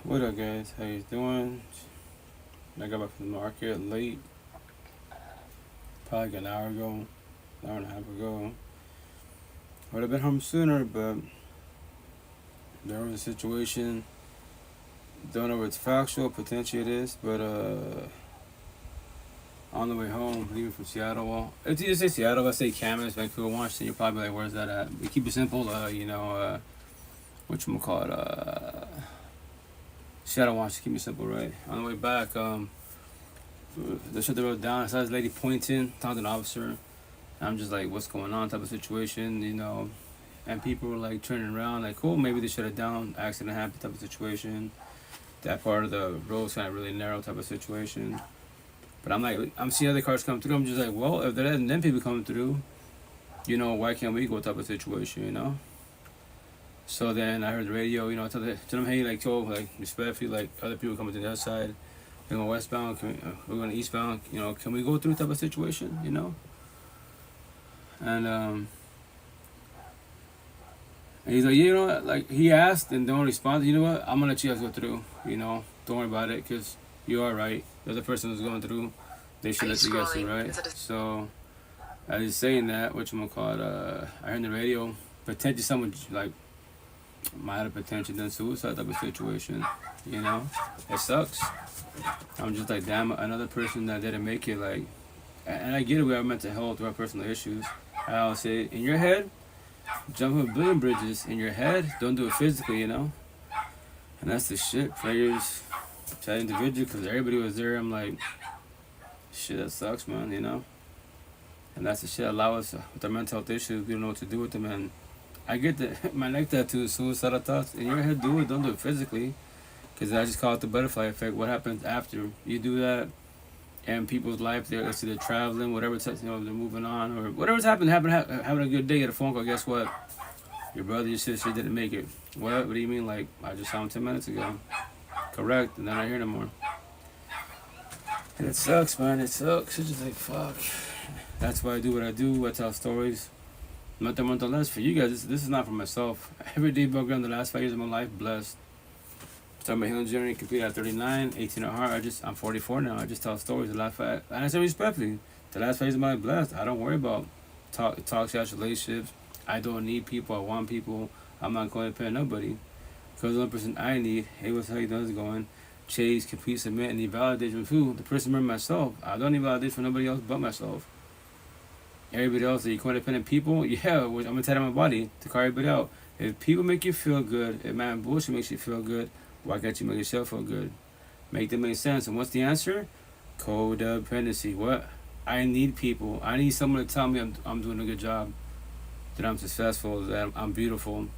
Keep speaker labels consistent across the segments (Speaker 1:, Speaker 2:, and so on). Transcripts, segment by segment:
Speaker 1: What up, guys? How you doing? I got back from the market late, probably like an hour ago, an hour and a half ago. Would have been home sooner, but there was a situation. Don't know if it's factual, potentially it is, but on the way home, leaving from Seattle. Well, if you just say Seattle, let's say Camas, Vancouver, Washington, you're probably like, where's that at? We keep it simple. Whatchamacallit, Seattle, Washington. Keep it simple, right? On the way back, they shut the road down. I saw this lady pointing, talking to an officer. I'm just like, what's going on? Type of situation. And people were like turning around, like, cool, maybe they shut it down. Accident happened, type of situation. That part of the road's kind of really narrow, type of situation. But I'm like, I'm seeing other cars come through. I'm just like, well, if they're letting them people come through, why can't we go? Type of situation. So then I heard the radio, tell them, hey, like, like, respectfully, like, other people coming to the other side. We're going westbound, we're going eastbound, can we go through type of situation. And he's like, like, he asked and don't respond. You know what? I'm going to let you guys go through, don't worry about it, because you are right. The other person who's going through, they should let you guys through, right? So, I was saying that, I heard the radio, potentially someone, like, might have potentially done suicide type of situation, It sucks. I'm just like, damn, another person that didn't make it, like, and I get it, we have mental health, we have personal issues. I always say, in your head, jump a billion bridges. In your head, don't do it physically, And that's the shit. Prayers to that individual, because everybody was there. I'm like, shit, that sucks, man, And that's the shit allow us with our mental health issues. We don't know what to do with them, and I get that. My neck tattoo is suicidal thoughts. In your head, do it. Don't do it physically, because I just call it the butterfly effect. What happens after you do that? And people's life, they're either traveling, whatever, they're moving on, or whatever's having a good day, get a phone call. Guess what? Your brother, your sister didn't make it. What do you mean? Like, I just saw him 10 minutes ago. Correct, and then I hear no more. And it sucks, man. It sucks. It's just like, fuck. That's why I do what I do. I tell stories. Mental less for you guys. This is not for myself. Every day, program the last 5 years of my life, blessed. Started my healing journey, completed at 39, 18 at heart. I'm 44 now. I just tell stories. The last 5, and I say respectfully, the last 5 years of my life blessed. I don't worry about toxic relationships. I don't need people. I want people. I'm not going to depend on nobody. Because the only person I need, hey, what's how you doing? Is going, chase, compete, submit, and need validation from who? The person remember myself. I don't need validation from nobody else but myself. Everybody else, are you codependent people? Yeah, I'm gonna tell my body to call everybody out. If people make you feel good, if man bullshit makes you feel good, why can't you make yourself feel good? Make them make sense. And what's the answer? Codependency. What? I need people. I need someone to tell me I'm doing a good job, that I'm successful, that I'm beautiful.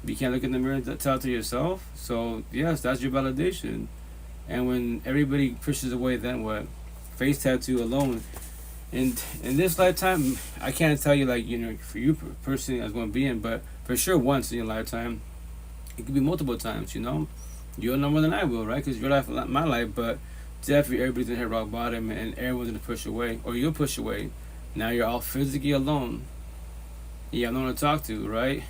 Speaker 1: You can't look in the mirror and tell it to yourself. So yes, that's your validation. And when everybody pushes away, then what? Face tattoo alone. And in this lifetime, I can't tell you, like, for you personally, I was going to be in, but for sure once in your lifetime, it could be multiple times, You'll know more than I will, right? Because your life, not my life, but definitely everybody's going to hit rock bottom and everyone's going to push away, or you'll push away. Now you're all physically alone. You have no one to talk to, right?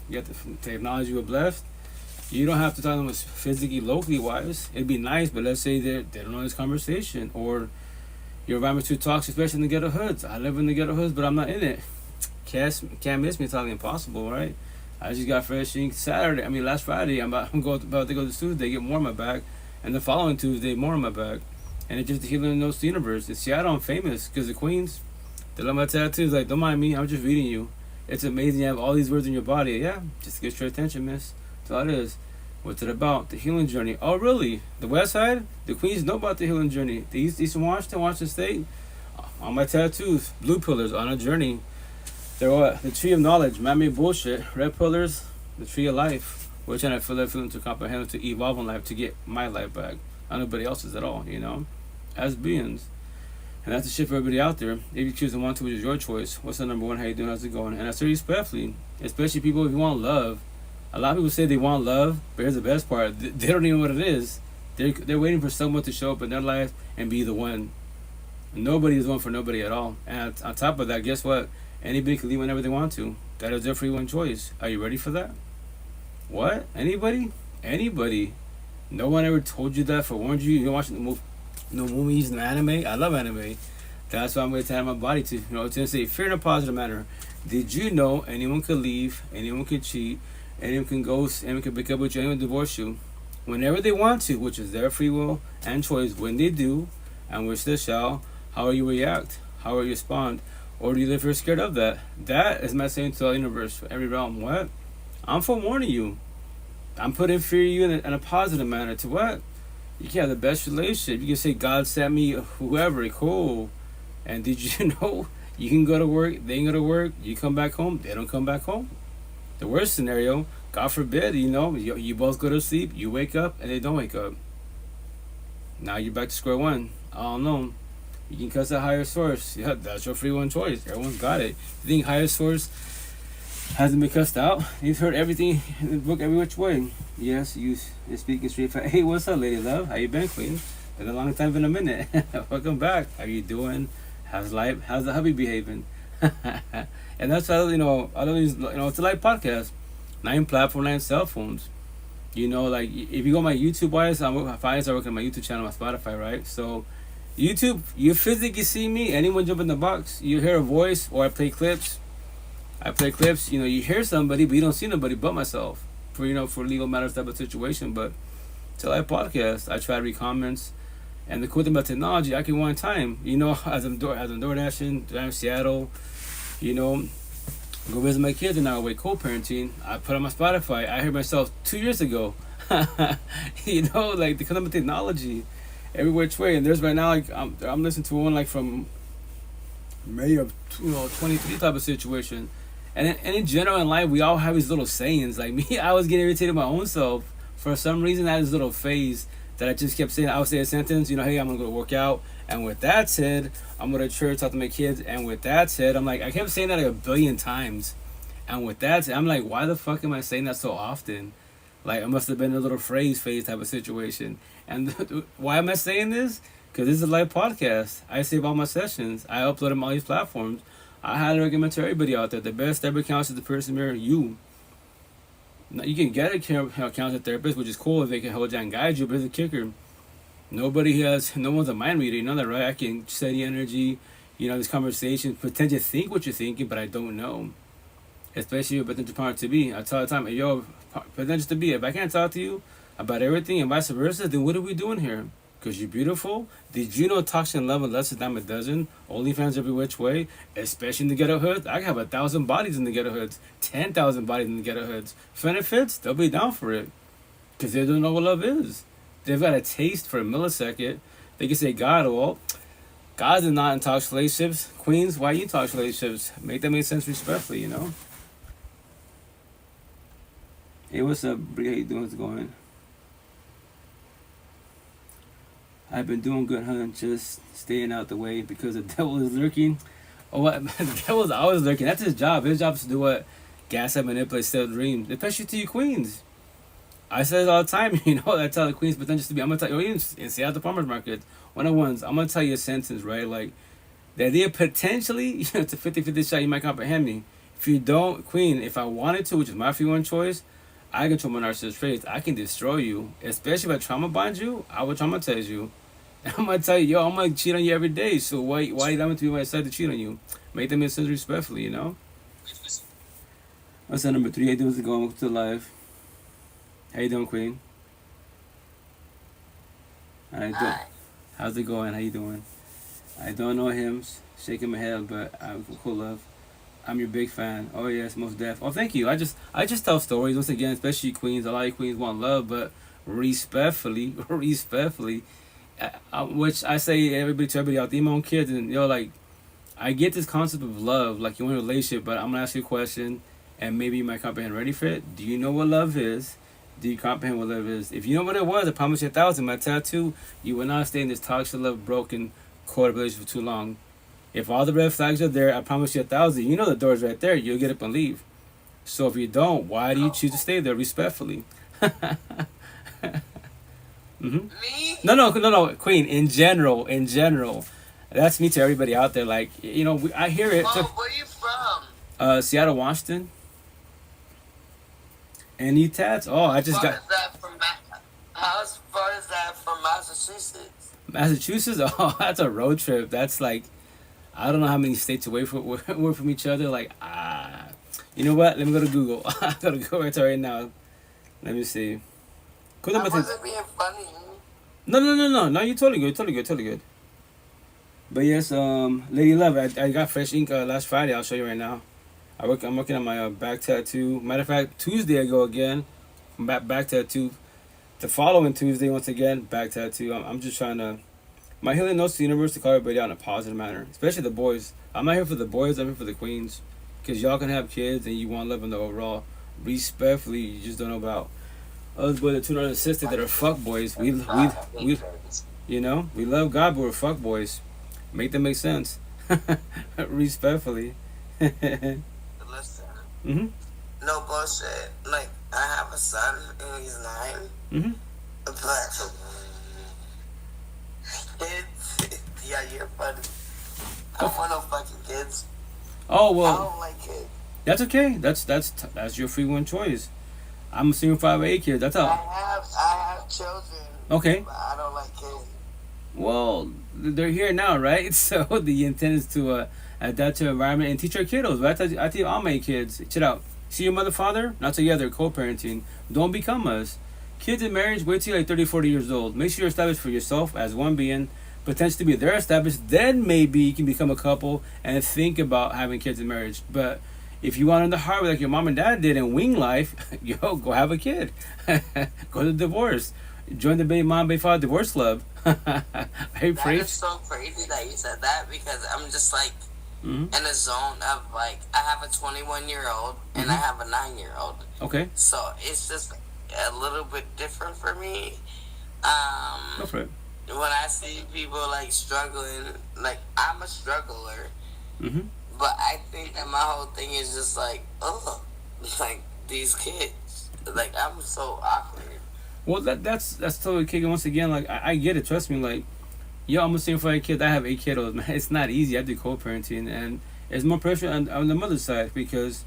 Speaker 1: You have the technology we're blessed. You don't have to talk to them physically, locally wise. It'd be nice, but let's say they don't know this conversation, or your environment too toxic, especially in the ghetto hoods. I live in the ghetto hoods, but I'm not in it. Can't miss me. It's totally impossible, right? I just got fresh ink last Friday. I'm about to go to Tuesday, get more on my back, and the following Tuesday, more on my back. And it's just the healing in those universe. In Seattle, I'm famous because the Queens, they love my tattoos. Like, don't mind me, I'm just reading you. It's amazing you have all these words in your body. Yeah, just to get your attention, miss. That's all it is. What's it about? The healing journey. Oh, really? The West Side? The Queens know about the healing journey. The Eastern Washington State. On my tattoos, blue pillars on a journey. They're what? The tree of knowledge, man-made bullshit. Red pillars, the tree of life. We're trying to fill that feeling to comprehend, to evolve in life, to get my life back. Not nobody else's at all, As beings. And that's the shit for everybody out there. If you choose to want to, which is your choice. What's the number one? How you doing? How's it going? And I say respectfully, especially people, if you want love. A lot of people say they want love, but here's the best part. They don't even know what it is. They're waiting for someone to show up in their life and be the one. Nobody is one for nobody at all. And on top of that, guess what? Anybody can leave whenever they want to. That is their free one choice. Are you ready for that? What? Anybody? Anybody. No one ever told you that, forewarned you. You don't watch no movies, no anime. I love anime. That's why I'm going to tell my body to, to say fear in a positive manner. Did you know anyone could leave, anyone could cheat, anyone can ghost, anyone can break up with you, anyone can divorce you, whenever they want to, which is their free will and choice. When they do, and which they shall, how will you react? How will you respond? Or do you live here scared of that? That is my saying to the universe, for every realm. What? I'm forewarning you. I'm putting fear in you in a positive manner. To what? You can have the best relationship. You can say God sent me whoever. Cool. And did you know you can go to work, they can go to work, you come back home, they don't come back home? The worst scenario, God forbid, you both go to sleep, you wake up, and they don't wake up. Now you're back to square one. I don't know. You can cuss a higher source. Yeah, that's your free one choice. Everyone's got it. You think higher source hasn't been cussed out? You've heard everything in the book every which way. Yes, you're speaking straight. Hey, what's up, lady love? How you been, queen? Been a long time, been a minute. Welcome back. How you doing? How's life? How's the hubby behaving? And that's how, I don't it's a live podcast. 9 platform, 9 cell phones. Like if you go on my YouTube wise, I work on my YouTube channel, my Spotify, right? So YouTube, you physically see me. Anyone jump in the box, you hear a voice, or I play clips. You hear somebody, but you don't see nobody but myself. For legal matters type of situation. But it's a live podcast. I try to read comments. And the cool thing about technology, I can one time, as I'm door dashing, I'm in Seattle, go visit my kids and now away co-parenting. I put on my Spotify. I heard myself 2 years ago. Like the kind of technology, every which way. And there's right now, like I'm listening to one like from May of 23 type of situation. And in general in life, we all have these little sayings. Like me, I was getting irritated my own self for some reason. I had this little phase that I just kept saying. I would say a sentence, hey, I'm gonna go work out, and with that said, I'm gonna church, talk to my kids, and with that said, I'm like, I kept saying that like 1 billion times, and with that said, I'm like, why the fuck am I saying that so often? Like, it must have been a little phase type of situation. And why am I saying this? Because this is a live podcast. I save all my sessions. I upload them on all these platforms. I highly recommend to everybody out there. The best ever counselor, the person mirror, you. Now, you can get a counselor therapist, which is cool if they can hold you and guide you, but it's a kicker. No one's a mind reader, you know that, right? I can study energy, this conversation, pretend to think what you're thinking, but I don't know. Especially with potential partner to be. I tell the time, potential to be, if I can't talk to you about everything and vice versa, then what are we doing here? Because you're beautiful? Did you know toxic love is less than a dime a dozen? OnlyFans every which way, especially in the ghetto hoods. I have 1,000 bodies in the ghetto hoods, 10,000 bodies in the ghetto hoods. Benefits, they'll be down for it. Because they don't know what love is. They've got a taste for a millisecond. They can say, God is not in toxic relationships. Queens, why are you in toxic relationships? Make that make sense respectfully, Hey, what's up, Brie? How you doing? What's going? I've been doing good, hun. Just staying out the way because the devil is lurking. Oh, what? The devil's always lurking. That's his job. His job is to do what? Gaslight, manipulate, steal dreams. Especially to you queens. I say it all the time, I tell the queens potential to be. I'm going to tell you, even in Seattle Farmers Market, one-on-ones, I'm going to tell you a sentence, right? Like, the idea potentially, it's a 50-50 shot, you might comprehend me. If you don't, queen, if I wanted to, which is my free one choice, I control my narcissist traits. I can destroy you. Especially if I trauma bond you, I will traumatize you. I'm going to tell you, I'm going to cheat on you every day. So why you want to be my side to cheat on you? Make them make sense respectfully, What's that number 3? How you doing? How's it going? Welcome to the live. How you doing, queen? How's it going? How you doing? I don't know him. Shaking my head, but I'm cool, love. I'm your big fan. Oh yes, most def. Oh, thank you. I just tell stories once again, especially queens. A lot of queens want love, but respectfully, which I say everybody to everybody out there, my own kids, and like, I get this concept of love, like you want a relationship, but I'm gonna ask you a question, and maybe you might comprehend. Ready for it? Do you know what love is? Do you comprehend what love is? If you know what it was, I promise you 1,000. My tattoo, you will not stay in this toxic love, broken, cold relationship for too long. If all the red flags are there, I promise you 1,000. You know the door's right there. You'll get up and leave. So if you don't, why do you choose to stay there respectfully? Me? No, Queen. In general, that's me to everybody out there. Like, I hear it.
Speaker 2: Mom, where are you from?
Speaker 1: Seattle, Washington. Any tats? Oh, I just got.
Speaker 2: Is that from how's Massachusetts.
Speaker 1: Massachusetts? Oh, that's a road trip. That's like, I don't know how many states away from each other. Like, you know what? Let me go to Google. I gotta go right now. Let me see.
Speaker 2: I wasn't being funny.
Speaker 1: No. You're totally good. Totally good. But yes, Lady Love, I got fresh ink last Friday. I'll show you right now. I'm working on my back tattoo. Matter of fact, Tuesday I go again. Back tattoo. The following Tuesday, once again, back tattoo. I'm just trying to. My healing notes to the universe to call everybody out in a positive manner, especially the boys. I'm not here for the boys. I'm here for the queens, because y'all can have kids and you want love in the overall. Respectfully, you just don't know about us boys, the 200 sisters that are fuck boys. We you know, we love God, but we're fuck boys. Make them make sense. Respectfully.
Speaker 2: Listen.
Speaker 1: Mhm.
Speaker 2: No bullshit. Like, I have a son and he's 9.
Speaker 1: Mhm.
Speaker 2: But kids, yeah, you're funny. I don't want no fucking kids.
Speaker 1: Oh
Speaker 2: I
Speaker 1: well,
Speaker 2: don't like kids.
Speaker 1: that's okay. That's your free one choice. I'm a single 5'8" kid. That's all.
Speaker 2: I have children.
Speaker 1: Okay.
Speaker 2: But I don't like kids.
Speaker 1: Well, they're here now, right? So the intent is to adapt to the environment and teach our kiddos. Right? I tell all my kids, check it out. See your mother, father? Not together, co-parenting. Don't become us. Kids in marriage, wait till you're like 30, 40 years old. Make sure you're established for yourself as one being. Potentially be they're established. Then maybe you can become a couple and think about having kids in marriage. But if you want in the hard way like your mom and dad did in wing life, yo, go have a kid. Go to divorce. Join the baby mom, baby father divorce club. Hey,
Speaker 2: That
Speaker 1: pray.
Speaker 2: is so crazy that you said that because I'm just like
Speaker 1: Mm-hmm.
Speaker 2: in a zone of like I have a 21-year-old and I have a 9-year-old.
Speaker 1: Okay,
Speaker 2: So it's just a little bit different for me.
Speaker 1: go for it.
Speaker 2: When I see people like struggling, like I'm a struggler,
Speaker 1: Mm-hmm.
Speaker 2: but I think that my whole thing is just like, oh, like these kids, like I'm so awkward.
Speaker 1: Well, that's totally kicking. Once again, like I get it. Trust me. Like, yo, I'm a single for 8 kids. I have 8 kiddos. Man, it's not easy. I do co-parenting, and it's more pressure on the mother's side because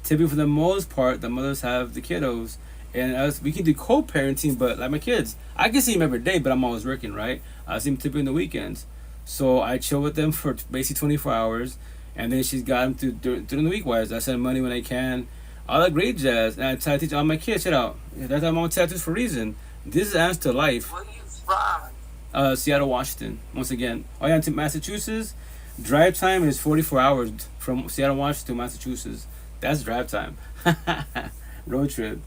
Speaker 1: typically for the most part, the mothers have the kiddos, and us we can do co-parenting. But like my kids, I can see them every day, but I'm always working, right? I see them typically in the weekends, so I chill with them for basically 24 hours, and then she's got them during the week. Wise, I send money when I can. All that great jazz, and I try to teach all my kids. Shut out. That's why I'm on tattoos for a reason. This is answer to life.
Speaker 2: Where you from?
Speaker 1: Seattle, Washington. Once again, oh yeah, to Massachusetts. Drive time is 44 hours from Seattle, Washington to Massachusetts. That's drive time. Road trip.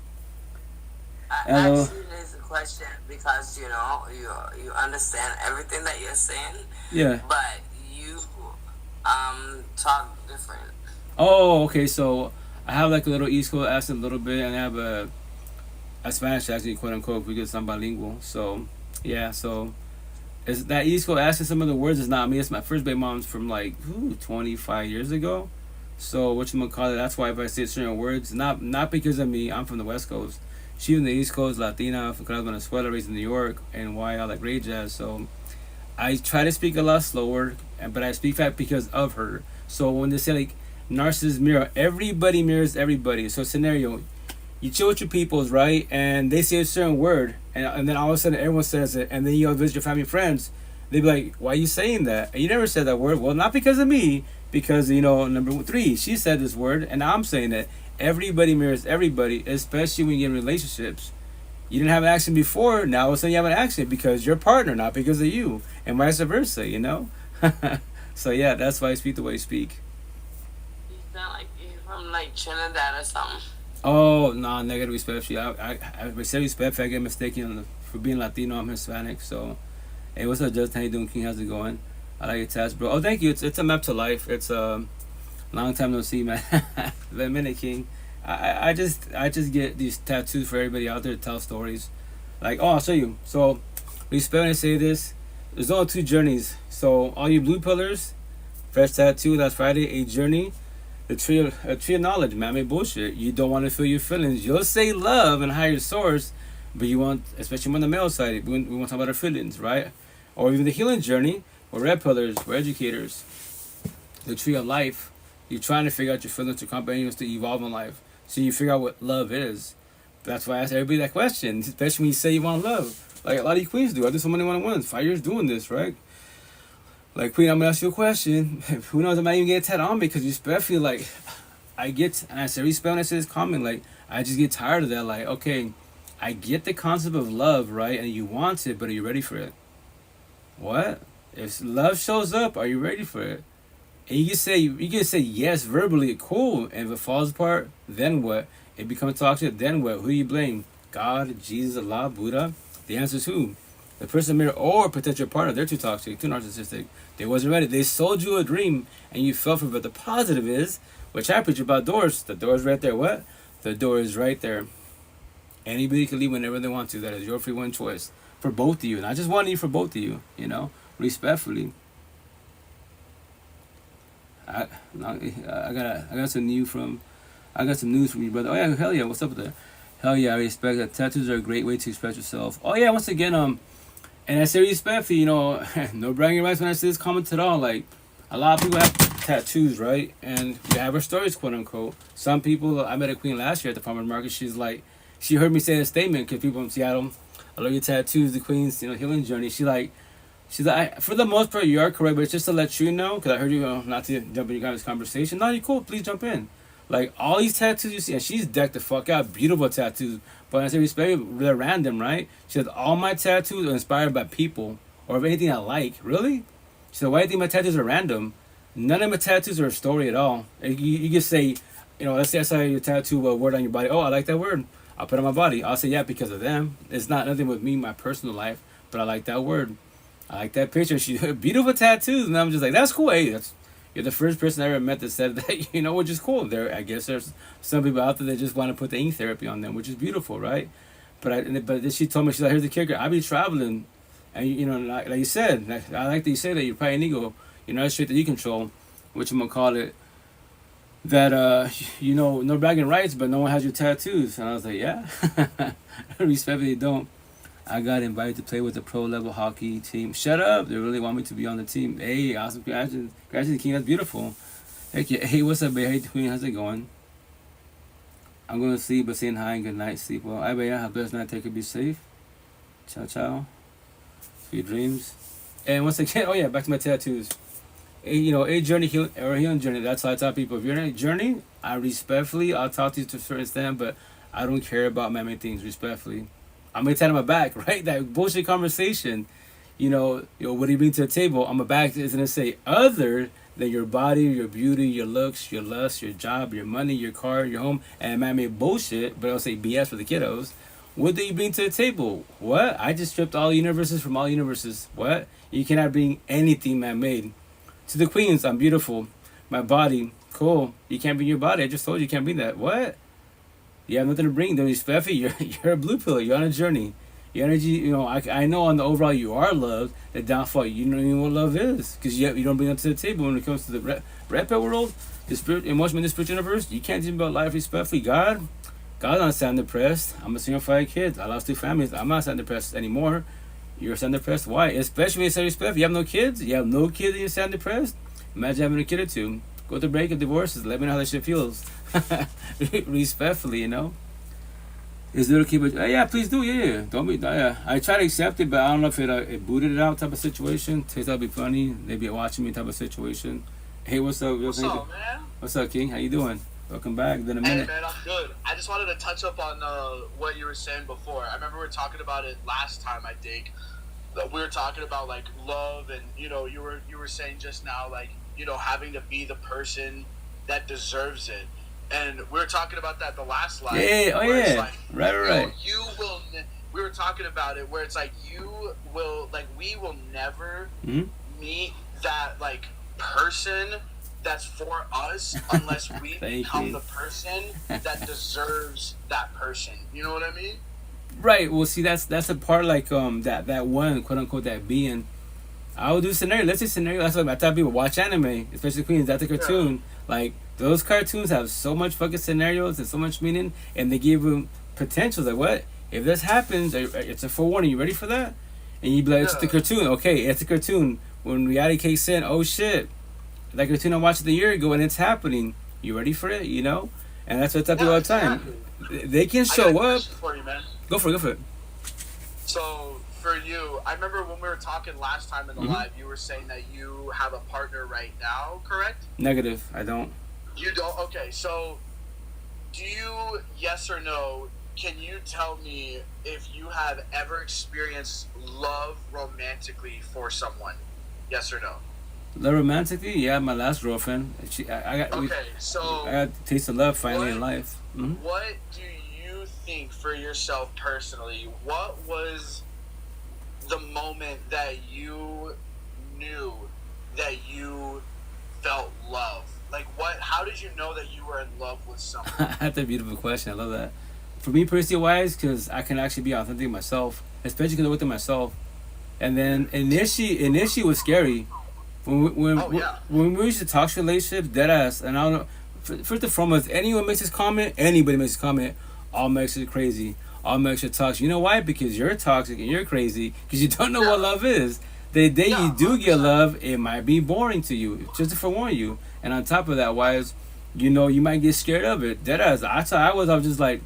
Speaker 2: I
Speaker 1: Hello.
Speaker 2: actually raised a question because you understand everything that you're saying,
Speaker 1: Yeah.
Speaker 2: but you talk different.
Speaker 1: Oh, okay. So I have like a little East Coast accent, a little bit, and I have a Spanish accent, quote unquote, because I'm bilingual. So yeah. So it's that East Coast accent. Some of the words is not me. It's my first baby mom's from like 25 years ago. So whatchamacallit, that's why if I say certain words, not because of me, I'm from the West Coast. She's from the East Coast, Latina, from Venezuela, raised in New York, and why I like great jazz. So I try to speak a lot slower, but I speak fast because of her. So when they say like narcissists mirror, everybody mirrors everybody. So scenario, you chill with your peoples, right? And they say a certain word, and then all of a sudden everyone says it, and then you go visit your family and friends. They be like, "Why are you saying that?" And you never said that word. Well, not because of me, because number 3, she said this word, and I'm saying it. Everybody mirrors everybody, especially when you get in relationships. You didn't have an accent before, now all of a sudden you have an accent because your partner, not because of you, and vice versa. So yeah, that's why I speak the way I speak.
Speaker 2: You sound like you're from like Trinidad or something.
Speaker 1: Oh no, negative respect. I say respect if I get mistaken for being Latino. I'm Hispanic, so. Hey, what's up, Justin? How you doing, King? How's it going? I like your tats, bro. Oh, thank you. It's a map to life. It's long time no see, man. Wait a minute, King. I just get these tattoos for everybody out there to tell stories. Like, oh, I'll show you. So, respect when I say this. There's only 2 journeys. So, all you blue pillars, fresh tattoo last Friday, a journey. A tree of knowledge, man. I mean, bullshit. You don't want to feel your feelings. You'll say love and higher source, but you want, especially on the male side, we want to talk about our feelings, right? Or even the healing journey, or red pillars, we're educators. The tree of life, you're trying to figure out your feelings to companions to evolve in life. So you figure out what love is. That's why I ask everybody that question, especially when you say you want love. Like a lot of you queens do. I do so many one-on-ones. 5 years doing this, right? Like, queen, I'm gonna ask you a question. Who knows? I might even get a tat on me because you feel like I get, and I say respect when I say this comment. Like, I just get tired of that. Like, okay, I get the concept of love, right? And you want it, but are you ready for it? What? If love shows up, are you ready for it? And you can say yes verbally, cool. And if it falls apart, then what? It becomes toxic, then what? Who do you blame? God, Jesus, Allah, Buddha? The answer is who? The person married or potential partner. They're too toxic, too narcissistic. They wasn't ready. They sold you a dream and you fell for it. But the positive is, which I preach about doors. The door is right there. What? The door is right there. Anybody can leave whenever they want to. That is your free one choice for both of you. Not just one of you, for both of you. You know, respectfully. I got some news from you, brother. Oh yeah, hell yeah. What's up with that? Hell yeah, I respect that. Tattoos are a great way to express yourself. Oh yeah, once again, and I say respectfully, you know, no bragging rights when I say this comment at all. Like, a lot of people have tattoos, right? And we have our stories, quote unquote. Some people, I met a queen last year at the farmer's market. She's like, she heard me say a statement because people in Seattle, I love your tattoos, the queen's, you know, healing journey. She's like, for the most part, you are correct, but it's just to let you know, because I heard you, not to jump in your guys' conversation. No, you're cool. Please jump in. Like, all these tattoos you see, and she's decked the fuck out, beautiful tattoos. But I say respect, they're random, right? She said, all my tattoos are inspired by people or of anything I like. Really? She said, why do you think my tattoos are random? None of my tattoos are a story at all. You can say, you know, let's say I saw your tattoo a word on your body. Oh, I like that word. I'll put it on my body. I'll say, yeah, because of them. It's not nothing with me, my personal life, but I like that word. I like that picture. She beautiful tattoos, and I'm just like, that's cool. Hey, you're the first person I ever met that said that, you know, which is cool. I guess there's some people out there that just want to put the ink therapy on them, which is beautiful, right? But then she told me, she's like, here's the kicker. I be traveling, and you know, like you said, I like that you say that you're probably an ego. You're not straight that you control, which I'm gonna call it. That you know, no bragging rights, but no one has your tattoos. And I was like, yeah, respectfully don't. I got invited to play with the pro level hockey team. Shut up! They really want me to be on the team. Hey, awesome! Congratulations, King. That's beautiful. Heck yeah. Hey, what's up, babe? Hey, Queen. How's it going? I'm going to sleep, but saying hi and good night. Sleep well. I bet have a blessed night. Take it. Be safe. Ciao, ciao. Sweet dreams. And once again, oh yeah, back to my tattoos. You know, a journey healing journey. That's how I tell people. If you're in a journey, I'll talk to you to a certain extent, but I don't care about many things. Respectfully. I'm gonna tell my back, right? That bullshit conversation, you know, what do you bring to the table? On my back is gonna say other than your body, your beauty, your looks, your lust, your job, your money, your car, your home, and it might make bullshit, but I'll say BS for the kiddos. What do you bring to the table? What? I just stripped all universes from all universes. What? You cannot bring anything man-made. To the queens, I'm beautiful. My body, cool. You can't bring your body. I just told you you can't bring that. What? You have nothing to bring. Don't respect you. You're a blue pill. You're on a journey. Your energy, you know, I know on the overall you are loved. The downfall, you don't even know what love is. Because you don't bring it to the table when it comes to the red pill world, the spirit, emotion in the spiritual universe. You can't think about life respectfully. God's not sad and depressed. I'm a single 5 kids. I lost 2 families. I'm not sad and depressed anymore. You're sad and depressed. Why? Especially when you say respect. You have no kids. You have no kids and you're sad and depressed. Imagine having a kid or 2. Go to break up divorces. Let me know how that shit feels. Respectfully, you know. Is little kid? Yeah, please do. Yeah, don't be. Yeah, I try to accept it, but I don't know if it booted it out type of situation. Takes that'd be funny. They be watching me type of situation. Hey, what's up?
Speaker 3: What's up, man?
Speaker 1: What's up, King? How you doing? Welcome back. Been a minute.
Speaker 3: Hey, man, I'm good. I just wanted to touch up on what you were saying before. I remember we were talking about it last time. I think we were talking about like love, and you know, you were saying just now like, you know, having to be the person that deserves it. And we were talking about that the last live.
Speaker 1: Yeah, oh yeah,
Speaker 3: like,
Speaker 1: right.
Speaker 3: You will. We were talking about it where it's like you will, like we will never meet that like person that's for us unless we become the person that deserves that person. You know what I mean?
Speaker 1: Right. Well, see, that's a part like that one quote unquote that being. I would do scenario. Let's say scenario. That's what I tell people watch anime, especially Queens. That's a cartoon. Yeah. Like those cartoons have so much fucking scenarios and so much meaning, and they give them potentials. Like what if this happens? It's a forewarning. You ready for that? And you be like, it's the cartoon. Okay, it's a cartoon. When reality kicks in, oh shit, that cartoon I watched a year ago, and it's happening. You ready for it? You know, and that's what I tell people all the time. They can show up.
Speaker 3: For you, man.
Speaker 1: Go for it.
Speaker 3: So for you, I remember when we were talking last time in the live, you were saying that you have a partner right now, correct?
Speaker 1: Negative. I don't.
Speaker 3: You don't? Okay, so do you, yes or no, can you tell me if you have ever experienced love romantically for someone? Yes or no?
Speaker 1: Love romantically, yeah. My last girlfriend, I got.
Speaker 3: So
Speaker 1: I got a taste of love finally in life.
Speaker 3: What do you think for yourself personally? What was the moment that you knew that you felt love? Like what? How did you know that you were in love with someone?
Speaker 1: That's a beautiful question. I love that. For me, personally wise, because I can actually be authentic myself, especially because I worked with myself. And then initially was scary. When we used to talk relationship, dead ass, and I don't know. First and foremost, anyone makes this comment, anybody makes this comment, all makes it crazy, all makes it toxic. You know why? Because you're toxic and you're crazy. Because you don't know what love is. The day you do get love, it might be boring to you. Just to forewarn you. And on top of that, wise, you might get scared of it. Dead ass. I was just like,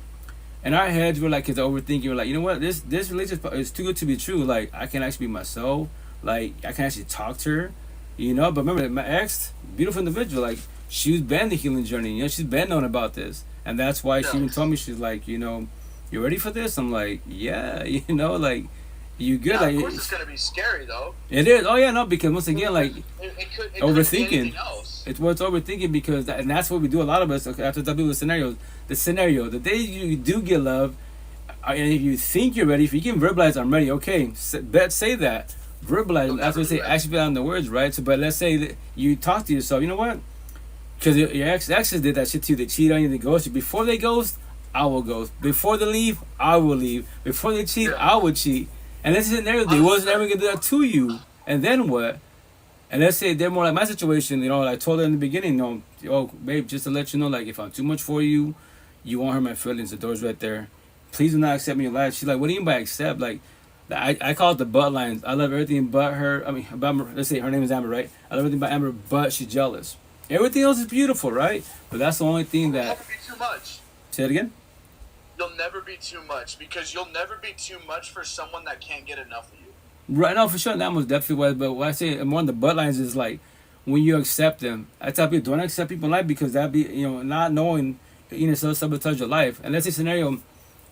Speaker 1: in our heads, we're like, kids overthinking. We're like, you know what? This relationship is too good to be true. Like, I can actually be myself. Like, I can actually talk to her. But remember, my ex, beautiful individual, like, she's been the healing journey. She's been known about this. And that's why she even told me, she's like, you ready for this? I'm like, yeah, like, you good?
Speaker 3: Yeah,
Speaker 1: like,
Speaker 3: of course it's going to be scary, though.
Speaker 1: It is. Oh, yeah, no, because once again, like,
Speaker 3: it
Speaker 1: overthinking. It's what's overthinking because, and that's what we do, a lot of us, after W with scenarios. The scenario, the day you do get love, and if you think you're ready, if you can verbalize, I'm ready, okay, say that. Verbalize, that's what I say, actually put on the words, right? So, but let's say that you talk to yourself, you know what? Because your exes did that shit to you. They cheat on you, they ghost you. Before they ghost, I will ghost. Before they leave, I will leave. Before they cheat, I will cheat. And this is an area they wasn't ever gonna do that to you. And then what? And let's say they're more like my situation, I told her in the beginning, oh, babe, just to let you know, like, if I'm too much for you, you won't hurt my feelings. The door's right there. Please do not accept me in your life. She's like, what do you mean by accept? Like, I call it the but lines. I love everything but her. I mean, let's say her name is Amber, right? I love everything but Amber, but she's jealous. Everything else is beautiful, right? But that's the only thing that...
Speaker 3: You'll never be too much.
Speaker 1: Say it again?
Speaker 3: You'll never be too much because you'll never be too much for someone that can't get enough of you.
Speaker 1: Right, no, for sure. That was definitely was. But what I say, one of the but lines is like, when you accept them. I tell people, don't accept people in life because that'd be, not knowing, sabotage your life. And let's say scenario,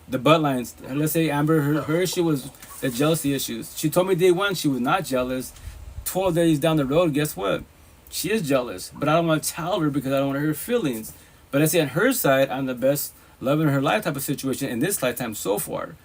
Speaker 1: the butt lines. Let's say Amber, her issue was the jealousy issues. She told me day one she was not jealous. 12 days down the road, guess what? She is jealous. But I don't want to tell her because I don't want to hurt her feelings. But let's say on her side, I'm the best love in her life type of situation in this lifetime so far.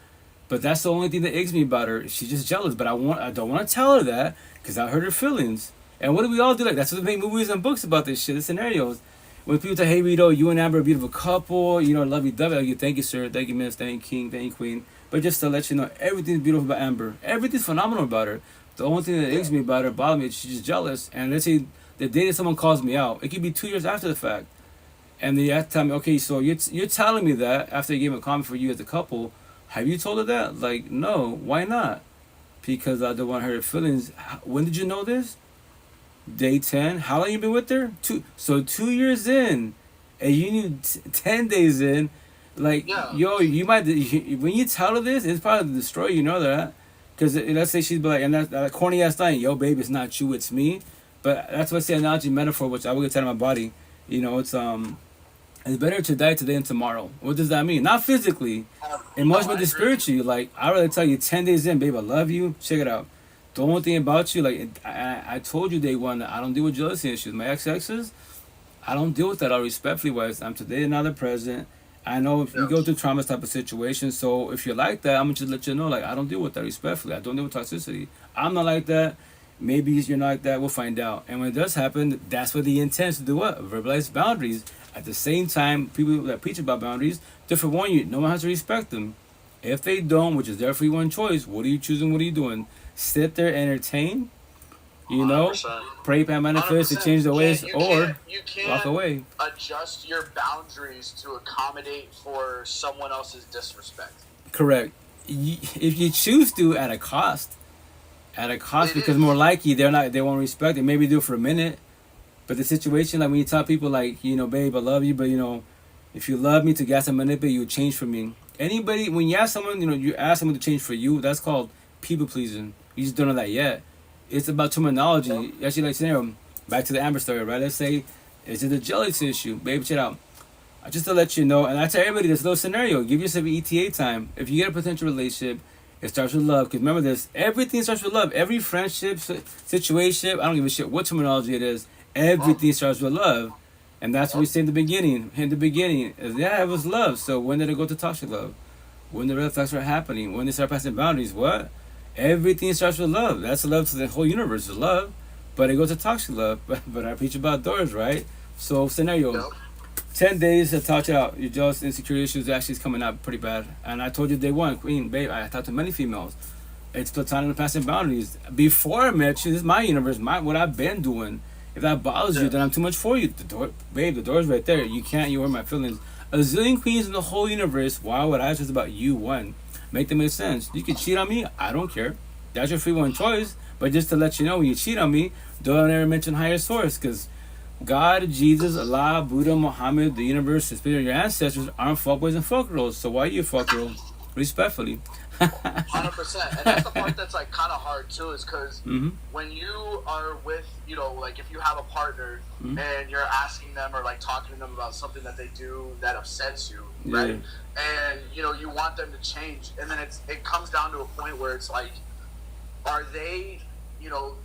Speaker 1: But that's the only thing that aches me about her. She's just jealous. But I don't want to tell her that because I hurt her feelings. And what do we all do? Like, that's what they make movies and books about this shit, the scenarios. When people say, hey, Rito, you and Amber are a beautiful couple, love you, love you, thank you, sir, thank you, miss, thank you, king, thank you, queen. But just to let you know, everything's beautiful about Amber. Everything's phenomenal about her. The only thing that aches me about her, bothers me, is she's just jealous. And let's say the day that someone calls me out, it could be 2 years after the fact. And they have to tell me, okay, so you're telling me that after I gave a comment for you as a couple, have you told her that? Like, no, why not? Because I don't want her feelings. When did you know this? Day 10. How long you been with her? 2 years in, and you knew 10 days in. Like, yo, you might when you tell her this, it's probably to destroy you. Know that? Because let's say she'd be like, and that corny ass line, yo, babe, it's not you, it's me. But that's what I say, analogy, metaphor, which I will get to in my body. It's better to die today than tomorrow. What does that mean? Not physically, emotionally, but spiritually. Like, I'd rather tell you 10 days in, babe, I love you. Check it out. The only thing about you, like, I told you day one that I don't deal with jealousy issues. My ex-exes, I don't deal with that all respectfully wise. I'm today, not the present. I know if you go through trauma type of situations, so if you're like that, I'm going to just let you know, like, I don't deal with that respectfully. I don't deal with toxicity. I'm not like that. Maybe you're not like that. We'll find out. And when it does happen, that's what the intent is to do what? Verbalize boundaries. At the same time, people that preach about boundaries, to forewarn you, no one has to respect them. If they don't, which is their free one choice, what are you choosing? What are you doing? Sit there, entertain, 100%. Pray, pan, manifest to change the ways, or walk away.
Speaker 3: Adjust your boundaries to accommodate for someone else's disrespect.
Speaker 1: Correct. If you choose to, at a cost, because more likely they won't respect it. Maybe do it for a minute, but the situation, like when you tell people, like, babe, I love you, but if you love me to gas and manipulate, you change for me. Anybody, when you ask someone, you ask someone to change for you, that's called people pleasing. You just don't know that yet. It's about terminology. Actually, like scenario. Back to the Amber story, right? Let's say it's a jealousy issue. Babe, check it out. Just to let you know, and I tell everybody this little scenario. Give yourself ETA time. If you get a potential relationship, it starts with love. Because remember this, everything starts with love. Every friendship, situation, I don't give a shit what terminology it is. Everything starts with love. And that's what we say in the beginning. In the beginning, yeah, it was love. So when did it go to toxic love? When the red flags start happening? When they start passing boundaries? What? Everything starts with love. That's love to the whole universe is love. But it goes to toxic love. But I preach about doors, right? So scenario, 10 days to touch it out. Your jealous, insecure issues actually is coming out pretty bad. And I told you day one, Queen, babe, I talked to many females. It's platonic and passing boundaries. Before I met you, this is my universe, what I've been doing. If that bothers you, then I'm too much for you. The door's right there. You hurt my feelings. A zillion queens in the whole universe. Why would I just about you one? Make them make sense. You can cheat on me. I don't care. That's your free one choice. But just to let you know, when you cheat on me, don't ever mention higher source. Because God, Jesus, Allah, Buddha, Muhammad, the universe, the spirit of your ancestors aren't fuckboys and fuck girls. So why are you a fuck girl? Respectfully.
Speaker 3: 100%. And that's the part that's like kind of hard too, is because when you are with, you know, like if you have a partner and you're asking them or like talking to them about something that they do that upsets you, right? And you know you want them to change, and then it comes down to a point where it's like, are they, you know,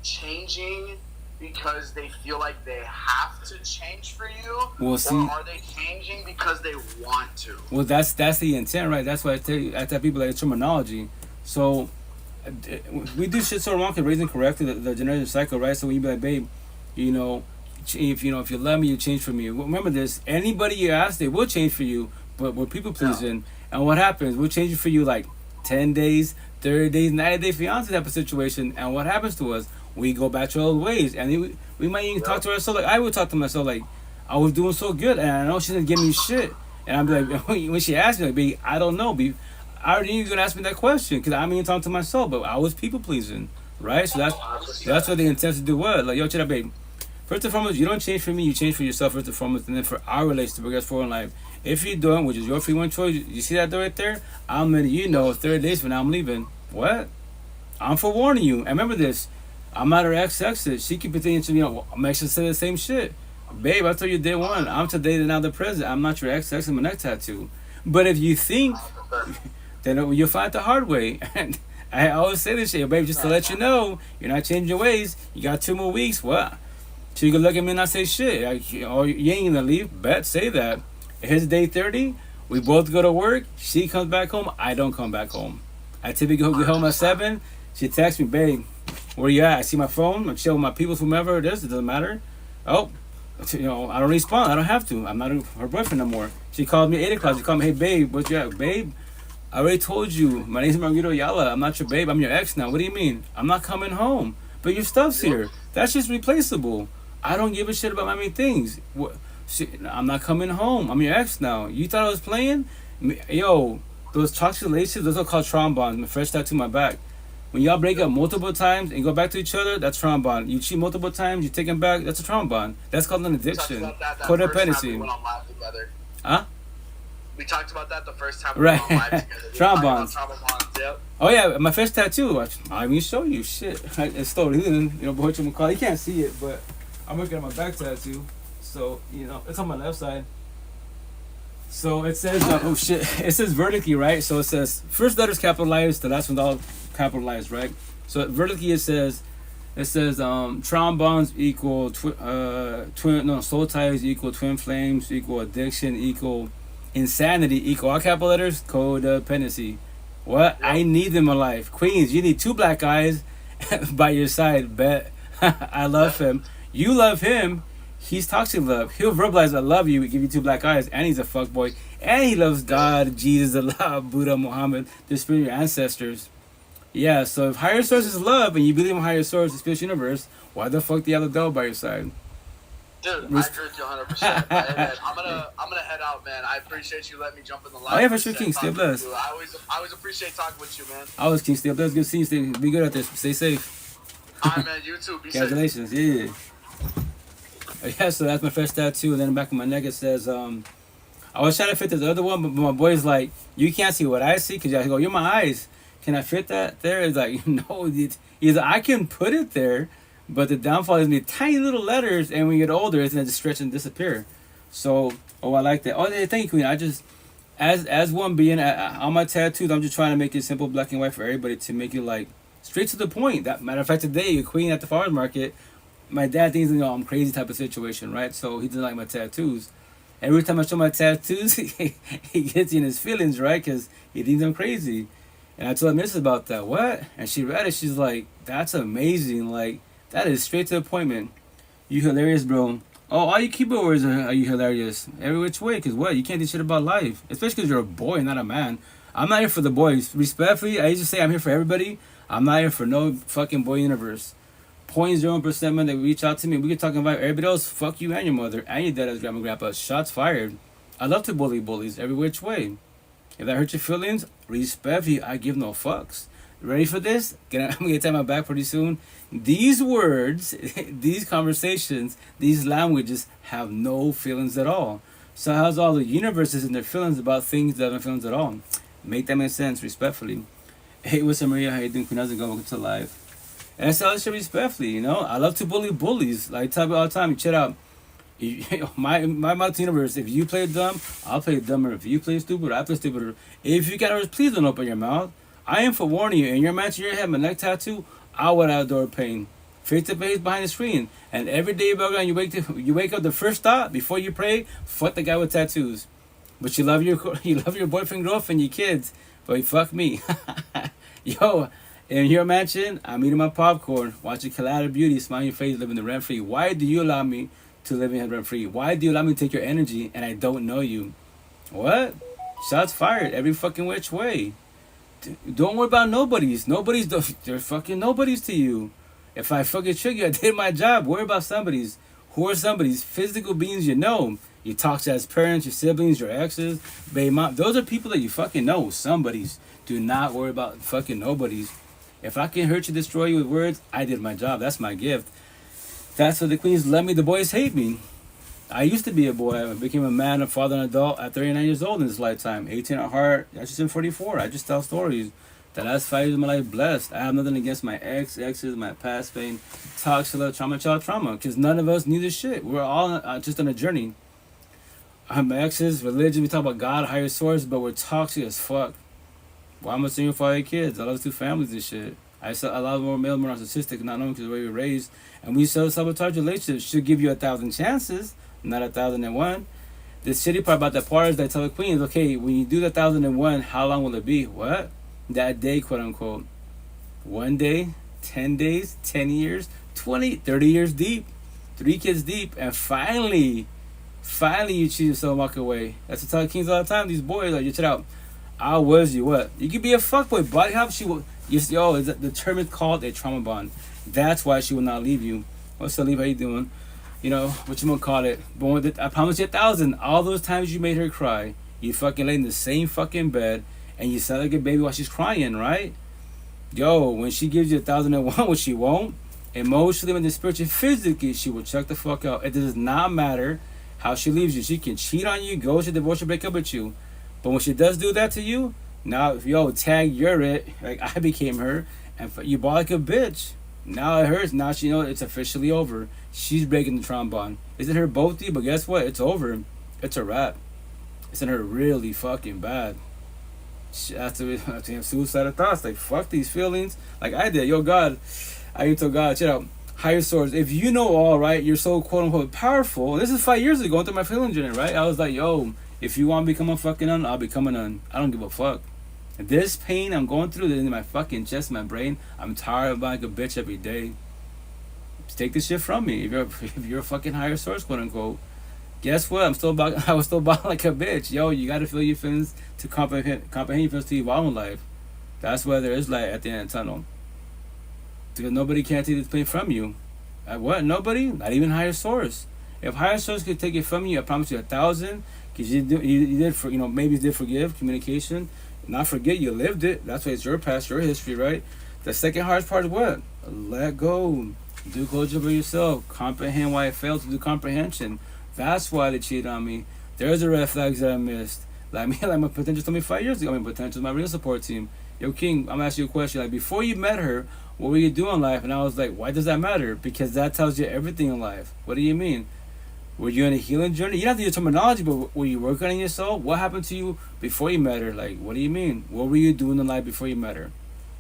Speaker 3: changing because they feel like they have to change for you, or are they changing because they want to?
Speaker 1: Well, that's the intent, right? That's why I tell people like terminology. So we do shit so wrong because raising correctly the generative cycle, right? So when you be like, babe, you know, if you love me, you change for me. Remember this: anybody you ask, they will change for you, but we're people pleasing. And what happens? We'll change it for you like 10 days, 30 days, 90-day fiance type of situation. And what happens to us? We go back to our old ways, and we might even talk to ourselves. Like I would talk to myself, like I was doing so good, and I know she didn't give me shit. And I'm like, when she asked me, like, "Babe, I don't know." I already knew you were gonna ask me that question because I'm even talking to myself, but I was people pleasing, right? So that's what the intent to do was. Like, yo, check out, babe. First and foremost, you don't change for me; you change for yourself first and foremost, and then for our relationship to progress forward in life. If you don't, which is your free one choice, you see that door right there? I'm letting you know 30 days from now I'm leaving. What? I'm forewarning you. And remember this. I'm not her ex-exit. She keep thinking, you know, I'm actually saying the same shit. Babe, I told you day one. I'm today and now the present. I'm not your ex-exit. I'm a neck tattoo. But if you think, then you'll find it the hard way. And I always say this shit, babe, just to let you know, you're not changing your ways. You got 2 more weeks. What? So you can look at me and not say shit. Or you ain't gonna leave. Bet, say that. Here's day 30. We both go to work. She comes back home. I don't come back home. I typically go home at 7. She texts me, babe, where you at? I see my phone. I'm chilling with my people, whomever it is. It doesn't matter. Oh, you know, I don't respond. I don't have to. I'm not her boyfriend no more. She called me at 8 o'clock. She called me, hey, babe, what's you at? Babe, I already told you. My name's Margarito Yala. I'm not your babe. I'm your ex now. What do you mean? I'm not coming home. But your stuff's here. That's just replaceable. I don't give a shit about my main things. I'm not coming home. I'm your ex now. You thought I was playing? Yo, those toxic relationships, those are called trombones. My fresh tattoo my back. When y'all break up multiple times and go back to each other, that's trombone. You cheat multiple times, you take them back, that's a trombone. That's called an addiction. Codependency. Huh?
Speaker 3: We talked about that the first time
Speaker 1: right.
Speaker 3: we went on live together.
Speaker 1: Trombones. Yep. Oh yeah, my first tattoo. I even show you shit. It's still hidden, you know, but you can't see it, but I'm working on my back tattoo. So, you know, it's on my left side. So it says, oh shit, it says vertically, right? So it says, first letter's capitalized, the last one's all capitalized, right? So vertically it says trombones equal soul ties equal twin flames equal addiction equal insanity equal all capital letters codependency. What? I need them in life. Queens, you need 2 black eyes by your side. Bet. I love him. You love him. He's toxic love. He'll verbalize I love you, give you 2 black eyes, and he's a fuckboy. And he loves God, Jesus, Allah, Buddha, Muhammad, the spirit of your ancestors. Yeah, so if higher source is love and you believe in higher source, the spiritual universe, why the fuck do you have the devil by your side?
Speaker 3: Dude, I agree with you 100%. I'm gonna head out, man. I appreciate you letting me jump in the live.
Speaker 1: Oh yeah, for sure, King. Stay blessed.
Speaker 3: I always appreciate talking with you, man.
Speaker 1: I was King. Stay blessed. Good seeing you. Be good at this. Stay safe.
Speaker 3: Alright, man. You too. Be
Speaker 1: Congratulations.
Speaker 3: safe.
Speaker 1: Yeah. Yeah, so that's my first tattoo, and then back of my neck it says, I was trying to fit this other one, but my boy's like, you can't see what I see, because I go, you're my eyes. Can I fit that there? It's like, no, either I can put it there, but the downfall is me tiny little letters, and when you get older, it's gonna just stretch and disappear. So, oh, I like that. Oh, yeah, thank you, Queen. I just, as one being, on my tattoos, I'm just trying to make it simple, black and white for everybody to make it like straight to the point. That matter of fact, today, a Queen at the farmers market, my dad thinks, I'm crazy type of situation, right? So he doesn't like my tattoos. Every time I show my tattoos, he gets in his feelings, right? Because he thinks I'm crazy. And I told Mrs. about that. What? And she read it. She's like, that's amazing. Like, that is straight to the point, man. You hilarious, bro. Oh, all you keyboard words are you hilarious. Every which way. Because what? You can't do shit about life. Especially because you're a boy, not a man. I'm not here for the boys. Respectfully, I used to say I'm here for everybody. I'm not here for no fucking boy universe. 0.01% man that reach out to me. We can talk about everybody else. Fuck you and your mother and your dad as grandma and grandpa. Shots fired. I love to bully bullies every which way. If that hurts your feelings, respectfully, I give no fucks. Ready for this? I'm gonna get my back pretty soon. These words, these conversations, these languages have no feelings at all. So how's all the universes and their feelings about things that have no feelings at all? Make that make sense, respectfully. Hey, what's up, Maria? How you doing? How's it going? Welcome to live. And that's how it should be, respectfully, I love to bully bullies. Like I tell you all the time, check out. My motto universe, if you play dumb, I'll play dumber. If you play stupid, I play stupider. If you got words, please don't open your mouth. I am for warning you. And your match, your head, my neck tattoo, I would outdoor pain. Face to face behind the screen. And every day, you wake up, the first thought before you pray, fuck the guy with tattoos. But you love your boyfriend, girlfriend, your kids. But fuck me. Yo, in your mansion, I'm eating my popcorn, watching Collada Beauty, smiling your face, living the rent free. Why do you allow me to live in rent free? Why do you allow me to take your energy and I don't know you? What? Shots fired every fucking which way. Don't worry about nobodies. They're fucking nobodies to you. If I fucking trick you, I did my job. Worry about somebody's. Who are somebody's? Physical beings you know. You talk to as parents, your siblings, your exes, baby mom. Those are people that you fucking know. Somebody's. Do not worry about fucking nobodies. If I can hurt you, destroy you with words, I did my job. That's my gift. That's what the queens love me. The boys hate me. I used to be a boy. I became a man, a father, and an adult at 39 years old in this lifetime. 18 at heart. I just in 44. I just tell stories. The last 5 years of my life blessed. I have nothing against my exes, my past pain, toxic love, trauma, child trauma. Because none of us need this shit. We're all just on a journey. My exes, religion, we talk about God, higher source, but we're toxic as fuck. Why am I single for all your kids? I love 2 families and shit. I saw a lot more male, more narcissistic, not knowing because of the way we were raised. And we self-sabotage relationships. Should give you 1,000 chances, not 1,001. The shitty part about that part is that I tell the queens, okay, when you do the 1,001, how long will it be? What? That day, quote unquote. 1 day, 10 days, 10 years, 20, 30 years deep, 3 kids deep, and finally you choose yourself and walk away. That's what I tell the kings all the time. These boys, like, you check out. I was you what? You could be a fuckboy. Body hop, she will. The term is called a trauma bond. That's why she will not leave you. What's up, Lee? How you doing? What you gonna call it? But I promise you 1,000. All those times you made her cry, you fucking lay in the same fucking bed, and you sound like a baby while she's crying, right? Yo, when she gives you 1,001, which she won't, emotionally and spiritually, physically, she will check the fuck out. It does not matter how she leaves you. She can cheat on you, go to divorce, or break up with you. But when she does do that to you, now, tag, you're it. Like, I became her. And you bought like a bitch. Now it hurts. Now she knows it's officially over. She's breaking the trauma bond. Is it her both you? But guess what? It's over. It's a wrap. It's in her really fucking bad. She has to have suicidal thoughts. Like, fuck these feelings. Like I did. Yo, God. I told God, check out. Higher source. If you know all, right, you're so quote-unquote powerful. And this is 5 years ago. Going through my feeling journey, right? I was like, yo, if you want to become a fucking nun, I'll become a nun. I don't give a fuck. This pain I'm going through in my fucking chest, my brain, I'm tired of being like a bitch every day. Just take this shit from me. If you're a fucking higher source, quote unquote, guess what? I was still about like a bitch. Yo, you gotta feel your feelings to comprehend your feelings to evolve in life. That's why there is light at the end of the tunnel. Because nobody can take this pain from you. What? Nobody? Not even higher source. If higher source could take it from you, I promise you 1,000. Because you did maybe you did forgive, communication. Not forget you lived it. That's why it's your past, your history, right? The second hardest part is what? Let go. Do closure for yourself. Comprehend why I failed to do comprehension. That's why they cheated on me. There's the red flags that I missed. Like my potential told me 5 years ago. Potential is my real support team. yo, King, I'm gonna ask you a question. Like, before you met her, what were you doing in life? And I was like, why does that matter? Because that tells you everything in life. What do you mean? Were you on a healing journey? You don't have to use terminology, but were you working on yourself? What happened to you before you met her? Like, what do you mean? What were you doing in life before you met her?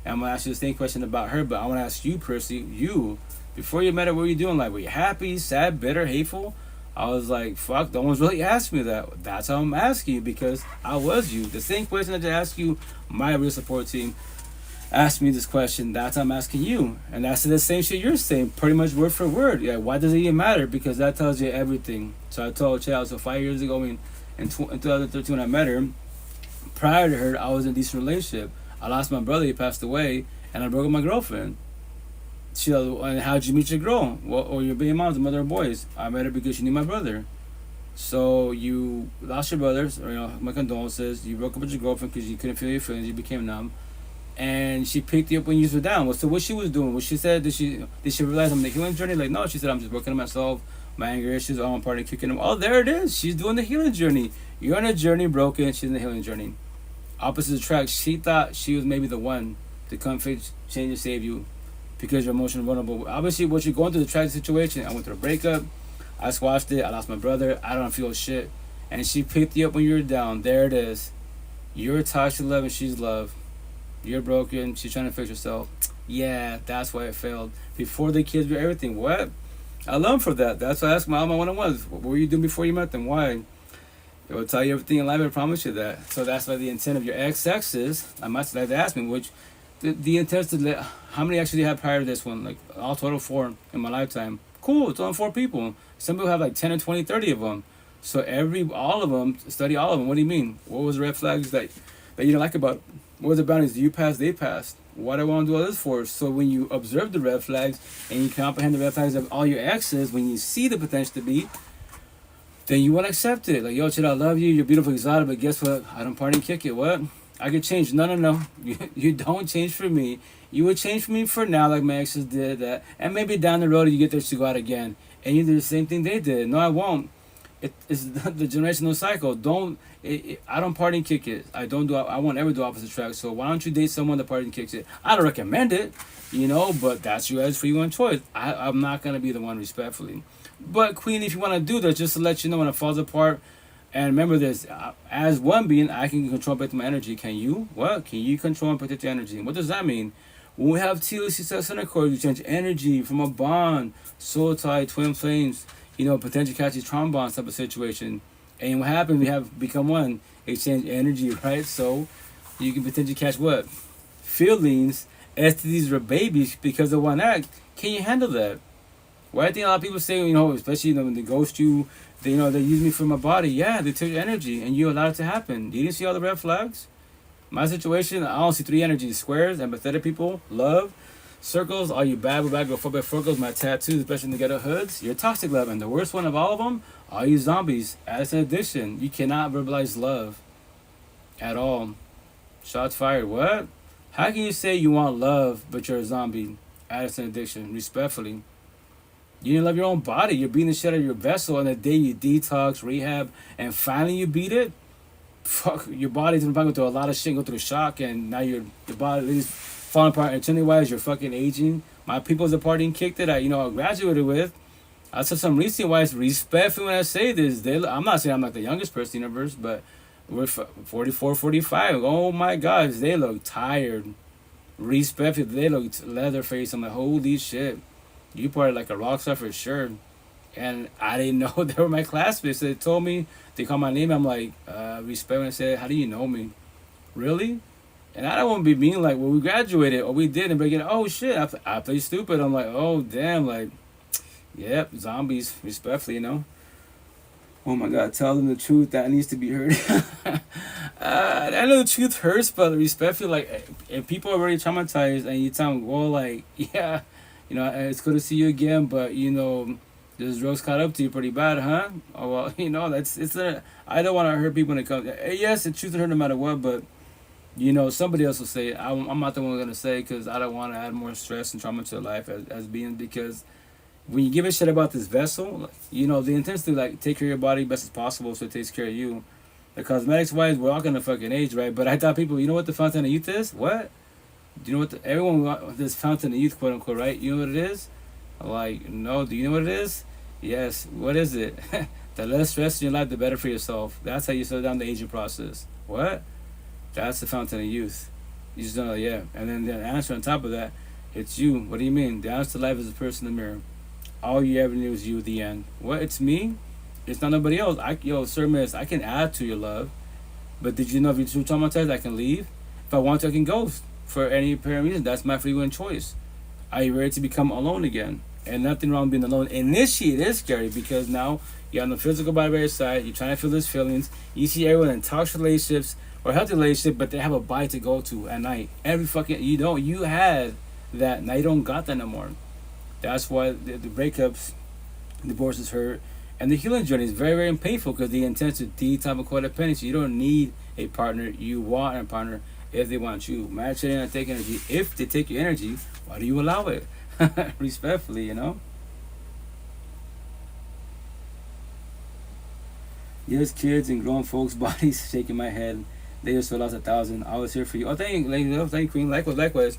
Speaker 1: And I'm gonna ask you the same question about her, but I want to ask you, Percy, you, before you met her, what were you doing? Like, were you happy, sad, bitter, hateful? I was like, fuck, no one's really asked me that. That's how I'm asking you, because I was you. The same question I just asked you, my real support team asked me this question. That's how I'm asking you. And that's the same shit you're saying, pretty much word for word. Yeah, why does it even matter? Because that tells you everything. So I told Chad, so 5 years ago, in 2013 when I met her, prior to her, I was in a decent relationship. I lost my brother, he passed away, and I broke up my girlfriend. She goes, and how'd you meet your girl? Well, or your baby mom, the mother of boys. I met her because she knew my brother. So you lost your brother, or, my condolences. You broke up with your girlfriend because you couldn't feel your feelings, you became numb. And she picked you up when you were down. So what she was doing, what she said, did she realize I'm on the healing journey? Like, no, she said, I'm just working on myself, my anger issues, I'm part of kicking them. Oh, there it is. She's doing the healing journey. You're on a journey, broken, she's in the healing journey. Opposites attract. She thought she was maybe the one to come fix, change, and save you because you're emotionally vulnerable. Obviously, what you're going through is a tragic situation. I went through a breakup. I squashed it. I lost my brother. I don't feel shit. And she picked you up when you were down. There it is. You're toxic love and she's love. You're broken. She's trying to fix herself. Yeah, that's why it failed. Before the kids were everything. What? I love them for that. That's why I asked my one-on-ones. What were you doing before you met them? Why? It will tell you everything in life. I promise you that. So that's why the intent of your S06, I must like to ask me, which the intent to let, how many actually have prior to this one? Like, all total 4 in my lifetime. Cool, it's only 4 people. Some people have like 10 or 20, 30 of them. So all of them, study all of them. What do you mean? What was the red flags that you didn't like about it? What was the boundaries? Do you pass? They passed. What do I want to do all this for? So when you observe the red flags and you comprehend the red flags of all your exes, when you see the potential to be, then you want to accept it. Like, yo, shit, I love you. You're beautiful, exotic, but guess what? I don't party and kick it. What? I could change. No. You don't change for me. You would change for me for now, like my exes did that. And maybe down the road, you get there to go out again. And you do the same thing they did. No, I won't. It's the generational cycle. I don't party and kick it. I won't ever do opposite track. So why don't you date someone that party and kicks it? I don't recommend it, but that's your as for your own choice. I'm not going to be the one, respectfully. But Queen, if you want to do that, just to let you know when it falls apart, and remember this, as one being, I can control and protect my energy. Can you? What? Can you control and protect your energy? What does that mean? When we have TLC sex intercourse, we change energy from a bond, soul tie, twin flames, potential catches trombone type of situation. And what happens, we have become one, exchange energy, right? So you can potentially catch what? Feelings, STDs or babies because of one act. Can you handle that? Well, I think a lot of people say, especially when they ghost you, they use me for my body. Yeah, they took your energy and you allowed it to happen. You didn't see all the red flags? My situation, I don't see 3 energies. Squares, empathetic people, love. Circles, all you bad go fuck circles, my tattoos, especially in the ghetto hoods. You're toxic love. And the worst one of all of them, all you zombies. As an addiction, you cannot verbalize love at all. Shots fired. What? How can you say you want love, but you're a zombie? As an addiction, respectfully. You didn't love your own body. You're beating the shit out of your vessel, and the day you detox, rehab, and finally you beat it, fuck, your body's gonna go through a lot of shit, go through shock, and now your body is falling apart. Internally-wise, you're fucking aging. My people's a partying kick that I graduated with. I said some recent-wise, respectfully when I say this, I'm not saying I'm like the youngest person in the universe, but we're 44, 45. Oh my God, they look tired. Respectfully, they look leather-faced. I'm like, holy shit. You party like a rock star for sure. And I didn't know they were my classmates. They told me, they called my name. I'm like, respect when I said, how do you know me? Really? And I don't want to be mean like, well, we graduated or we did. And begin, oh shit, I play stupid. I'm like, oh damn, like, yep, zombies, respectfully, Oh my God, tell them the truth. That needs to be heard. I know the truth hurts, but respectfully, like, if people are already traumatized and you tell them, well, like, yeah, it's good to see you again, but, this drugs caught up to you pretty bad, huh? Oh, well, I don't want to hurt people when it comes. Yes, the truth hurt no matter what, but, somebody else will say it. I'm not the one going to say it because I don't want to add more stress and trauma to life as being, because when you give a shit about this vessel, the intent is to, like, take care of your body best as possible so it takes care of you. The cosmetics wise, we're all gonna fucking age, right? But I thought people, you know what the fountain of youth is? What? Do you know what everyone want this fountain of youth, quote unquote, right? You know what it is? Like, no. Do you know what it is? Yes. What is it? The less stress in your life, the better for yourself. That's how you slow down the aging process. What? That's the fountain of youth. You just don't know, yeah. And then the answer on top of that, it's you. What do you mean? The answer to life is the person in the mirror. All you ever knew is you at the end. What? It's me? It's not nobody else. Sir Miss, I can add to your love. But did you know if you're too traumatized, I can leave? If I want to, I can ghost. For any apparent reason, that's my free will and choice. Are you ready to become alone again? And nothing wrong with being alone. Initially, it is scary because now you're on the physical by your side. You're trying to feel those feelings. You see everyone in toxic relationships or healthy relationship, but they have a bite to go to at night. You had that. Now you don't got that no more. That's why the breakups, divorces hurt. And the healing journey is very, very painful because the intense to D type of codependency. You don't need a partner. You want a partner if they want you. Match it in and take energy. If they take your energy, why do you allow it? Respectfully, you know? Yes, kids and grown folks' bodies shaking my head. They just lost 1,000. I was here for you. Oh, thank you, Queen. Likewise.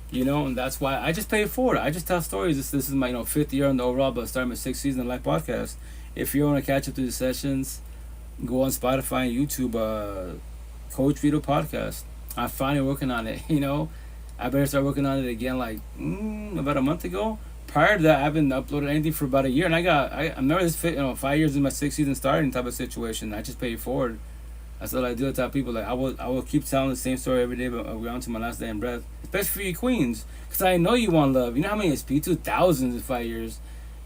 Speaker 1: You know, and that's why I just pay it forward. I just tell stories. This is my 5th year on the overall, but starting my 6th season of Life Podcast. If you want to catch up to the sessions, go on Spotify and YouTube, Coach Vito Podcast. I'm finally working on it, you know. I better start working on it again like about a month ago. Prior to that, I haven't uploaded anything for about a year. And I'm never this fit, 5 years in my 6th season starting type of situation. I just pay it forward. That's what I do. I tell people, like, I will keep telling the same story every day, but we're on to my last day in breath. Especially for you queens. Because I know you want love. You know how many SP? 2,000 in 5 years.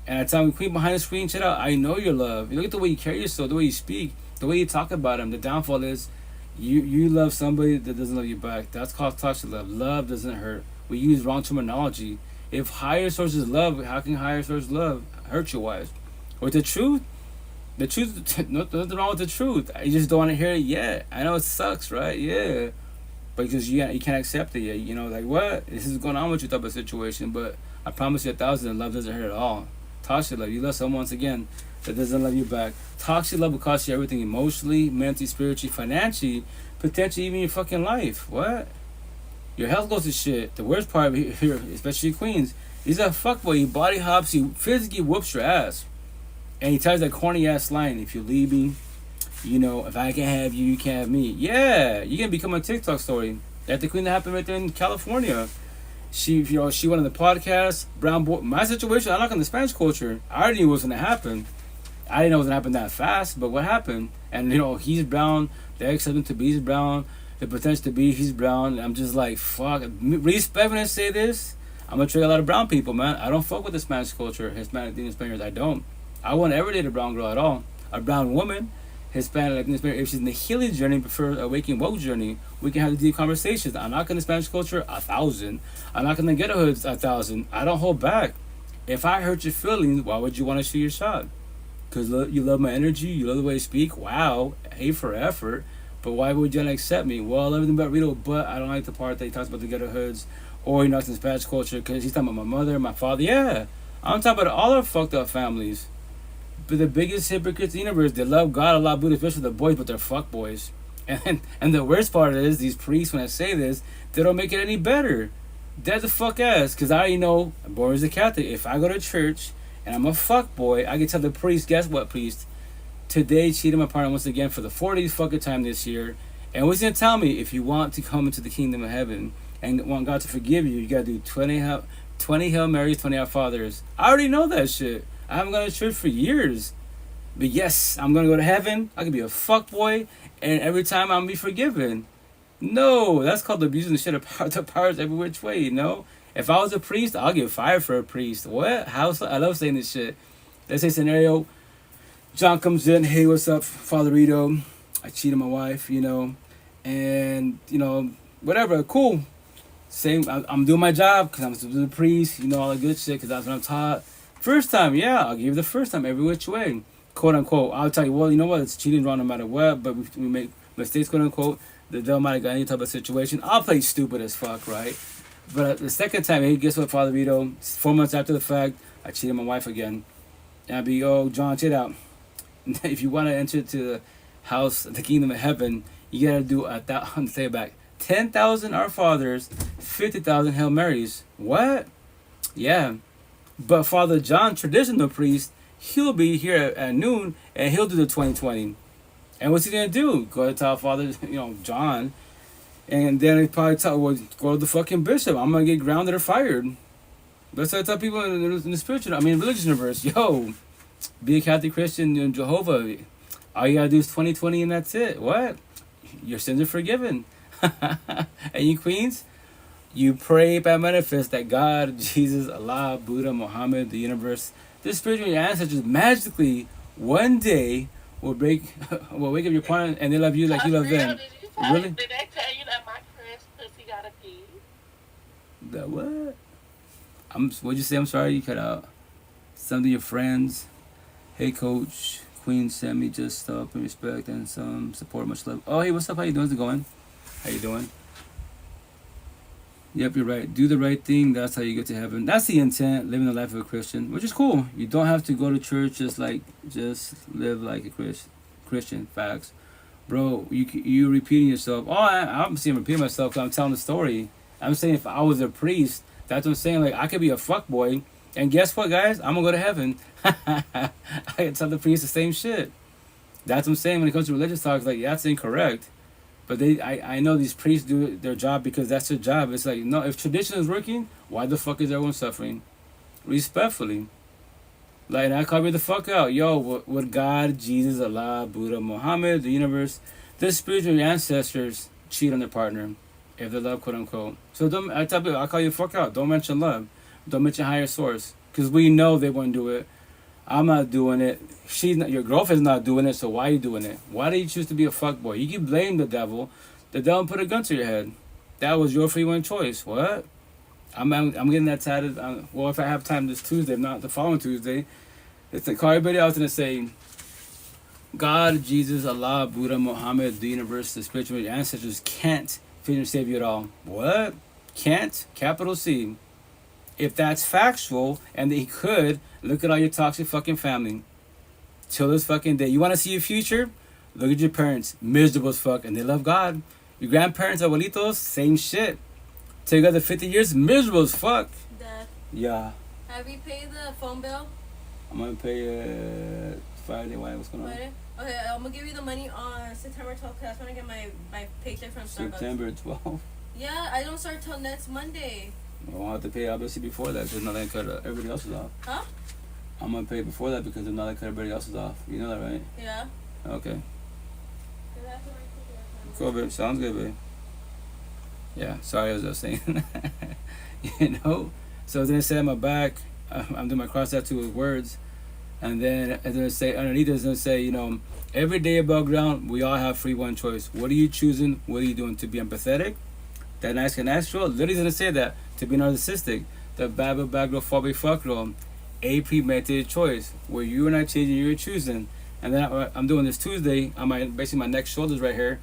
Speaker 1: And I tell them, queen behind the screen, shut out. I know your love. You look at the way you carry yourself, the way you speak, the way you talk about them. The downfall is you love somebody that doesn't love you back. That's called toxic love. Love doesn't hurt. We use wrong terminology. If higher sources love, how can higher sources love hurt your wife? With the truth, nothing wrong with the truth. You just don't want to hear it yet. I know it sucks, right? Yeah. But because you can't accept it yet. You know, like, what? This is going on with you type of situation. But I promise you 1,000, love doesn't hurt at all. Toxic love. You love someone, once again, that doesn't love you back. Toxic love will cost you everything emotionally, mentally, spiritually, financially, potentially even your fucking life. What? Your health goes to shit. The worst part here, especially queens, is that fuckboy. He body hops, he physically whoops your ass. And he tells that corny ass line, if you leave me, if I can have you, you can't have me. Yeah, you can become a TikTok story. That's the queen that happened right there in California. She went on the podcast, brown boy. My situation, I'm not in the Spanish culture. I already knew it was gonna happen. I didn't know it was gonna happen that fast, but what happened? And he's brown. The ex-husband to be is brown. The potential to be, he's brown. I'm just like, fuck. Respect when I say this. I'm gonna trade a lot of brown people, man. I don't fuck with the Spanish culture, Hispanic, Latino, Spaniards. I don't. I wouldn't ever date a brown girl at all. A brown woman, Hispanic, Latino, Spaniard. If she's in the healing journey, prefer a waking woke journey, we can have deep conversations. I'm not gonna Spanish culture 1,000. I'm not gonna get a hood 1,000. I don't hold back. If I hurt your feelings, why would you want to shoot your shot? Because you love my energy, you love the way I speak. Wow, A for effort. But why would you not accept me? Well, I love everything about Rito, but I don't like the part that he talks about the ghetto hoods, or he knocks in Spanish culture because he's talking about my mother, my father. Yeah, I'm talking about all our fucked up families. But the biggest hypocrites in the universe, they love God, Allah, Buddha, especially the boys, but they're fuck boys. And the worst part is, these priests, when I say this, they don't make it any better. Dead the fuck ass. Because I already know, I'm born as a Catholic, if I go to church and I'm a fuck boy, I can tell the priest, guess what, priest? Today, cheated my partner once again for the 40th fucking time this year. And what's going to tell me? If you want to come into the kingdom of heaven and want God to forgive you, you got to do 20 Hail Marys, 20 Our Fathers. I already know that shit. I haven't gone to church for years. But yes, I'm going to go to heaven. I can be a fuckboy. And every time I'm going to be forgiven. No, that's called abusing the shit of the powers every which way, If I was a priest, I'll get fired for a priest. What? I love saying this shit. Let's say scenario. John comes in. Hey, what's up, Father Rito? I cheated my wife, And, whatever. Cool. Same. I'm doing my job because I'm supposed to be a priest. All the good shit because that's what I'm taught. First time, yeah, I'll give you the first time every which way, quote unquote. I'll tell you, well, you know what? It's cheating wrong no matter what, but we make mistakes, quote unquote. The devil might have got any type of situation. I'll play stupid as fuck, right? But the second time, hey, guess what, Father Vito? 4 months after the fact, I cheated my wife again. And I'll be, oh, John, check it out. If you want to enter to house, the kingdom of heaven, you gotta do say it back, 10,000 Our Fathers, 50,000 Hail Marys. What? Yeah. But Father John, traditional priest, he'll be here at noon and he'll do the 2020. And what's he gonna do? Go to tell Father, John, and then he probably well, go to the fucking bishop. I'm gonna get grounded or fired. That's what I tell people in the spiritual, religious universe. Yo, be a Catholic Christian in Jehovah. All you gotta do is 2020 and that's it. What? Your sins are forgiven. And you queens, you pray by manifest that God, Jesus, Allah, Buddha, Muhammad, the universe, the spiritual ancestors magically one day will wake up your partner and they love you like you love them. Really?
Speaker 4: Did they tell you that my friend's pussy got a pee?
Speaker 1: That what? What'd you say? I'm sorry, you cut out. Some of your friends. Hey, coach. Queen sent me just stuff and respect and some support. Much love. Oh, hey, what's up? How you doing? How's it going? How you doing? Yep, you're right. Do the right thing. That's how you get to heaven. That's the intent. Living the life of a Christian, which is cool. You don't have to go to church. Just live like a Christian. Facts, bro. You repeating yourself. Oh, I'm saying repeating myself because I'm telling the story. I'm saying if I was a priest, that's what I'm saying. Like I could be a fuckboy, and guess what, guys? I'm gonna go to heaven. I can tell the priest the same shit. That's what I'm saying when it comes to religious talks. Like that's incorrect. But I know these priests do their job because that's their job. It's like, no, if tradition is working, why the fuck is everyone suffering? Respectfully. Like, I call me the fuck out. Yo, would God, Jesus, Allah, Buddha, Muhammad, the universe, the spiritual ancestors cheat on their partner if they love, quote unquote? So I tell people, I call you the fuck out. Don't mention love. Don't mention higher source. Because we know they won't do it. I'm not doing it. Your girlfriend's not doing it, so why are you doing it? Why do you choose to be a fuckboy? You can blame the devil. The devil put a gun to your head. That was your free will choice. What? I'm getting that tatted. Well, if I have time this Tuesday, if not the following Tuesday, it's to call everybody else and say, God, Jesus, Allah, Buddha, Muhammad, the universe, the spiritual ancestors can't finish save you at all. What? Can't? Capital C. If that's factual and they could, look at all your toxic fucking family. Till this fucking day. You want to see your future? Look at your parents. Miserable as fuck. And they love God. Your grandparents, abuelitos, same shit. Till you got the 50 years, miserable as fuck.
Speaker 5: Dad.
Speaker 1: Yeah.
Speaker 5: Have you paid the phone bill?
Speaker 1: I'm going to pay Friday. Why? What's going on?
Speaker 5: Friday? Okay, I'm going to give you the money on September 12th because that's when I get my paycheck from Starbucks.
Speaker 1: September 12th?
Speaker 5: Yeah, I don't start till next Monday.
Speaker 1: I won't have to pay obviously before that because now they cut everybody else's off.
Speaker 5: Huh?
Speaker 1: I'm going to pay before that because now they cut everybody else's off. You know that, right?
Speaker 5: Yeah.
Speaker 1: Okay. Cool, babe. Sounds good, babe. Yeah, sorry, I was just saying. So then I say on my back, I'm doing my cross tattoo with words. And then say underneath it's going to say, every day above ground, we all have free one choice. What are you choosing? What are you doing? To be empathetic? That nice and natural? Literally going to say that. To be narcissistic. The bad girl, fuck girl. A premeditated choice. Where you are not changing, you're choosing. And then I'm doing this Tuesday on basically my neck shoulders right here.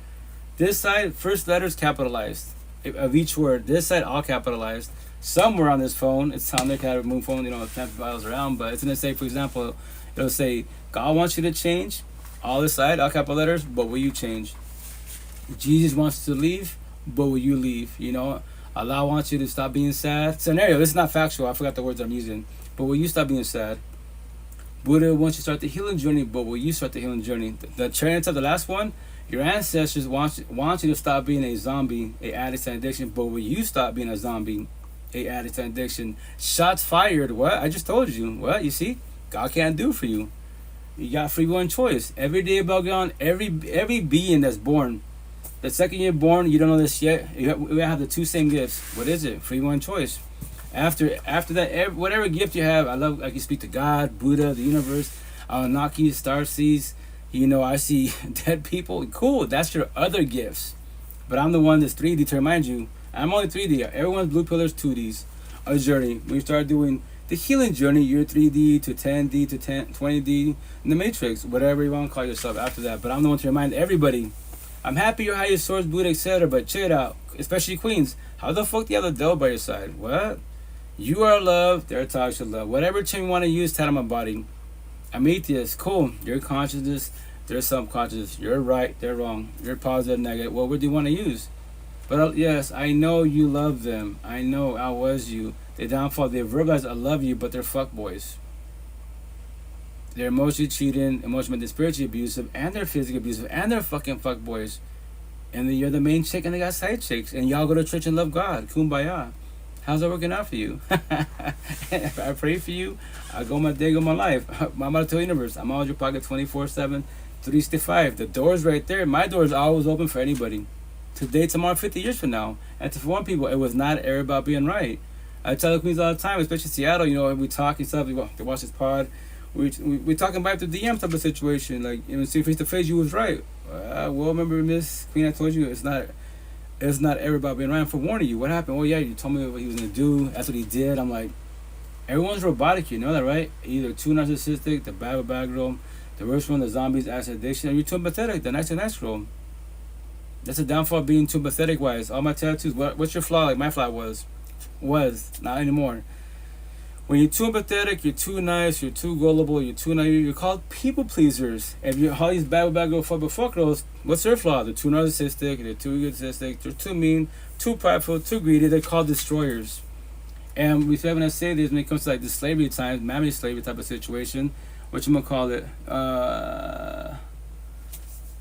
Speaker 1: This side, first letters capitalized. Of each word. This side, all capitalized. Somewhere on this phone, it's on there, kind of move phone, it's 10 miles around, but it's going to say, for example, it'll say, God wants you to change. All this side, all capital letters, but will you change? Jesus wants you to leave, but will you leave? Allah wants you to stop being sad. Scenario, this is not factual. I forgot the words I'm using. But will you stop being sad? Buddha wants you to start the healing journey, but will you start the healing journey? The chance of the last one, your ancestors want you to stop being a zombie, a addict to addiction, but will you stop being a zombie, a addict to addiction? Shots fired. What? I just told you. What? You see? God can't do for you. You got free will and choice. Every day above ground, every being that's born. The second you're born, you don't know this yet. We have the two same gifts. What is it? Free will and choice. After that, whatever gift you have, I love. I can speak to God, Buddha, the universe, Anunnaki, star seeds. I see dead people. Cool. That's your other gifts. But I'm the one that's 3D. To remind you, I'm only 3D. Everyone's blue pillars 2Ds. A journey. When you start doing the healing journey, you're 3D to 10D to 20D in the Matrix, whatever you want to call yourself after that. But I'm the one to remind everybody. I'm happy you're higher source, Buddha, etc. But check it out, especially queens. How the fuck do you have the devil by your side? What? You are love, they're toxic love. Whatever term you want to use, tell them my body. I'm atheist. Cool. Your consciousness, Their subconscious. You're right. They're wrong. You're positive, negative. What word do you want to use? But yes, I know you love them. I know I was you. They downfall. They verbalize I love you, but they're fuckboys. They're emotionally cheating, emotionally, spiritually abusive, and they're physically abusive, and they're fucking fuckboys. And then you're the main chick, and they got side chicks, and y'all go to church and love God. Kumbaya. How's that working out for you? I pray for you. I go my day, go my life. I'm out to the universe. I'm out your pocket 24/7, 365. The door's right there. My door's always open for anybody. Today, tomorrow, 50 years from now. And to one people, it was not ever about being right. I tell the queens all the time, especially Seattle, you know, we talk and stuff, they watch this pod. We talking about the DM type of situation. Like, you know, see face to face, you was right. Well, remember, Miss Queen, I told you it's not ever about being right. I'm for warning you. What happened? Oh, yeah, you told me what he was going to do. That's what he did. I'm like, everyone's robotic, you know that, right? Either too narcissistic, the bad girl, the worst one, the zombies, acid addiction, or you're too pathetic, the nice girl. That's a downfall of being too pathetic wise. All my tattoos, what's your flaw? Like my flaw was, not anymore. When you're too empathetic, you're too nice, you're too gullible, you're too naive, you're called people pleasers. If you're all these bad girl, fuck girls, what's their flaw? They're too narcissistic, they're too egotistic, they're too mean, too prideful, too greedy. They're called destroyers. And we still having to say this when it comes to like the slavery times, mammy slavery type of situation, what you gonna call it?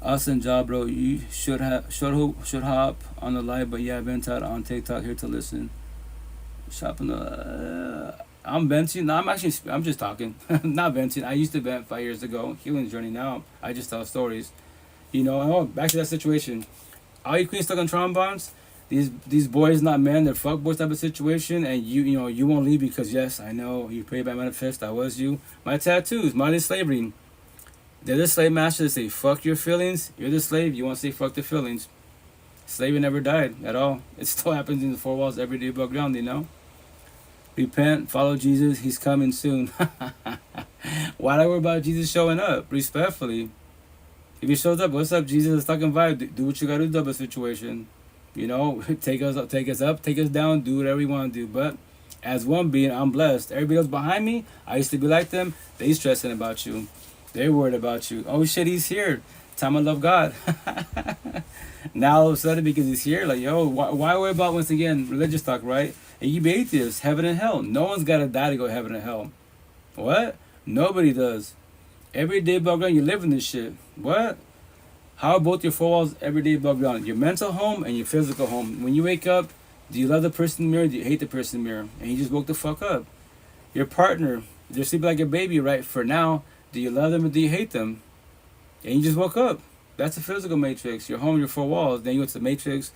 Speaker 1: Awesome job, bro. You should hop on the live, but yeah, vent out on TikTok here to listen. Shopping I'm venting. No, I'm just talking. Not venting. I used to vent 5 years ago. Healing journey now. I just tell stories. You know, oh, back to that situation. All you queens stuck on trombones, these boys not men, they're fuckboys type of situation, and you know, you won't leave because yes, I know, you pray by manifest, I was you. My tattoos, modern slavery. They're the slave masters. They say fuck your feelings. You're the slave. You want to say fuck the feelings. Slavery never died at all. It still happens in the four walls every day above ground, you know? Repent, follow Jesus, he's coming soon. Why do I worry about Jesus showing up? Respectfully. If he shows up, what's up, Jesus? Let's talk and vibe. Do what you gotta do, double situation. You know, take us up, take us down, do whatever you want to do. But as one being, I'm blessed. Everybody else behind me, I used to be like them. They stressing about you. They worried about you. Oh shit, he's here. Time I love God. Now all of a sudden, because he's here, like, yo, why worry about, once again, religious talk, right? And you be atheist, heaven and hell. No one's got to die to go to heaven and hell. What? Nobody does. Every day above ground, you live in this shit. What? How are both your four walls every day above ground? Your mental home and your physical home. When you wake up, do you love the person in the mirror? Do you hate the person in the mirror? And you just woke the fuck up. Your partner, they're sleeping like a baby, right? For now, do you love them or do you hate them? And you just woke up. That's the physical matrix. Your home, your four walls. Then you go to the matrix.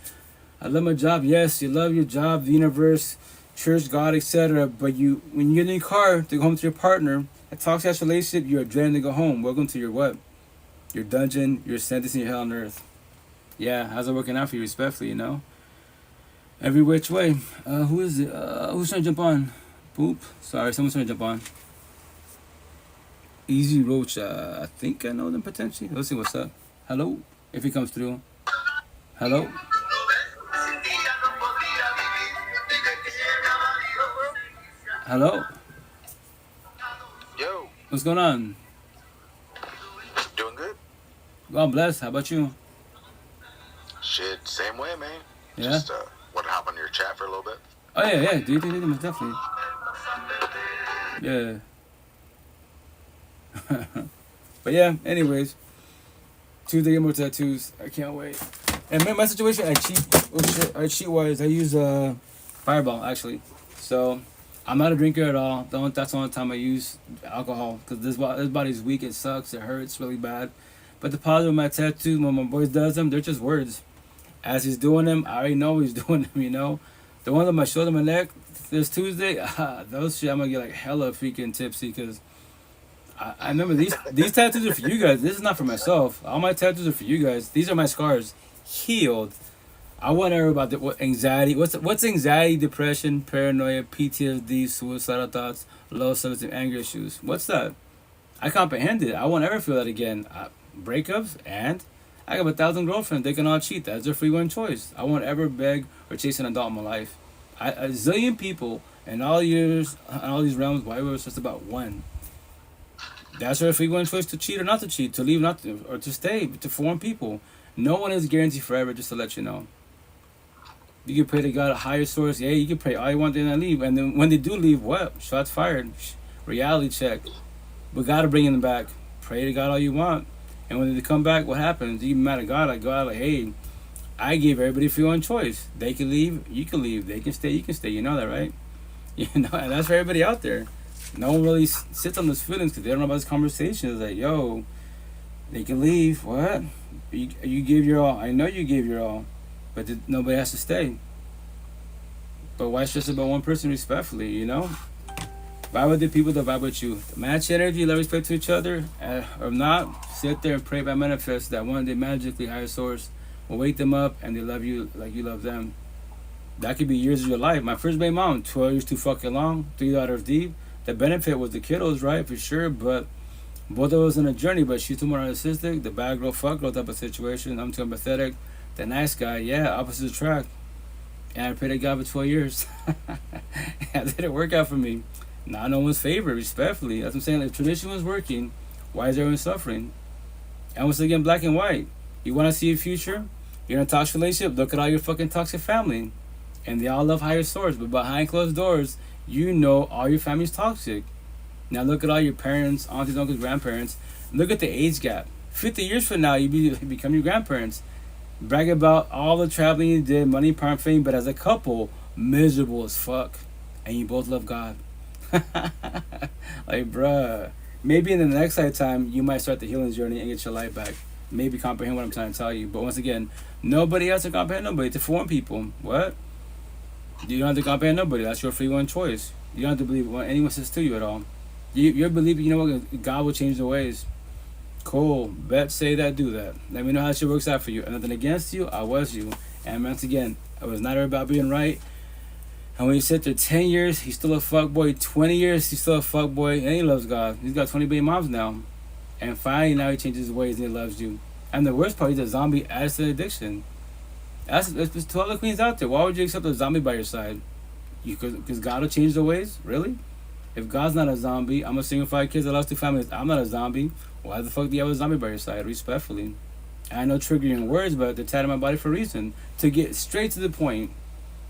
Speaker 1: I love my job. Yes, you love your job, the universe, church, God, etc. But when you get in your car to go home to your partner, a toxic relationship, you're dreading to go home. Welcome to your what? Your dungeon, your sentence in your hell on earth. Yeah, how's it working out for you, respectfully, you know? Every which way. Who is it? Who's trying to jump on? Poop. Sorry, someone's trying to jump on. Easy Roach. I think I know them potentially. Let's see what's up. Hello, if he comes through. Hello. Hello.
Speaker 6: Yo.
Speaker 1: What's going on?
Speaker 6: Doing good.
Speaker 1: God bless. How about you?
Speaker 6: Shit, same way, man.
Speaker 1: Yeah.
Speaker 6: Just want to hop on your chat for a little bit.
Speaker 1: Oh yeah. Do most definitely. Yeah. But yeah. Anyways, Tuesday get more tattoos. I can't wait. And man, my situation, I cheat. Oh shit! I cheat wise. I use Fireball actually. So I'm not a drinker at all. That's the only time I use alcohol because this body's weak. It sucks. It hurts really bad. But the positive of my tattoos, when my boys does them, they're just words. As he's doing them, I already know he's doing them. You know, the ones on my shoulder, my neck. This Tuesday, those shit, I'm gonna get like hella freaking tipsy because I remember these tattoos are for you guys. This is not for myself. All my tattoos are for you guys. These are my scars, healed. I want to hear about what anxiety. What's anxiety, depression, paranoia, PTSD, suicidal thoughts, low self-esteem, anger issues. What's that? I comprehend it. I won't ever feel that again. Breakups, and I got 1,000 girlfriends. They can all cheat. That's their free will choice. I won't ever beg or chase an adult in my life. A zillion people in all years, in all these realms. Why was just about one? That's her free will choice to cheat or not to cheat, to leave, not to, or to stay, to form people. No one is guaranteed forever. Just to let you know. You can pray to God, a higher source. Yeah, you can pray all you want, then leave. And then when they do leave, what? Shots fired. Reality check. But God will bring them back. Pray to God all you want. And when they come back, what happens? You mad at God, like, hey, I gave everybody free will choice. They can leave, you can leave. They can stay, you can stay. You know that, right? You know, and that's for everybody out there. No one really sits on those feelings because they don't know about this conversation. It's like, yo, they can leave. What? You gave your all. I know you gave your all. But nobody has to stay. But why stress about one person respectfully, you know? Vibe with the people that vibe with you. Match energy, love, respect to each other. Or not, sit there and pray by manifest that one day magically higher source will wake them up and they love you like you love them. That could be years of your life. My first baby mom, 12 years too fucking long, 3 daughters deep. The benefit was the kiddos, right, for sure, but both of us in a journey, but she's too more narcissistic, the bad girl, fuck girl type of situation. I'm too empathetic. The nice guy, yeah, opposite attract. And I prayed to God for 12 years. That didn't work out for me. Not no one's favorite, respectfully. That's what I'm saying. If tradition was working, why is everyone suffering? And once again, black and white. You want to see a future? You're in a toxic relationship? Look at all your fucking toxic family. And they all love higher source. But behind closed doors, you know all your family's toxic. Now look at all your parents, aunties, uncles, grandparents. Look at the age gap. 50 years from now, you become your grandparents. Brag about all the traveling you did, money, power, and fame, but as a couple, miserable as fuck. And you both love God. Like, bruh. Maybe in the next lifetime, you might start the healing journey and get your life back. Maybe comprehend what I'm trying to tell you. But once again, nobody has to comprehend nobody. To form people. What? You don't have to comprehend nobody. That's your free will choice. You don't have to believe what anyone says to you at all. You're believing, you know what, God will change the ways. Cool. Bet, say that, do that. Let me know how that shit works out for you. And nothing against you, I was you. And once again, it was not about being right. And when you sit there 10 years, he's still a fuckboy. 20 years, he's still a fuckboy. And he loves God. He's got 20 baby moms now. And finally, now he changes his ways and he loves you. And the worst part, he's a zombie adds to addiction. There's 2 other queens out there. Why would you accept a zombie by your side? Because God will change the ways? Really? If God's not a zombie, I'm a single 5 kids that lost 2 families. I'm not a zombie. Why the fuck do you have a zombie by your side? Respectfully. I know triggering words, but they're tied in my body for a reason. To get straight to the point.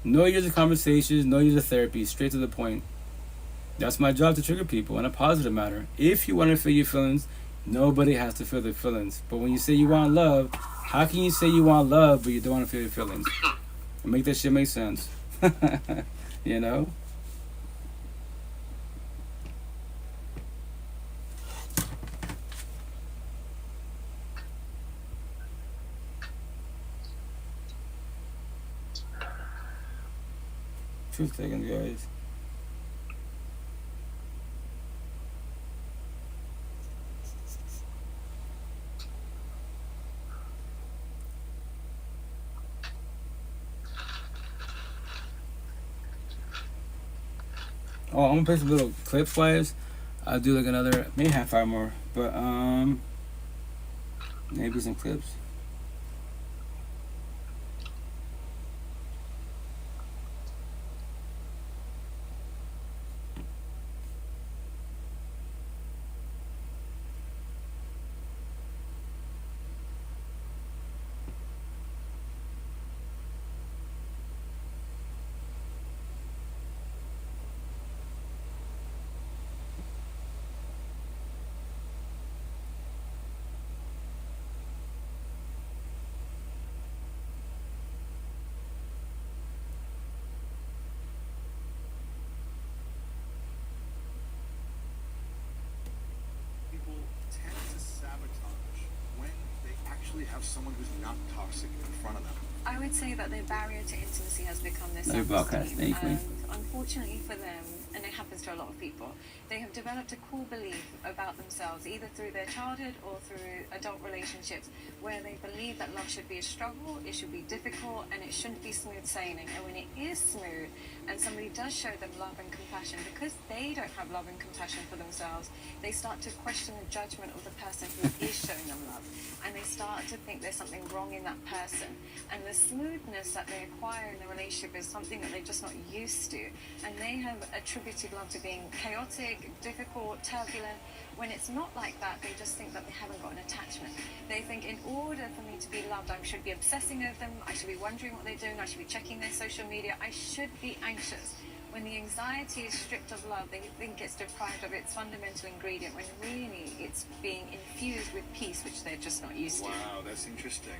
Speaker 1: No years of conversations, no years of therapy. Straight to the point. That's my job, to trigger people in a positive manner. If you want to feel your feelings, nobody has to feel their feelings. But when you say you want love, how can you say you want love but you don't want to feel your feelings? Make that shit make sense. You know? Truth taken, guys. Oh, I'm gonna play some little clips wise. I'll do like another, maybe half hour more, but maybe some clips.
Speaker 7: Have someone who's not toxic in front of them.
Speaker 8: I would say that their barrier to intimacy has become their
Speaker 1: self-esteem,
Speaker 8: and unfortunately for them, and it happens to a lot of people, they have developed a core belief about themselves, either through their childhood or through adult relationships, where they believe that love should be a struggle, it should be difficult, and it shouldn't be smooth sailing. And when it is smooth, and somebody does show them love and compassion, because they don't have love and compassion for themselves, they start to question the judgment of the person who is showing them love, and they start to think there's something wrong in that person. And the smoothness that they acquire in the relationship is something that they're just not used to, and they have attributed love to being chaotic, difficult, turbulent. When it's not like that, they just think that they haven't got an attachment. They think in order for me to be loved, I should be obsessing over them, I should be wondering what they're doing, I should be checking their social media, I should be anxious. When the anxiety is stripped of love, they think it's deprived of its fundamental ingredient, when really it's being infused with peace, which they're just not used to.
Speaker 7: Wow, that's interesting.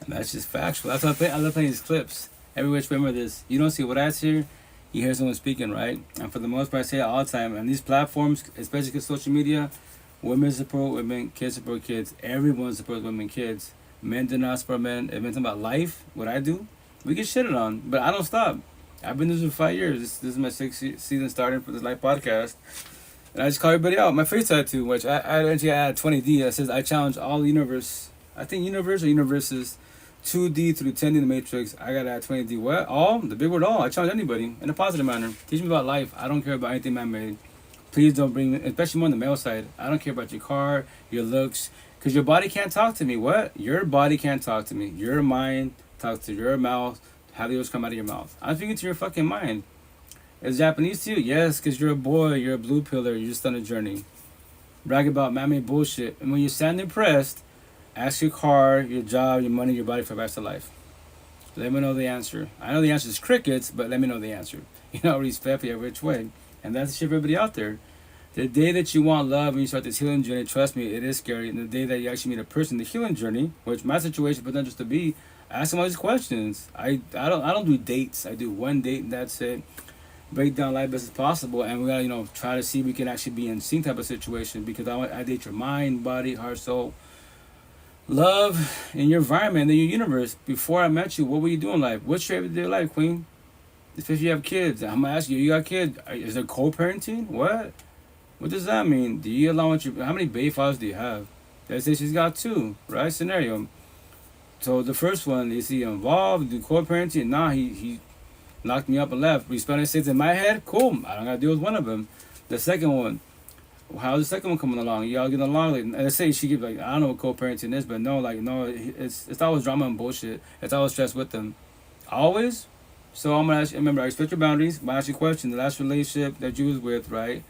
Speaker 1: And that's just factual. That's why I love playing these clips. Every which remember this. You don't see what I hear. You hear someone speaking, right? And for the most part, I say it all the time. And these platforms, especially because social media, women support women, kids support kids. Everyone supports women and kids. Men do not support men. If it's about life, what I do, we get shitted on. But I don't stop. I've been doing this for 5 years. This is my 6th season starting for this live podcast. And I just call everybody out. My face tattoo, which I actually add 20D, that says I challenge all the universe. I think universe or universes 2D through 10D in the Matrix. I gotta add 20D. What? All? The big word all. I challenge anybody in a positive manner. Teach me about life. I don't care about anything man-made. Please don't bring me, especially more on the male side. I don't care about your car, your looks, because your body can't talk to me. What? Your body can't talk to me. Your mind talks to your mouth. How the words come out of your mouth. I'm speaking to your fucking mind. Is Japanese to you? Yes, because you're a boy. You're a blue pillar. You're just on a journey. Brag about man-made bullshit. And when you stand impressed, ask your car, your job, your money, your body for the rest of life. Let me know the answer. I know the answer is crickets, but let me know the answer. You know, respect you every which way. And that's the shit for everybody out there. The day that you want love and you start this healing journey, trust me, it is scary. And the day that you actually meet a person, the healing journey, which my situation potentials to be, ask them all these questions. I don't do dates. I do one date and that's it. Break down life best as possible, and we gotta try to see if we can actually be in sync type of situation, because I date your mind, body, heart, soul, love, and your environment and your universe. Before I met you, what were you doing in life? What's your everyday life, Queen? Especially if you have kids. I'm gonna ask you, you got kids? Is there co-parenting? What does that mean? Do you allow how many baby fathers do you have? Let's say she's got 2, right? Scenario. So the first one, is he involved? Do co-parenting? Nah, he locked me up and left. Responding states in my head, cool. I don't gotta deal with one of them. The second one, how's the second one coming along? Y'all getting along? Like, and let's say she give I don't know what co-parenting is, but no, it's always drama and bullshit. It's always stress with them, always. So I'm gonna ask you, remember, I respect your boundaries. I'm gonna ask you a question. The last relationship that you was with, right?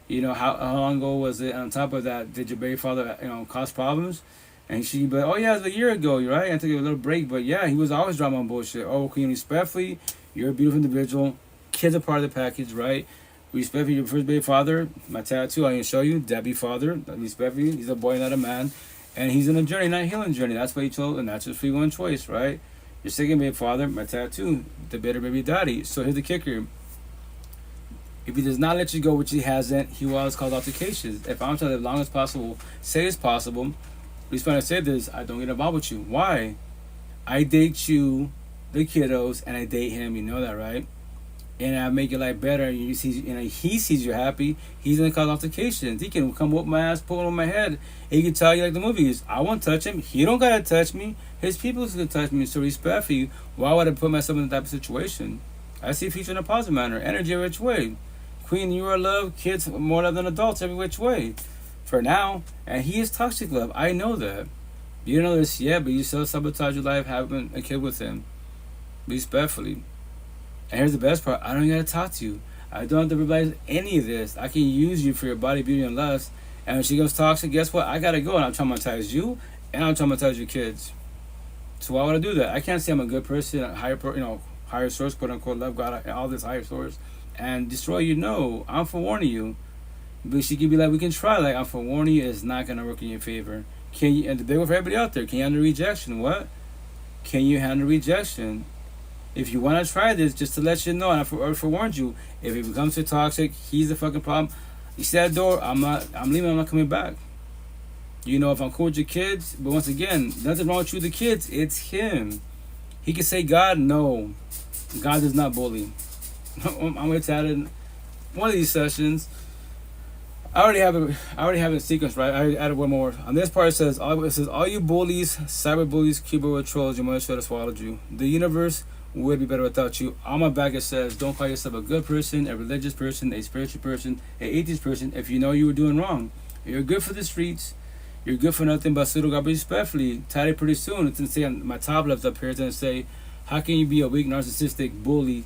Speaker 1: How long ago was it? And on top of that, did your baby father, cause problems? And she, but oh yeah, it was a year ago, right? I took a little break, but yeah, he was always drama and bullshit. Oh, can you respectfully? You're a beautiful individual. Kids are part of the package, right? Respectfully, your first baby father, my tattoo, I can show you. Debbie father, respectfully, he's a boy, not a man. And he's in a journey, not a healing journey. That's what he chose, and that's his free will and choice, right? Your second baby father, my tattoo, the better baby daddy. So here's the kicker. If he does not let you go, which he hasn't, he will always cause altercations. If I'm trying to live as long as possible, say it's possible, when I say this, I don't get involved with you. Why? I date you, the kiddos, and I date him. You know that, right? And I make your life better. And he sees you happy. He's gonna cause altercations. He can come whoop my ass, pull on my head. He can tell you like the movies. I won't touch him. He don't gotta touch me. His people's gonna touch me. So respectfully, why would I put myself in that type of situation? I see future in a positive manner. Energy every which way. Queen, you are love. Kids more love than adults every which way. For now, and he is toxic love. I know that. You don't know this yet, but you still sabotage your life having a kid with him. Respectfully. And here's the best part. I don't gotta talk to you. I don't have to realize any of this. I can use you for your body, beauty, and lust. And when she goes toxic, guess what? I gotta go and I'll traumatize you and I'll traumatize your kids. So why would I do that? I can't say I'm a good person, a higher source, quote unquote, love God, all this higher source, and destroy you. No, I'm forewarning you. But she could be like, we can try. Like, I'm forewarning you, it's not gonna work in your favor. Can you? And the big one for everybody out there, can you handle rejection? What? Can you handle rejection? If you want to try this, just to let you know, and I forewarned you, if it becomes too toxic, he's the fucking problem. You see that door? I'm leaving. I'm not coming back. If I'm cool with your kids, but once again, nothing wrong with you, the kids. It's him. He can say God. No, God does not bully. I'm going to add in one of these sessions. I already have it in sequence, right? I added one more. On this part, it says, all you bullies, cyber bullies, keyboard trolls, your mother should have swallowed you. The universe would be better without you. On my back, it says, don't call yourself a good person, a religious person, a spiritual person, an atheist person, if you know you were doing wrong. You're good for the streets. You're good for nothing but pseudo God. Respectfully, tidy pretty soon. It's going to say on my top left up here, it's going to say, how can you be a weak, narcissistic bully,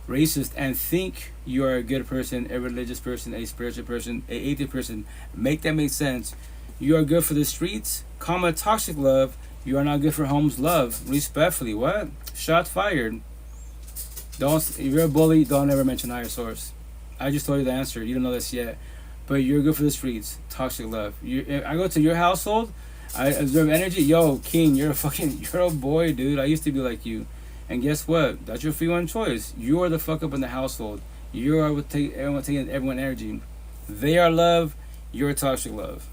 Speaker 1: racist and think you are a good person, a religious person, a spiritual person, a atheist person. Make that make sense. You are good for the streets, comma toxic love. You are not good for homes love. Respectfully, what? Shots fired. Don't. If you're a bully, don't ever mention higher source. I just told you the answer. You don't know this yet, but you're good for the streets. Toxic love. I go to your household. I observe energy. Yo, King, you're a boy, dude. I used to be like you. And guess what? That's your free one choice. You are the fuck up in the household. You are with taking everyone energy. They are love. You're toxic love.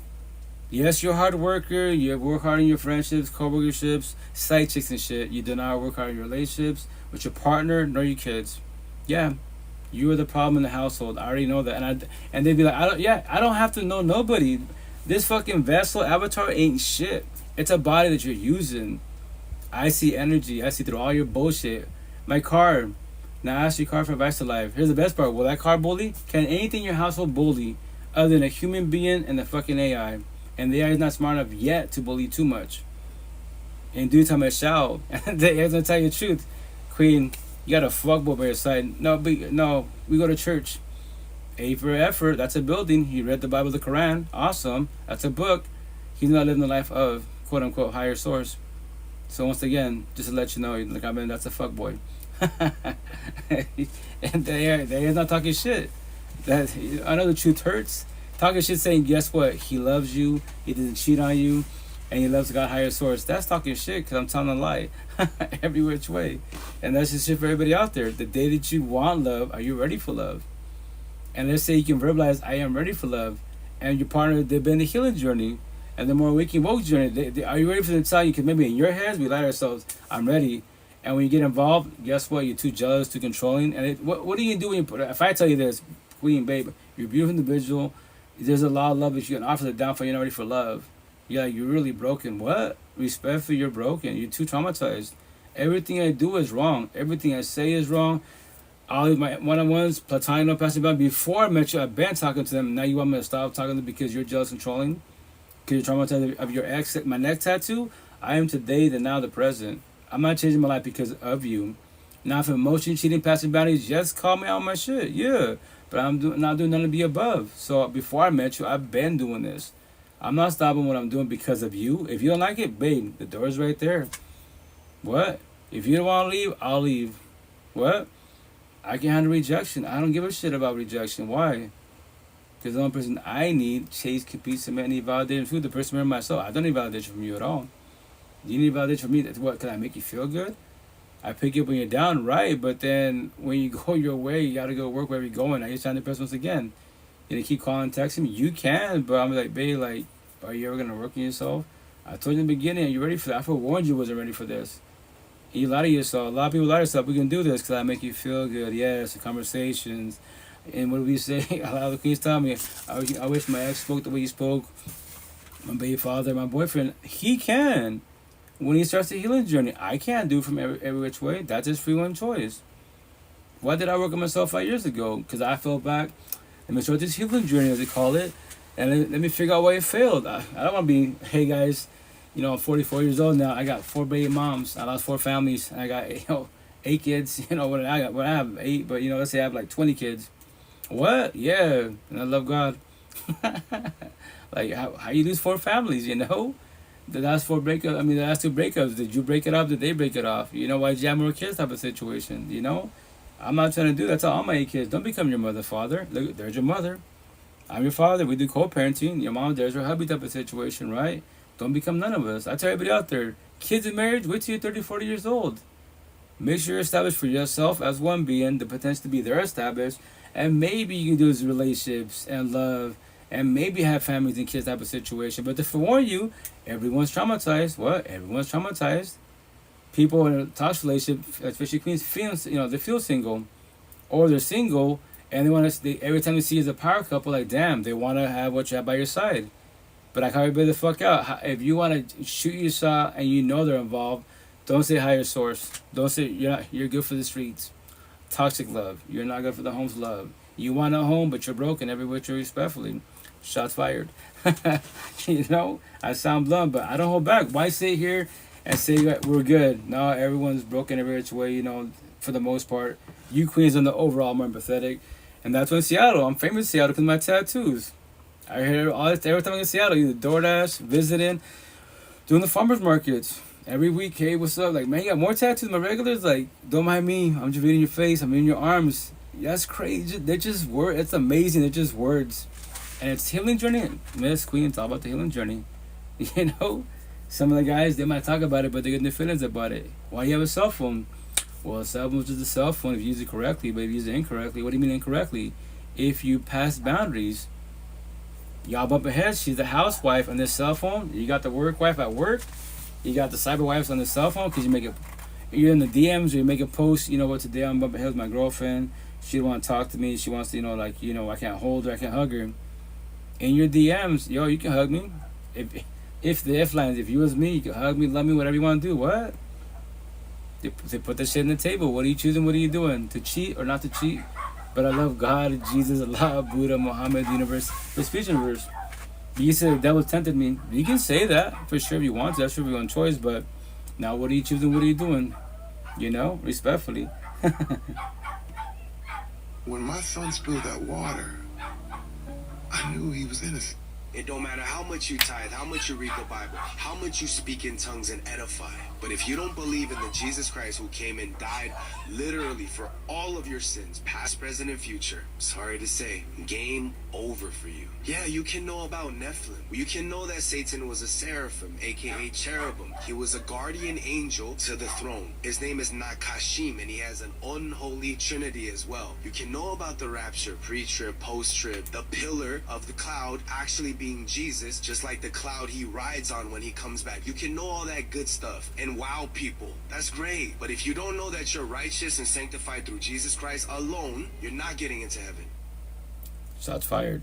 Speaker 1: Yes, you're a hard worker. You work hard in your friendships, co-workerships, side chicks and shit. You do not work hard in your relationships with your partner nor your kids. Yeah, you are the problem in the household. I already know that. And they'd be like, I don't have to know nobody. This fucking vessel avatar ain't shit. It's a body that you're using. I see energy. I see through all your bullshit. My car. Now I ask your car for advice to life. Here's the best part. Will that car bully? Can anything in your household bully other than a human being and the fucking AI? And the AI is not smart enough yet to bully too much. In due time it shall. And the AI is gonna tell you the truth. Queen, you got a fuckboy by your side. No, we go to church. A for effort. That's a building. He read the Bible, the Quran. Awesome. That's a book. He's not living the life of quote unquote higher source. So once again, just to let you know, like that's a fuckboy. And they are not talking shit. That I know the truth hurts. Talking shit saying, guess what? He loves you. He doesn't cheat on you. And he loves God higher source. That's talking shit because I'm telling a lie. Every which way. And that's just shit for everybody out there. The day that you want love, are you ready for love? And let's say you can verbalize, I am ready for love. And your partner, they've been the healing journey. And the more awakening woke journey, are you ready for them to tell you? Because maybe in your heads, we lie to ourselves, I'm ready. And when you get involved, guess what? You're too jealous, too controlling. And what do you do when you put, if I tell you this, queen, babe, you're a beautiful individual. There's a lot of love that you can offer the downfall. You're not ready for love. Yeah, you're really broken. What? Respectfully, you're broken. You're too traumatized. Everything I do is wrong. Everything I say is wrong. All of my one-on-ones, platonic, no passing by. Before I met you, I've been talking to them. Now you want me to stop talking to them because you're jealous, controlling? Because you're traumatized of your ex. My neck tattoo, I am today, the now, the present. I'm not changing my life because of you. Now, if emotion, cheating, passing boundaries, just call me out my shit. Yeah. But I'm not doing none of the above. So before I met you, I've been doing this. I'm not stopping what I'm doing because of you. If you don't like it, babe, the door's right there. What? If you don't want to leave, I'll leave. What? I can handle rejection. I don't give a shit about rejection. Why? Because the only person I need, chase, compete, submit, need validation from the person from myself. I don't need validation from you at all. Do you need validation from me? That's what? Can I make you feel good? I pick you up when you're down, right? But then when you go your way, you gotta go work wherever you're going. Are you trying to press once again? You keep calling, texting me. You can, but I'm like, babe, like, are you ever gonna work on yourself? I told you in the beginning, are you ready for that? I forewarned you wasn't ready for this. You lie to yourself. A lot of people lie to themselves. We can do this because I make you feel good. Yes, the conversations. And what do we say? A lot of the queens tell me, I wish my ex spoke the way he spoke. My baby father, my boyfriend, he can. When he starts the healing journey, I can't do it from every which way. That's his free one choice. Why did I work on myself 5 years ago? Because I fell back. Let me start this healing journey, as they call it. And let me figure out why it failed. I don't want to be, hey guys, I'm 44 years old now. I got 4 baby moms. I lost 4 families. I got 8 kids. What I have 8, but let's say I have like 20 kids. What? Yeah, and I love God. Like how you lose 4 families? The last 2 breakups. Did you break it off? Did they break it off? Why did you have more kids? Type of situation. I'm not trying to do that to all my 8 kids. Don't become your mother, father. Look, there's your mother. I'm your father. We do co-parenting. Your mom, there's her hubby type of situation, right? Don't become none of us. I tell everybody out there, kids in marriage, wait till you're 30, 40 years old. Make sure you're established for yourself as one being, the potential to be there established, and maybe you can do is relationships and love, and maybe have families and kids type of situation. But to forewarn you, everyone's traumatized. What? Everyone's traumatized. People in a toxic relationship, especially queens, they feel single, or they're single, and they want to. Every time they see you as a power couple, like damn, they want to have what you have by your side. But I call everybody the fuck out. If you want to shoot your shot and they're involved, don't say higher source. Don't say you're good for the streets. Toxic love. You're not good for the home's love. You want a home, but you're broken every which way respectfully. Shots fired. I sound blunt, but I don't hold back. Why sit here and say we're good? No, everyone's broken every which way, for the most part. You queens are the overall more empathetic. And that's why in Seattle, I'm famous in Seattle because of my tattoos. I hear all this every time I get to Seattle, either DoorDash, visiting, doing the farmers markets. Every week, hey, what's up? Like, man, you got more tattoos than my regulars? Like, don't mind me. I'm just reading your face. I'm in your arms. That's crazy. They're just words. It's amazing. They're just words. And it's healing journey. Miss Queen, it's all about the healing journey. You know? Some of the guys, they might talk about it, but they get their feelings about it. Why you have a cell phone? Well, a cell phone is just a cell phone if you use it correctly, but if you use it incorrectly, what do you mean incorrectly? If you pass boundaries, y'all bump ahead. She's the housewife on this cell phone. You got the work wife at work. You got the cyber wives on the cell phone because you're in the DMs or you make a post. You know what? Today I'm bumping ahead with my girlfriend. She don't want to talk to me. She wants to, I can't hold her. I can't hug her. In your DMs, yo, you can hug me. If the F lines, if you was me, you can hug me, love me, whatever you want to do. What? They put that shit on the table. What are you choosing? What are you doing? To cheat or not to cheat? But I love God, Jesus, Allah, Buddha, Muhammad, the universe, the speech universe. You said the devil tempted me. You can say that for sure if you want to. That's your own choice. But now what are you choosing? What are you doing? Respectfully.
Speaker 9: When my son spilled that water, I knew he was innocent.
Speaker 10: It don't matter how much you tithe, how much you read the Bible, how much you speak in tongues and edify. But if you don't believe in the Jesus Christ who came and died literally for all of your sins, past, present, and future, sorry to say, game over for you. Yeah, you can know about Nephilim. You can know that Satan was a seraphim, aka cherubim. He was a guardian angel to the throne. His name is Nakashim, and he has an unholy trinity as well. You can know about the rapture, pre-trib, post-trib, the pillar of the cloud actually being Jesus, just like the cloud he rides on when he comes back. You can know all that good stuff and wow people. That's great. But if you don't know that you're righteous and sanctified through Jesus Christ alone, you're not getting into heaven.
Speaker 1: Shots fired.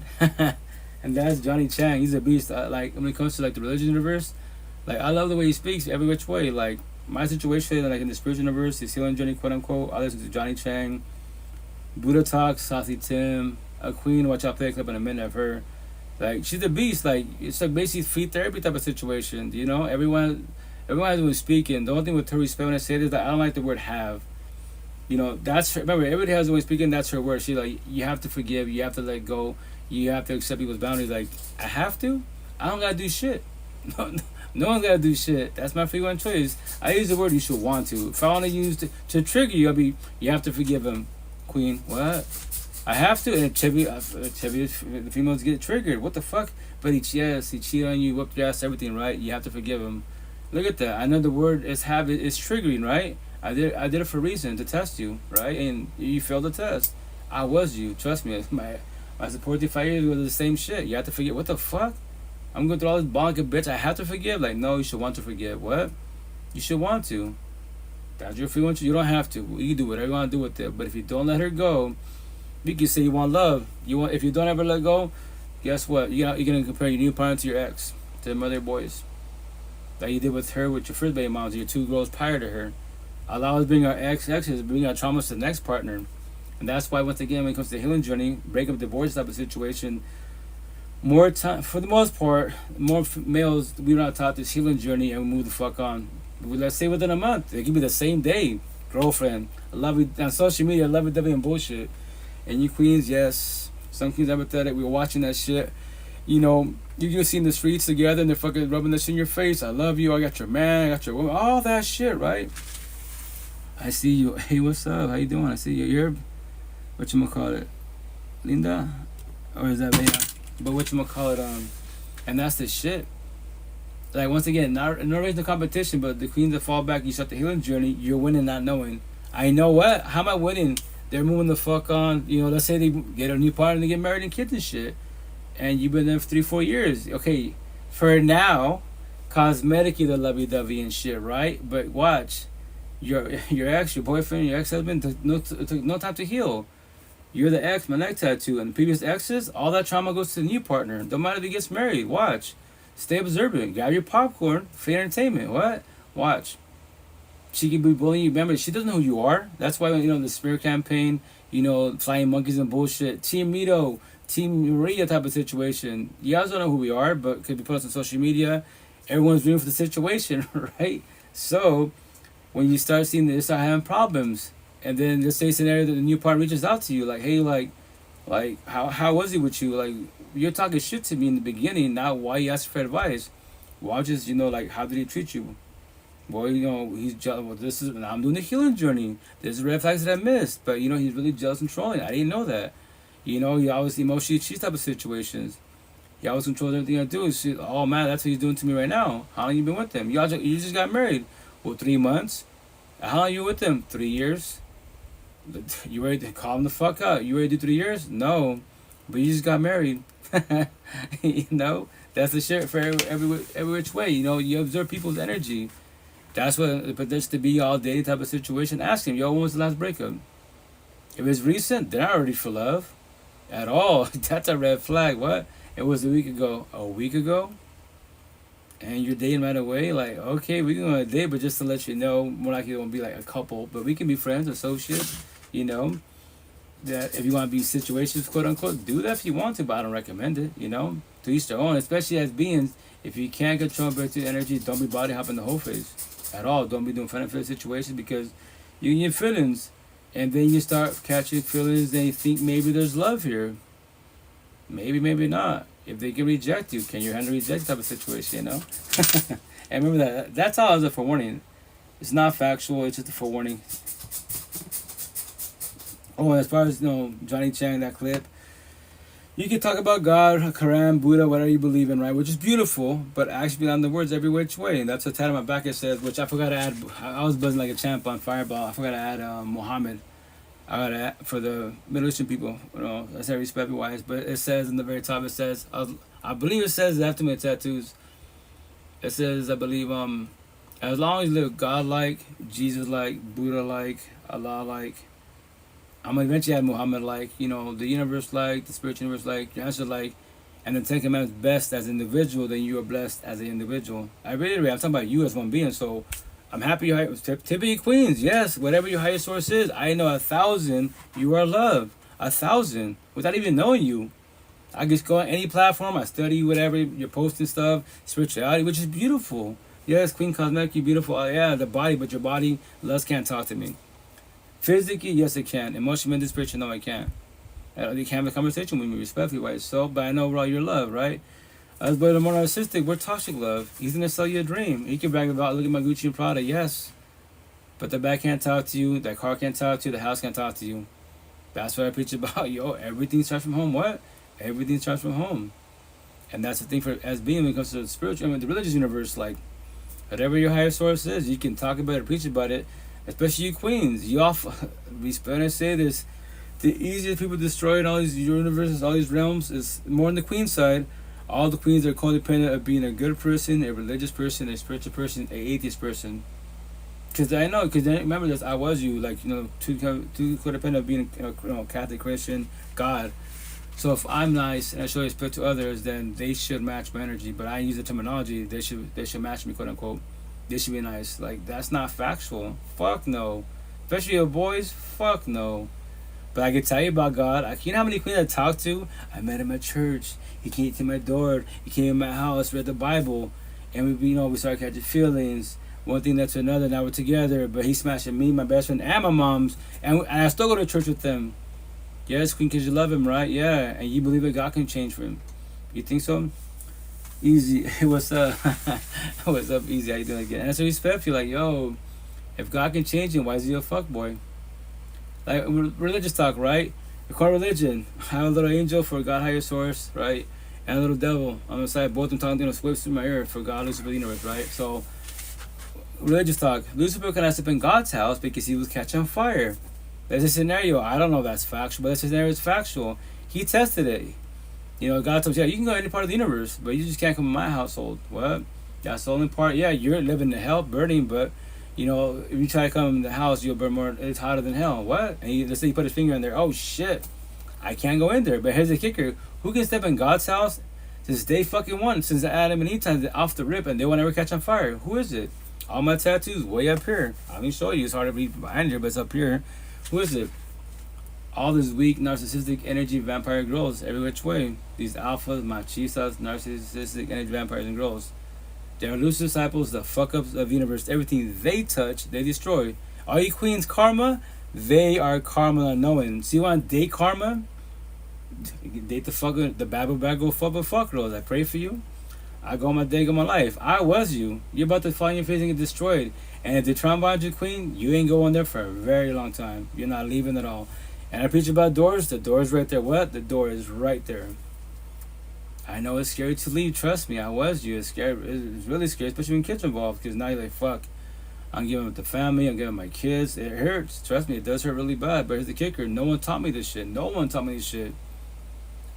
Speaker 1: And that's Johnny Chang. He's a beast. Like when it comes to like the religion universe, like I love the way he speaks every which way. Like my situation, like in the spiritual universe, his healing journey, quote unquote. I listen to Johnny Chang, Buddha Talks, Saucy Tim, a Queen. Watch out, play a clip in a minute of her. Like she's a beast. Like it's like basically free therapy type of situation. Everyone was speaking. The only thing with her respect when I say this is that I don't like the word have. That's her. Remember, everybody has a way of speaking. That's her word. She's like, you have to forgive. You have to let go. You have to accept people's boundaries. Like, I have to? I don't gotta do shit. No one's gotta do shit. That's my free one choice. I use the word you should want to. If I want to use to trigger you, you have to forgive him. Queen, what? I have to. And the females get triggered. What the fuck? But he cheated on you, whooped your ass, everything, right? You have to forgive him. Look at that. I know the word is habit is triggering, right? I did it for a reason, to test you, right? And you failed the test. I was you. Trust me. My support 5 years was the same shit. You have to forget. What the fuck? I'm going through all this bonker bitch. I have to forgive. Like, no, you should want to forgive. What? You should want to. That's your free will. You don't have to. You do whatever you want to do with it. But if you don't let her go, you can say you want love. If you don't ever let go, guess what? You're gonna compare your new partner to your ex, to the mother boys, that you did with her with your first baby moms, your 2 girls prior to her. Allow us to bring our exes, bring our traumas to the next partner. And that's why, once again, when it comes to the healing journey, breakup, divorce type of situation, more time, for the most part, more males, we're not taught this healing journey and we move the fuck on. Let's say within a month. It could be the same day. Girlfriend, on social media, lovey-dovey and bullshit. And you queens, yes. Some queens are pathetic. We were watching that shit. You can see in the streets together and they're fucking rubbing this in your face. I love you. I got your man. I got your woman. All that shit, right? I see you. Hey, what's up? How you doing? I see you. You're... whatchamacallit, Linda? Or is that Bea? But whatchamacallit, and that's the shit. Like, once again, no raising the competition, but the queens that fall back, you start the healing journey, you're winning not knowing. I know what? How am I winning? They're moving the fuck on. Let's say they get a new partner, they get married and kids and shit. And you've been there for 3-4 years. Okay, for now, cosmetically they're lovey-dovey and shit, right? But watch. Your ex, your boyfriend, your ex-husband took no time to heal. You're the ex, my neck tattoo, and the previous exes, all that trauma goes to the new partner. Don't matter if he gets married. Watch. Stay observant. Grab your popcorn. Free entertainment. What? Watch. She could be bullying you. Remember, she doesn't know who you are. That's why, the spirit campaign, flying monkeys and bullshit. Team Mito, Team Maria type of situation. You guys don't know who we are, but could be put us on social media. Everyone's rooting for the situation, right? So, when you start seeing this, start having problems. And then just say scenario that the new partner reaches out to you, like, hey, like how was he with you? Like, you're talking shit to me in the beginning. Now, why you ask for advice? Why just, like, how did he treat you? Well, he's jealous. Well, this is, I'm doing the healing journey. There's red flags that I missed, but he's really jealous and trolling. I didn't know that. He always emotionally cheats type of situations. He always controls everything I do. Oh man, that's what he's doing to me right now. How long you been with him? You just got married. Well, 3 months. How long you with him? 3 years. You ready to calm the fuck out? You ready to do 3 years? No, but you just got married. That's the shit for every which way. You observe people's energy. That's what, but there's to be all day type of situation. Ask him, yo, when was the last breakup? If it's recent, they're not ready for love at all. That's a red flag. What? It was a week ago. A week ago? And you're dating right away? Like, okay, we can go on a date, but just to let you know, more likely it won't be like a couple, but we can be friends, associates, that if you want to be situations, quote unquote, do that if you want to, but I don't recommend it, to each their own, especially as beings. If you can't control breakthrough energy, don't be body hopping the whole phase at all. Don't be doing friend situations because you get feelings, and then you start catching feelings, then you think maybe there's love here. Maybe, maybe not. If they can reject you, can you handle reject type of situation, And remember that's all as a forewarning. It's not factual, it's just a forewarning. Oh, as far as, Johnny Chang, that clip, you can talk about God, Quran, Buddha, whatever you believe in, right? Which is beautiful, but actually on the words every which way. And that's a tat on my back it says, which I forgot to add. I was buzzing like a champ on Fireball. I forgot to add Muhammad. I got to add for the Middle Eastern people. I say respect wise, but it says in the very top, it says, I believe it says they have too many tattoos. It says, I believe, as long as you live God-like, Jesus-like, Buddha-like, Allah-like, I'm going to eventually add Muhammad-like, the universe-like, the spiritual universe-like, your answer-like, and the Ten Commandments best as an individual, then you are blessed as an individual. I'm talking about you as one being, so I'm happy you higher, typically Queens, yes, whatever your higher source is, I know 1,000, you are loved, 1,000, without even knowing you. I just go on any platform, I study whatever, you're posting stuff, spirituality, which is beautiful. Yes, Queen Cosmetic, you're beautiful, yeah, the body, but your body, lust can't talk to me. Physically, yes, it can. Emotionally, mental, spiritually, no, it can't. You can't have a conversation with me respectfully, right? So, but I know we're all your love, right? As but the more narcissistic, we're toxic love. He's gonna sell you a dream. He can brag about, look at my Gucci and Prada, yes. But the bag can't talk to you, that car can't talk to you, the house can't talk to you. That's what I preach about. Everything starts from home. What? Everything starts from home. And that's the thing for as being when it comes to the spiritual, the religious universe, like whatever your higher source is, you can talk about it, preach about it. Especially you queens, you all, we spend and say this, the easiest people to destroy in all these universes, all these realms, is more on the queen side. All the queens are codependent of being a good person, a religious person, a spiritual person, a atheist person. Because I know, because remember this, I was you, like, too codependent of being Catholic, Christian, God. So if I'm nice and I show respect to others, then they should match my energy. But I use the terminology, they should match me, quote unquote. They should be nice. Like, that's not factual. Fuck no. Especially your boys, fuck no. But I can tell you about God. You know how many queens I talked to? I met him at church. He came to my door. He came in my house, read the Bible. And we started catching feelings. One thing led to another. Now we're together. But he's smashing me, my best friend, and my mom's. And I still go to church with them. Yes, queen, because you love him, right? Yeah. And you believe that God can change for him. You think so? Easy. What's up? What's up, Easy? How you doing again? And that's what respect you. Like, yo, if God can change him, why is he a fuckboy? Like, religious talk, right? The core religion. I have a little angel for God higher source, right? And a little devil on the side. Both of them talking, swift through my ear for God, Lucifer, the universe, right? So, religious talk. Lucifer can end up in God's house because he was catching fire. There's a scenario. I don't know if that's factual, but that scenario is factual. He tested it. God told you, you can go to any part of the universe, but you just can't come to my household. What? That's the only part. Yeah, you're living in hell, burning, but, if you try to come in the house, you'll burn more. It's hotter than hell. What? And let's say he put his finger in there. Oh, shit. I can't go in there. But here's the kicker. Who can step in God's house since day fucking one, since Adam and Eve time, off the rip, and they won't ever catch on fire? Who is it? All my tattoos way up here. I can show you. It's hard to read behind here, but it's up here. Who is it? All this weak, narcissistic energy vampire girls every which way. These alphas, machistas, narcissistic energy vampires and girls. They're loose disciples, the fuck ups of the universe. Everything they touch, they destroy. All you queens, karma, They are karma unknowing. So you want to date karma? Date the Bible bag, go fuck girls. I pray for you. I go my day, go my life. I was you. You're about to fall on your face and get destroyed. And if the trombone your queen, you ain't going there for a very long time. You're not leaving at all. And I preach about doors. The door's right there. What? The door is right there. I know it's scary to leave. Trust me, I was you. It's scary. It's really scary, especially when kids are involved. Because now you're like, fuck. I'm giving up the family. I'm giving my kids. It hurts. Trust me, it does hurt really bad. But here's the kicker. No one taught me this shit. No one taught me this shit.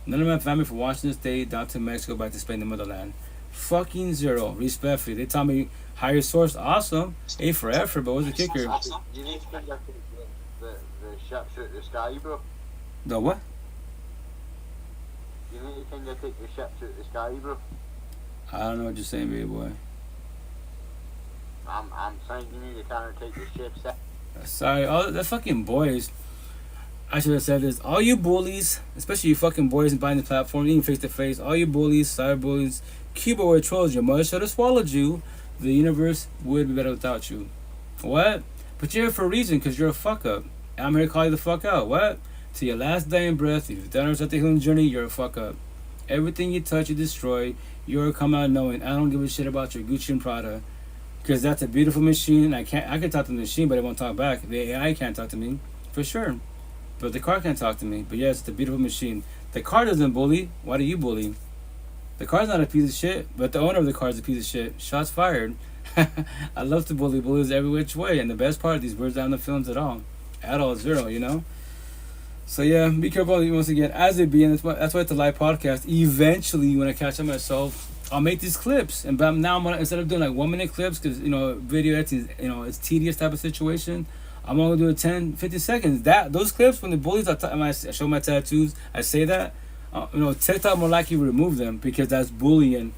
Speaker 1: None of my family from Washington State down to Mexico back to Spain, the motherland. Fucking zero. Respectfully. They taught me higher source. Awesome. A for effort, but what's the kicker?
Speaker 11: You need to take the ships out the sky, bro.
Speaker 1: The what?
Speaker 11: You need to kind of take the ships out the sky, bro.
Speaker 1: I don't know what you're saying, baby boy.
Speaker 11: I'm saying you need to kind of take the ships out.
Speaker 1: Sorry, all the fucking boys. I should have said this. All you bullies, especially you fucking boys behind the platform, even face to face, all you bullies, cyber bullies, keyboard trolls, your mother should have swallowed you. The universe would be better without you. What? But you're here for a reason, because you're a fuck up. I'm here to call you the fuck out. What? To your last dying breath, if you've done a healing journey, you're a fuck up. Everything you touch, you destroy. You're come out knowing. I don't give a shit about your Gucci and Prada. Because that's a beautiful machine. I can talk to the machine, but it won't talk back. The AI can't talk to me. For sure. But the car can't talk to me. But yes, it's a beautiful machine. The car doesn't bully. Why do you bully? The car's not a piece of shit, but the owner of the car is a piece of shit. Shots fired. I love to bully bullies every which way. And the best part, these words aren't the feelings at all. At all, zero, you know? So yeah, be careful once again. As it being, that's why it's a live podcast. Eventually, when I catch up myself, I'll make these clips. And but now, instead of doing like 1 minute clips, because, you know, video editing, you know, it's tedious type of situation, I'm only doing 10, 50 seconds. Those clips when the bullies, I show my tattoos, I say that, you know, TikTok more likely to remove them because that's bullying.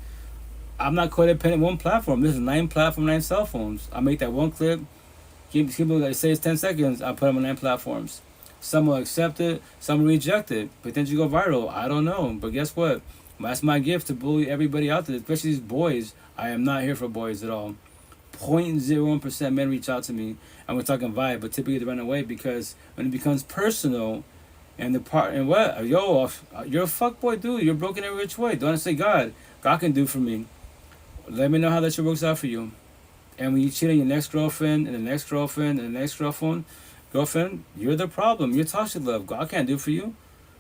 Speaker 1: I'm not codependent one platform. This is 9 platforms, 9 cell phones. I make that one clip, people that say it's 10 seconds, I put them on 9 platforms. Some will accept it, some will reject it. Potentially go viral. I don't know. But guess what? That's my gift to bully everybody out there, especially these boys. I am not here for boys at all. 0.01% men reach out to me, and we're talking vibe, but typically they run away because when it becomes personal, and the part and what you're a fuckboy, dude. You're broken every which way. Don't say God can do for me. Let me know how that shit works out for you. And when you cheat on your next girlfriend and the next girlfriend and the next girlfriend, you're the problem. You're toxic love. God can't do for you.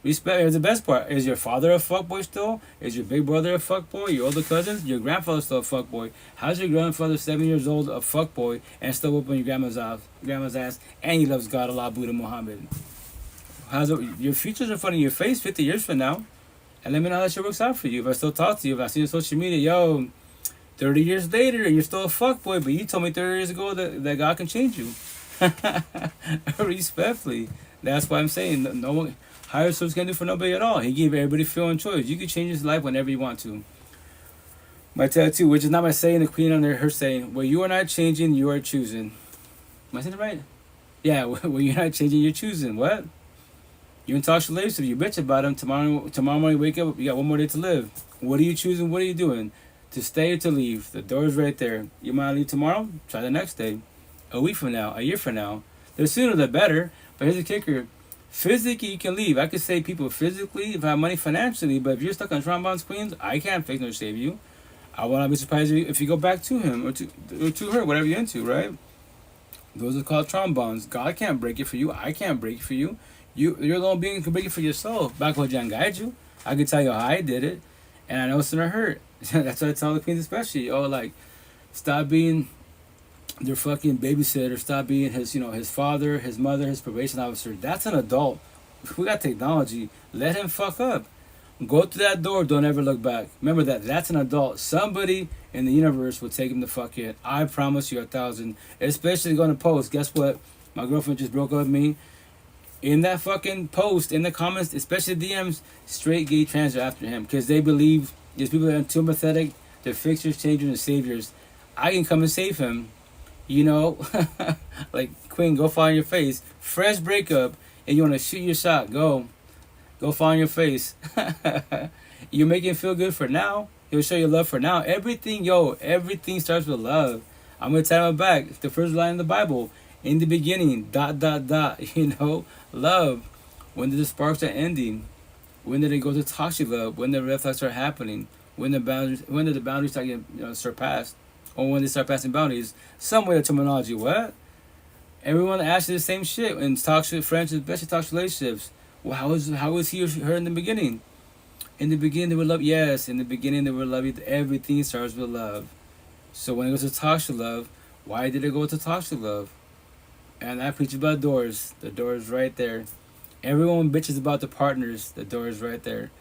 Speaker 1: Respect is the best part. Is your father a fuckboy still? Is your big brother a fuckboy? Your older cousins? Your grandfather still a fuckboy? How's your grandfather 7 years old a fuckboy and still whooping your grandma's ass and he loves God, Allah, Buddha, Muhammad? Your future's in front of your face 50 years from now. And let me know how that shit works out for you. If I still talk to you, if I see you on social media, 30 years later and you're still a fuckboy, but you told me 30 years ago that God can change you. Respectfully. That's why I'm saying no one higher source can do for nobody at all. He gave everybody free and choice. You can change his life whenever you want to. My tattoo, which is not my saying, the queen under her saying, where you are not changing, you are choosing. Am I saying it right? Yeah, where you're not changing, you're choosing. What? You can talk to slaves if you bitch about them. Tomorrow morning, wake up, you got one more day to live. What are you choosing? What are you doing? To stay or to leave? The door's right there. You might leave tomorrow? Try the next day. A week from now, a year from now. The sooner the better. But here's the kicker. Physically, you can leave. I could save people physically if I have money financially, but if you're stuck on trombones, queens, I can't fix nor save you. I will not be surprised if you go back to him or to her, whatever you're into, right? Those are called trombones. God can't break it for you. I can't break it for you. You're the only being who can break it for yourself. Back when John guide you, I can tell you how I did it, and I know it's gonna hurt. That's what I tell the queens especially. Stop being their fucking babysitter. Stop being his father, his mother, his probation officer. That's an adult. We got technology. Let him fuck up. Go through that door. Don't ever look back. Remember that. That's an adult. Somebody in the universe will take him the fuck in. I promise you 1,000. Especially going to post. Guess what? My girlfriend just broke up with me. In that fucking post, in the comments, especially DMs, straight gay trans are after him because they believe these people are too pathetic. They're fixers, changers, and saviors. I can come and save him. Like Queen, go fall on your face. Fresh breakup, and you want to shoot your shot. Go fall on your face. You make him feel good for now. He'll show you love for now. Everything starts with love. I'm gonna tell him back. The first line in the Bible. In the beginning, dot, dot, dot, you know, love. When did the sparks start ending? When did it go to toxic love? When the red flags start happening? When did the boundaries start getting surpassed? Or when they start passing boundaries? Some way of terminology, what? Everyone asks you the same shit in toxic friendships, especially toxic relationships. Well, how was he or her in the beginning? In the beginning, they would love. Yes, in the beginning, they would love you. Everything starts with love. So when it goes to toxic love, why did it go to toxic love? And I preach about doors. The door is right there. Everyone bitches about the partners. The door is right there.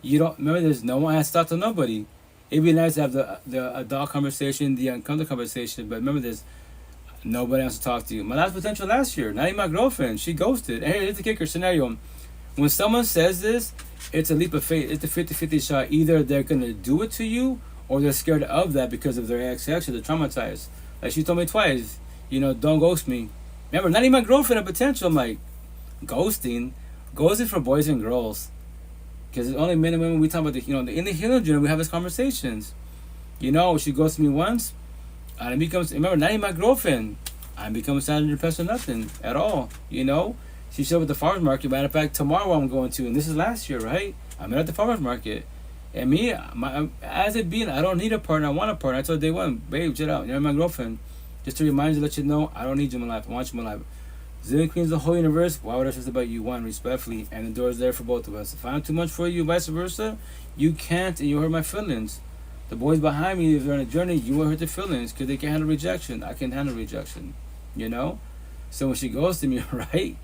Speaker 1: You don't remember. There's no one has to talk to nobody. It'd be nice to have the adult conversation, the uncomfortable conversation. But remember this. Nobody else to talk to you. My last potential last year, not even my girlfriend. She ghosted. And here's the kicker scenario. When someone says this, it's a leap of faith. It's a 50-50 shot. Either they're going to do it to you or they're scared of that because of their ex or they're traumatized. Like she told me twice, don't ghost me. Remember, not even my girlfriend a potential. I'm like, ghosting? Ghosting for boys and girls. Because it's only men and women we talk about, in the healing journey, we have these conversations. She ghosted me once. And it becomes, remember, not even my girlfriend. I become sad and depressed or nothing at all, She showed up at the farmer's market. Matter of fact, tomorrow I'm going to, and this is last year, right? I met at the farmer's market. And me, as it being, I don't need a partner. I want a partner. I told her day one, babe, chill out. You're my girlfriend. Just to remind you, let you know, I don't need you in my life. I want you in my life. Zillion Queens, the whole universe. Why would I stress about you? One, respectfully. And the door is there for both of us. If I'm too much for you, vice versa, you can't, and you hurt my feelings. The boys behind me, if they're on a journey, you will hurt their feelings because they can't handle rejection. I can handle rejection, So when she goes to me, right,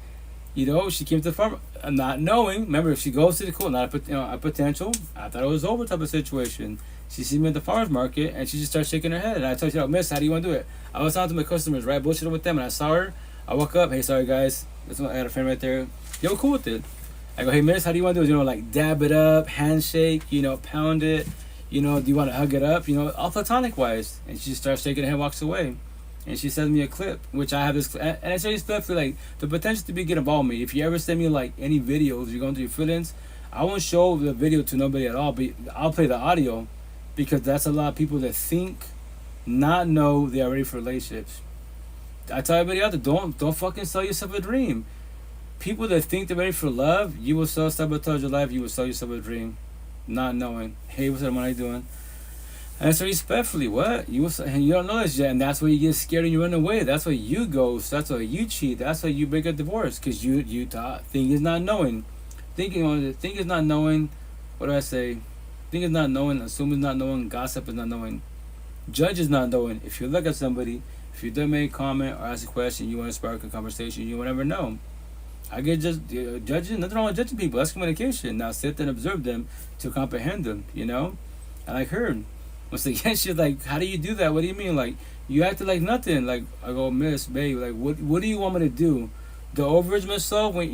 Speaker 1: she came to the farm, not knowing. Remember, if she goes to the cool, not a potential. I thought it was over type of situation. She sees me at the farmer's market and she just starts shaking her head. And I told her, Miss, how do you want to do it? I was talking to my customers, right, bullshitting with them, and I saw her. I woke up, hey, sorry guys, I got a friend right there. They were cool with it. I go, hey, Miss, how do you want to do it? Like dab it up, handshake, pound it. Do you want to hug it up? All platonic wise. And she starts shaking her head, walks away. And she sends me a clip, which I have this, and I say respectfully, like, the potential to get involved with me. If you ever send me, like, any videos, you're going through your feelings, I won't show the video to nobody at all, but I'll play the audio, because that's a lot of people that think, not know they're ready for relationships. I tell everybody out there, don't fucking sell yourself a dream. People that think they're ready for love, you will self-sabotage your life, you will sell yourself a dream. Not knowing, hey, what's up, what are you doing? And so respectfully, what? You don't know this yet, and that's why you get scared and you run away. That's why you ghost. That's why you cheat. That's why you break a divorce, because you thought think is not knowing. Think is not knowing. What do I say? Think is not knowing. Assume is not knowing. Gossip is not knowing. Judge is not knowing. If you look at somebody, if you don't make a comment or ask a question, you want to spark a conversation, you will never know. I get just judging. Nothing wrong with judging people. That's communication. Now sit there and observe them to comprehend them. And like her, once again, she's like, "How do you do that? What do you mean? Like you acted like nothing." Like I go, Miss, babe, like what do you want me to do? The overage myself when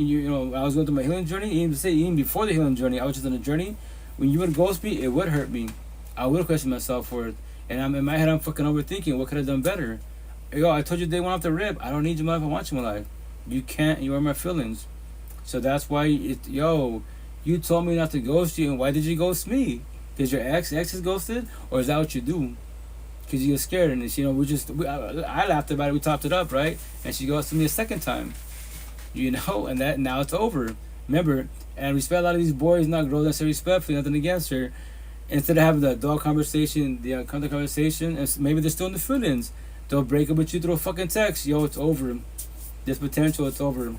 Speaker 1: I was going through my healing journey. Even before the healing journey, I was just on a journey. When you would ghost me, it would hurt me. I would question myself for it, and I'm in my head. I'm fucking overthinking. What could I have done better? I told you day one off the rip. I don't need you in my life. I want you in my life. You can't. You are my feelings. So that's why, you told me not to ghost you, and why did you ghost me? Did your ex is ghosted, or is that what you do? Because you get scared, and I laughed about it. We topped it up, right? And she ghosted me a second time, and that now it's over. Remember, and respect a lot of these boys, not girls necessarily respectfully, nothing against her. Instead of having the adult conversation, the uncomfortable conversation, and maybe they're still in the feelings, they'll break up with you through a fucking text. It's over. This potential, it's over.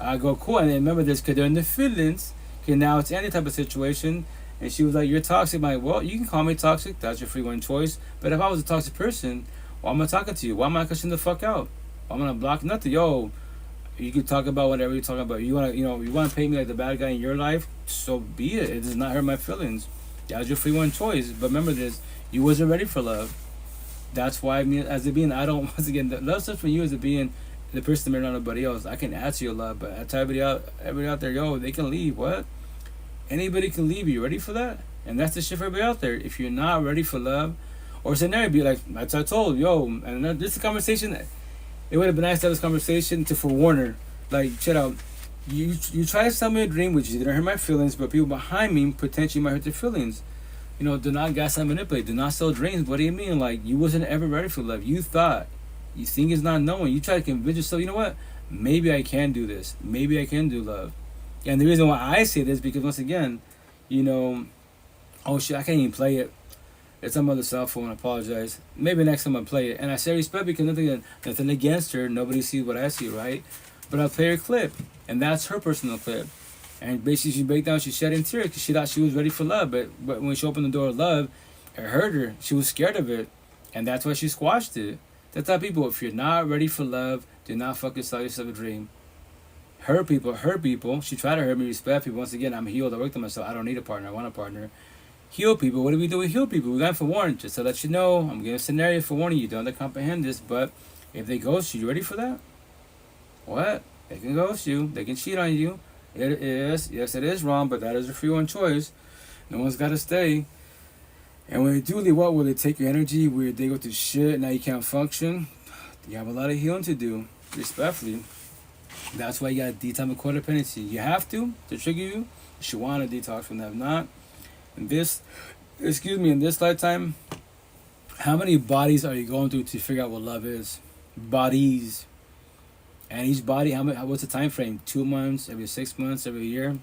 Speaker 1: I go, cool. And then remember this, because they're in the feelings. Okay, now it's any type of situation. And she was like, you're toxic. I'm like, well, you can call me toxic. That's your free one choice. But if I was a toxic person, why am I talking to you? Why am I cussing the fuck out? I'm going to block nothing. You can talk about whatever you're talking about. You want to paint me like the bad guy in your life? So be it. It does not hurt my feelings. That was your free one choice. But remember this, you wasn't ready for love. That's why, as a being, I don't, once again, the love stuff from you as a being, the person married on nobody else. I can add to your love, but I tell everybody out there, they can leave. What? Anybody can leave. You ready for that? And that's the shit for everybody out there. If you're not ready for love, or scenario, be like, I told, and this is a conversation. It would have been nice to have this conversation to forewarn her. Like, chill out. You try to sell me a dream, which is gonna hurt my feelings, but people behind me potentially might hurt their feelings. Do not gaslight and manipulate. Do not sell dreams. What do you mean? Like, you wasn't ever ready for love. You thought You think it's not knowing. You try to convince yourself, you know what? Maybe I can do this. Maybe I can do love. And the reason why I say this, because once again, you know, oh shit, I can't even play it. It's on my other cell phone. I apologize. Maybe next time I play it. And I say respect because nothing against her. Nobody sees what I see, right? But I'll play her clip. And that's her personal clip. And basically she break down, she shed in tears because she thought she was ready for love. But when she opened the door of love, it hurt her. She was scared of it. And that's why she squashed it. That's how people, if you're not ready for love, do not fucking sell yourself a dream. Hurt people. She tried to hurt me, respect people. Once again, I'm healed. I worked on myself. I don't need a partner. I want a partner. Heal people. What do we do with heal people? We got for warning. Just to let you know, I'm giving a scenario for warning. You don't have to comprehend this, but if they ghost you, you ready for that? What? They can ghost you. They can cheat on you. It is wrong, but that is a free one choice. No one's got to stay. And when they do leave, what will they take your energy? Where they go through shit, now you can't function. You have a lot of healing to do, respectfully. That's why you got to detox with codependency. You have to trigger you. You should want to detox from that. If not, in this lifetime, how many bodies are you going through to figure out what love is? Bodies. And each body, what's the time frame? 2 months, every 6 months, every year?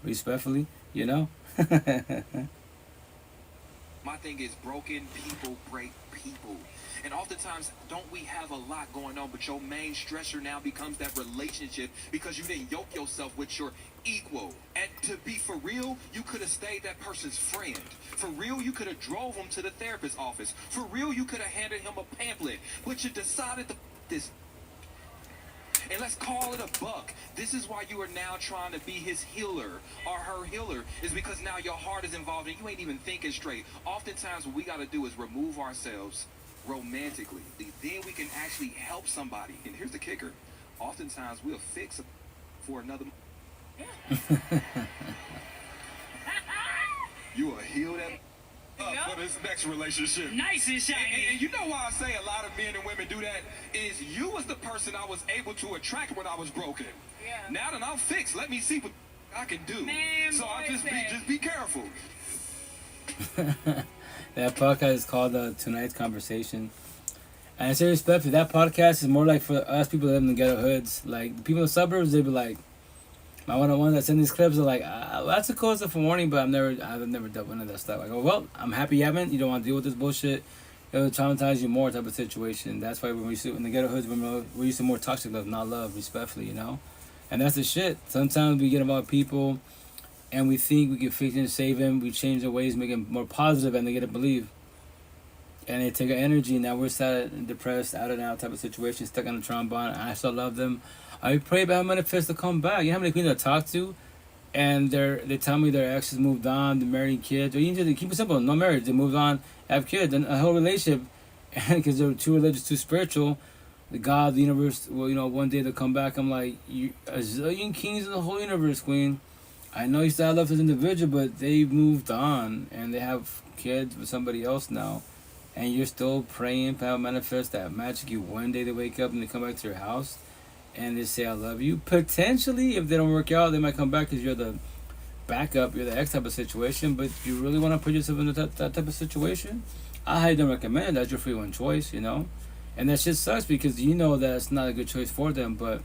Speaker 1: Respectfully, you know?
Speaker 12: My thing is broken people break people. And oftentimes, don't we have a lot going on, but your main stressor now becomes that relationship because you didn't yoke yourself with your equal. And to be for real, you could have stayed that person's friend. For real, you could have drove him to the therapist's office. For real, you could have handed him a pamphlet, but you decided to this. And let's call it a buck. This is why you are now trying to be his healer or her healer, is because now your heart is involved and you ain't even thinking straight. Oftentimes what we got to do is remove ourselves romantically. Then we can actually help somebody. And here's the kicker. Oftentimes we'll fix for another. You will heal that for this next relationship.
Speaker 13: Nice and shiny.
Speaker 12: And you know why I say a lot of men and women do that? Is you was the person I was able to attract when I was broken.
Speaker 13: Yeah.
Speaker 12: Now that I'm fixed, let me see what I can do.
Speaker 13: Man,
Speaker 12: so I just be careful.
Speaker 1: That podcast is called Tonight's Conversation. And I say respectfully, that podcast is more like for us people that live in the ghetto hoods. Like, the people in the suburbs, they be like, my one-on-one that send these clips are like, that's a cause of a warning, but I've never dealt with none of that stuff. I go, well, I'm happy you haven't. You don't want to deal with this bullshit. It'll traumatize you more type of situation. That's why when we used to, in the ghetto hoods, we're used to more toxic love, not love, respectfully, you know? And that's the shit. Sometimes we get about people and we think we can fix and save them. We change their ways, make them more positive, and they get to believe. And they take our energy, and now we're sad and depressed, out and out type of situation, stuck on a trombone. I still love them. I pray about manifest to come back. You know how many queens I talk to, and they tell me their exes moved on, they're married, kids, or even just keep it simple, no marriage, they moved on, have kids, and a whole relationship, and because they're too religious, too spiritual, the God, the universe, well, you know, one day they'll come back. I'm like, you a zillion kings in the whole universe, queen. I know you still love this individual, but they moved on, and they have kids with somebody else now, and you're still praying, power manifest that magic. You one day they wake up and they come back to your house. And they say, I love you. Potentially, if they don't work out, they might come back because you're the backup, you're the X type of situation. But you really want to put yourself in that type of situation? I highly don't recommend. That's your free one choice, you know? And that shit sucks because you know that it's not a good choice for them. But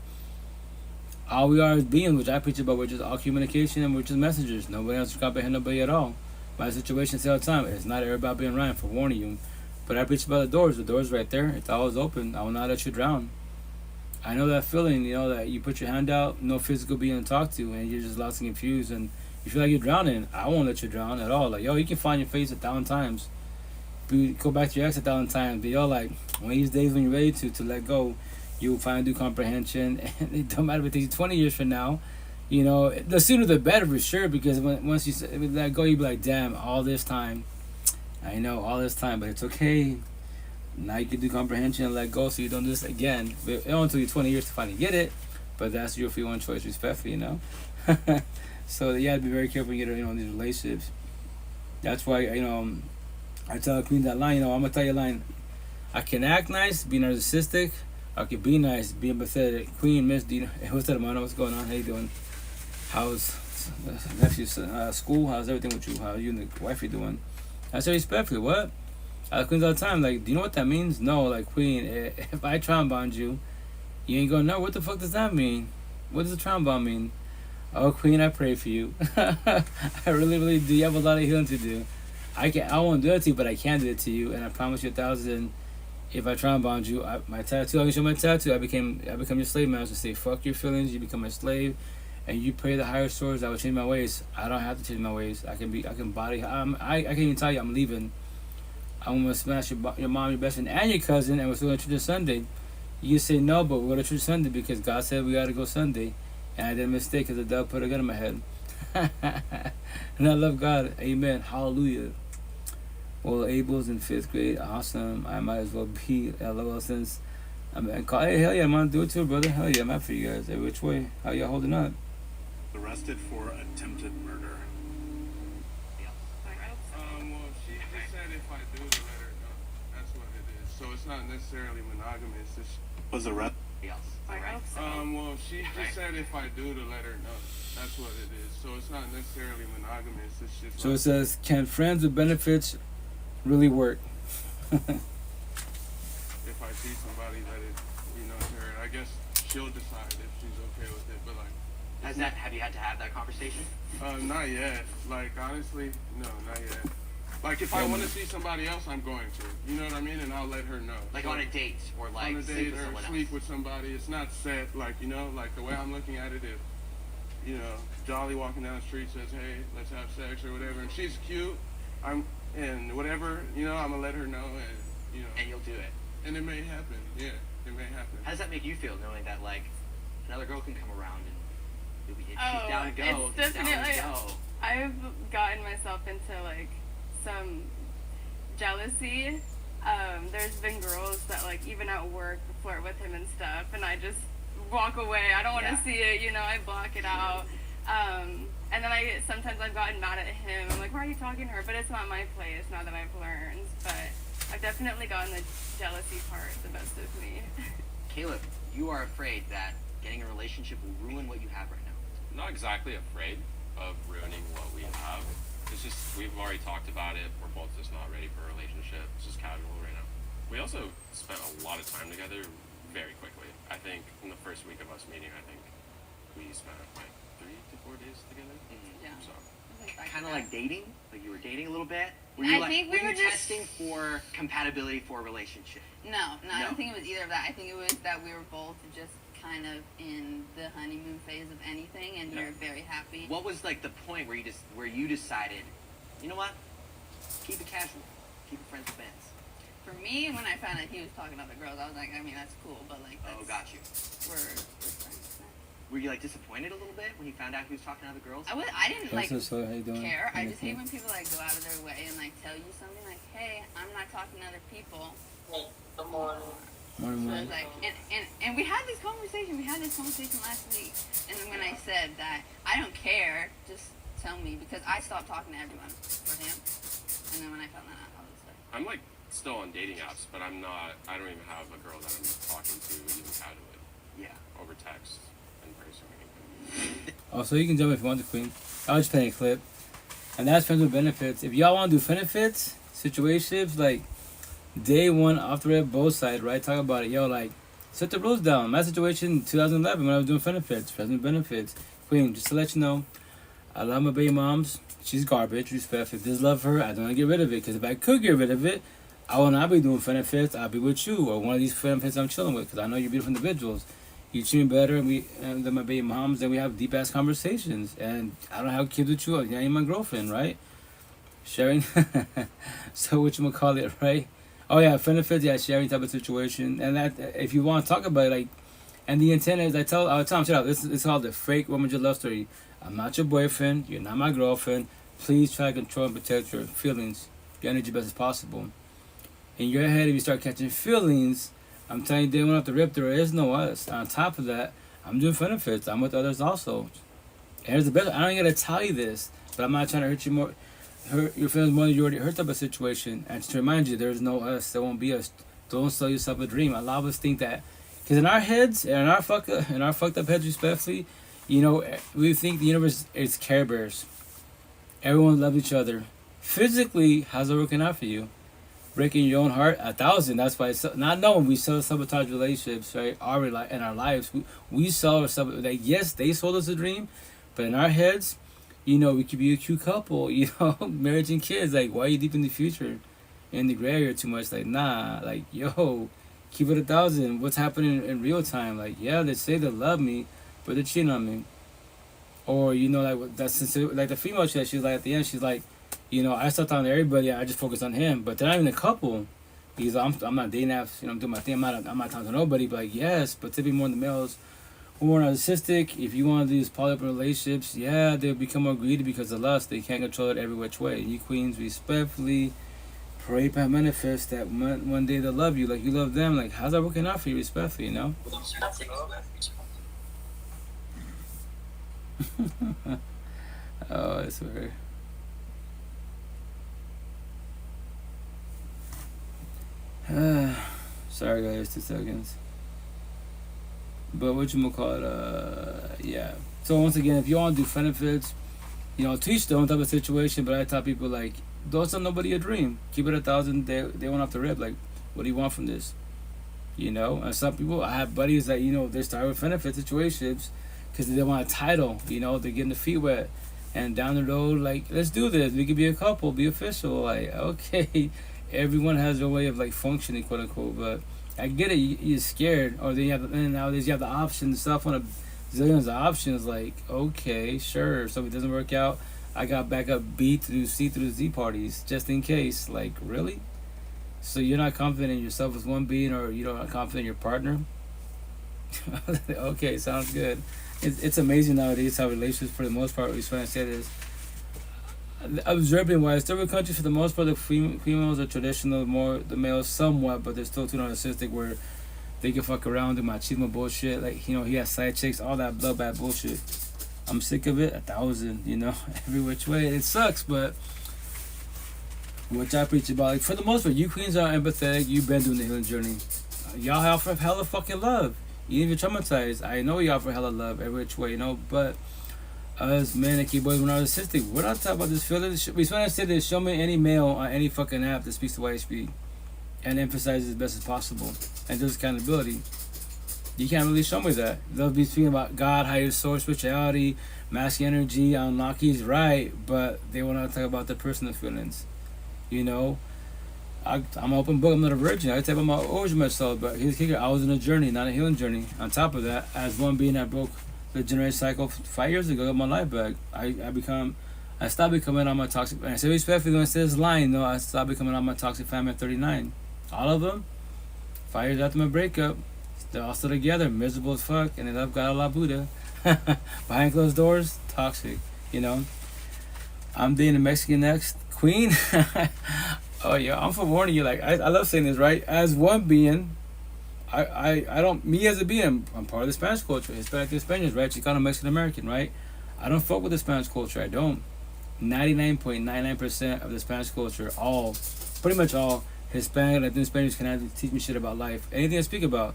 Speaker 1: all we are as beings, which I preach about, we're just all communication and we're just messengers. Nobody else can comprehend nobody at all. My situation say all the time, it's not everybody being Ryan for warning you. But I preach about the doors. The door's right there. It's always open. I will not let you drown. I know that feeling, you know, that you put your hand out, no physical being to talk to, and you're just lost and confused, and you feel like you're drowning. I won't let you drown at all. Like, yo, you can find your face 1,000 times. Go back to your ex 1,000 times. But yo, like, one of these days when you're ready to let go, you'll finally do comprehension, and it don't matter if it takes you 20 years from now. You know, the sooner the better for sure, because once you let go, you be like, damn, all this time. I know, all this time, but it's okay. Now you can do comprehension and let go so you don't do this again. It only took you 20 years to finally get it, but that's your free one choice, respectfully, you know? So you have to be very careful when you get, you know, in these relationships. That's why, you know, I tell Queen that line, you know, I'm going to tell you a line. I can act nice, be narcissistic. I can be nice, be empathetic. Queen, Miss Dina. Hey, what's up, man? What's going on? How you doing? How's nephew's school? How's everything with you? How you and the wifey doing? I say respectfully, what? I tell queens all the time, like, do you know what that means? No, like, queen, if I try and bond you, you ain't gonna know. What the fuck does that mean? What does a trombone mean? Oh, queen, I pray for you. I really, really do. You have a lot of healing to do. I won't do it to you, but I can do it to you, and I promise you 1,000. If I try and bond you, my tattoo, I can show my tattoo. I become your slave master. Say fuck your feelings. You become my slave, and you pray the higher source. I will change my ways. I don't have to change my ways. I can body. I can't even tell you I'm leaving. I'm gonna smash your mom, your best friend, and your cousin, and we're still going to church Sunday. You say no, but we're going to church Sunday because God said we got to go Sunday, and I did a mistake because the devil put a gun in my head. And I love God. Amen. Hallelujah. Well, Abel's in 5th grade. Awesome. I might as well be LOL since hey, hell yeah, I'm gonna do it too, brother. Hell yeah, I'm happy for you guys. Hey, which way? How y'all holding up?
Speaker 7: Arrested for attempted murder.
Speaker 12: Well, she just said if I do to let her know. That's what it is. So it's not necessarily monogamous. It's
Speaker 7: Was arrested.
Speaker 12: well, she just said if I do to let her know. That's what it is. So it's not necessarily monogamous. It's just.
Speaker 1: So it says, can friends with benefits really work?
Speaker 12: If I see somebody that is, to her, I guess she'll decide if she's okay with it. But like,
Speaker 13: have you had to have that conversation?
Speaker 12: Not yet. Like honestly, no, not yet. Like if I want to see somebody else, I'm going to. You know what I mean? And I'll let her know.
Speaker 13: Like on a date or like
Speaker 12: on a date or sleep with somebody. It's not set. Like like the way I'm looking at it is, Jolly walking down the street says, "Hey, let's have sex" or whatever, and she's cute. And whatever, I'm gonna let her know, and
Speaker 13: And you'll do it.
Speaker 12: And it may happen. Yeah, it may happen.
Speaker 13: How does that make you feel, knowing that like another girl can come around and you'll be she's
Speaker 14: Oh,
Speaker 13: down to go?
Speaker 14: it's
Speaker 13: She's down
Speaker 14: definitely.
Speaker 13: to go.
Speaker 14: I've gotten myself into like some jealousy. There's been girls that like even at work flirt with him and stuff, and I just walk away. I don't want to see it. I block it out. And then sometimes I've gotten mad at him. I'm like, why are you talking to her? But it's not my place now that I've learned. But I've definitely gotten the jealousy part the best of me.
Speaker 13: Caleb, you are afraid that getting a relationship will ruin what you have right now.
Speaker 15: Not exactly afraid of ruining what we have. It's just we've already talked about it. We're both just not ready for a relationship. It's just casual right now. We also spent a lot of time together very quickly. I think in the first week of us meeting, I think we spent like 3 to 4 days together.
Speaker 14: Yeah.
Speaker 15: So
Speaker 13: Kind of like dating? Like you were dating a little bit? Were
Speaker 8: I
Speaker 13: you
Speaker 8: think we
Speaker 13: were
Speaker 8: were
Speaker 13: you
Speaker 8: just-
Speaker 13: testing for compatibility for a relationship?
Speaker 8: No, I don't think it was either of that. I think it was that we were both just kind of in the honeymoon phase of anything, and we were very happy.
Speaker 13: What was like the point where you decided, you know what? Keep it casual. Keep it friends with bands.
Speaker 8: For me, when I found out he was talking to other girls, I was like, I mean, that's cool, but like, that's,
Speaker 13: got you.
Speaker 8: We're friends.
Speaker 13: Were you like disappointed a little bit when you found out he was talking to other girls?
Speaker 8: I didn't like
Speaker 1: So how you doing?
Speaker 8: care. I just hate when people like go out of their way and like tell you something like, hey, I'm not talking to other people.
Speaker 2: Good morning.
Speaker 1: Morning,
Speaker 8: So
Speaker 1: morning.
Speaker 8: it's like, and we had this conversation. We had this conversation last week, and then when I said that I don't care, just tell me, because I stopped talking to everyone for him, and then when I found that out, I was like,
Speaker 15: I'm like still on dating apps, but I'm not. I don't even have a girl that I'm talking to even casually.
Speaker 13: Yeah.
Speaker 15: Over text, in person, or anything.
Speaker 1: Oh, so you can jump if you want to, Queen. I was just playing a clip. And that's friends with benefits. If y'all want to do benefits, situationships, like day one off the red both sides, right? Talk about it. Yo, like, set the rules down. My situation in 2011 when I was doing benefits, friends with benefits. Queen, just to let you know, I love my baby moms. She's garbage, respect. If this love her, I don't want to get rid of it. Because if I could get rid of it, I will not be doing benefits. I'll be with you or one of these benefits I'm chilling with. Because I know you're beautiful individuals. You treat me better than my baby moms, and we have deep ass conversations. And I don't have kids with you. You ain't my girlfriend, right? Sharing. So what you gonna call it, right? Oh yeah, benefits. Yeah, sharing type of situation. And that if you want to talk about it, like, and the intent is, I'll tell them, shut up. This is called the fake woman just love story. I'm not your boyfriend. You're not my girlfriend. Please try to control and protect your feelings, your energy best as possible. In your head, if you start catching feelings, I'm telling you, day one off the rip, there is no us. On top of that, I'm doing benefits. I'm with others also. And here's the best. I don't gotta tell you this, but I'm not trying to hurt you more, hurt your feelings more than you already hurt type of situation. And to remind you, there's no us. There won't be us. Don't sell yourself a dream. A lot of us think that, because in our heads, in our fucked up heads, respectfully, we think the universe is Care Bears. Everyone loves each other. Physically, how's it working out for you? breaking your own heart, 1,000. That's why it's not knowing we sabotage relationships, right? In our lives, we sell ourselves. Like, yes, they sold us a dream, but in our heads, you know, we could be a cute couple, you know, marriage and kids. Like, why are you deep in the future, in the gray area too much? Like, nah, like, yo, keep it 1,000. What's happening in real time? Like, yeah, they say they love me, but they're cheating on me. Or, you know, like that's like the female chick. She's like, at the end, she's like, you know, I start talking to everybody. I just focus on him, but they're not even a couple. Because I'm not dating apps. You know, I'm doing my thing. I'm not talking to nobody. But like, yes, but typically more the males who are narcissistic. If you want to do these poly relationships, yeah, they'll become more greedy because of lust. They can't control it every which way. You queens, respectfully pray and manifest that one day they'll love you like you love them. Like, how's that working out for you, respectfully? You know. Oh, I swear. Sorry guys, 2 seconds. But what you call it? Yeah. So once again, if you want to do benefits, you know, teach them type of situation. But I tell people like, don't tell nobody a dream. Keep it 1,000. They went off the rip. Like, what do you want from this? You know. And some people, I have buddies that, you know, they start with benefit situations because they want a title. You know, they're getting the feet wet. And down the road, like, let's do this. We could be a couple, be official. Like, okay, everyone has their way of like functioning, quote unquote. But I get it. You're scared, or then nowadays you have the options. Stuff on a zillions of options. Like, okay, sure. So if it doesn't work out, I got backup B through C through Z parties just in case. Like, really? So you're not confident in yourself as one being, or you're not confident in your partner? Okay, sounds good. It's amazing nowadays how relationships, for the most part, what he's trying to say is, observing wise, third world countries for the most part, the females are traditional, more the males somewhat, but they're still too narcissistic where they can fuck around, do machismo bullshit. Like, you know, he has side chicks, all that bloodbath bullshit. I'm sick of it, 1,000, you know, every which way. It sucks, but which I preach about. Like, for the most part, you queens are empathetic. You've been doing the healing journey. Y'all offer hella fucking love. Even if you're traumatized, I know you offer hella love every which way, you know, but us men and key boys, we're narcissistic. We're not talking about this feeling. We trying to say this: show me any male on any fucking app that speaks the way I speak and emphasizes as best as possible and does accountability. You can't really show me that. They'll be speaking about God, higher source, spirituality, masculine energy, unlockies, right? But they want to talk about their personal feelings. You know, I'm an open book. I'm not a virgin. I tell about my origin myself, but here's the kicker: I was in a journey, not a healing journey. On top of that, as one being that broke the generation cycle 5 years ago, got my life back. I stopped becoming on my toxic. And I say respectfully when I say this line, no, I stopped becoming on my toxic family at 39. All of them, 5 years after my breakup, they're all still together, miserable as fuck, and they love God Allah Buddha. Behind closed doors, toxic. You know, I'm dating a Mexican next queen. Oh yeah, I'm for warning you. Like, I love saying this, right? As one being, I don't, me as a being, I'm part of the Spanish culture, Hispanic and Spaniards, right? Chicano, Mexican American, right? I don't fuck with the Spanish culture. I don't. 99.99% of the Spanish culture, pretty much all Hispanic, Latino Spaniards can teach me shit about life. Anything I speak about,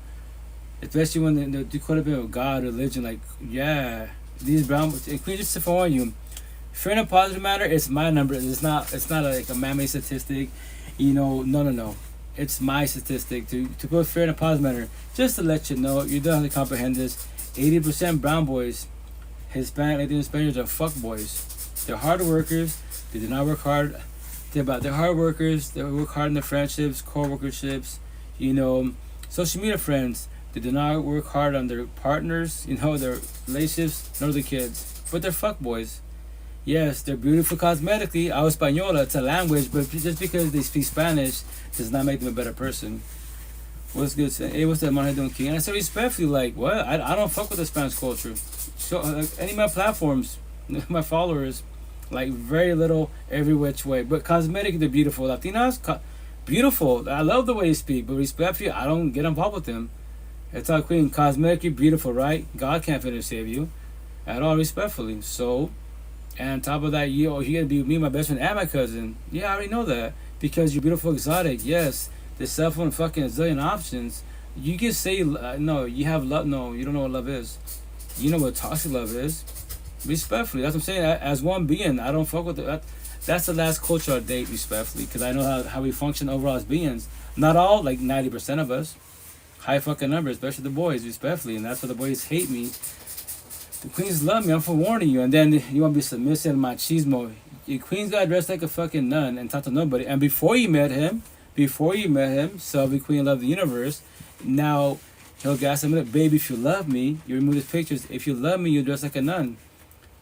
Speaker 1: especially when they call up with God, religion, like, yeah, these brown, and Queen, just to warn you, for in a positive matter, it's my number. It's not like a man-made statistic, you know. No. It's my statistic to put fair in a positive manner. Just to let you know, you don't have to comprehend this. 80% brown boys, Hispanic, Latino Spaniards are fuck boys. They're hard workers. They do not work hard. They're hard workers. They work hard in their friendships, co-workerships, you know, social media friends. They do not work hard on their partners, you know, their relationships, nor their kids. But they're fuck boys. Yes, they're beautiful cosmetically. Hablo española, it's a language, but just because they speak Spanish does not make them a better person. What's good? Hey, what's that, man? Doing, King? And I said respectfully, like, what? I don't fuck with the Spanish culture. So, any of my platforms, my followers, like, very little every which way. But cosmetic, they're beautiful. Latinas, beautiful. I love the way you speak, but respectfully, I don't get involved with them. It's our queen. Cosmetically beautiful, right? God can't finish save you at all, respectfully. So, and on top of that, you're gonna be me, my best friend, and my cousin. Yeah, I already know that because you're beautiful, exotic. Yes, the cell phone, fucking a zillion options. You can say no. You have love. No, you don't know what love is. You know what toxic love is. Respectfully, that's what I'm saying. As one being, I don't fuck with that. that's the last culture I'll date respectfully, because I know how we function overall as beings. Not all, like 90% of us. High fucking number, especially the boys, respectfully, and that's why the boys hate me. The queens love me. I'm forewarning you, and then you want to be submissive and machismo. Your queen's got dressed like a fucking nun and talk to nobody. And before you met him, Selby Queen Love the Universe. Now he'll gas him up, baby. If you love me, you remove his pictures. If you love me, you dress like a nun.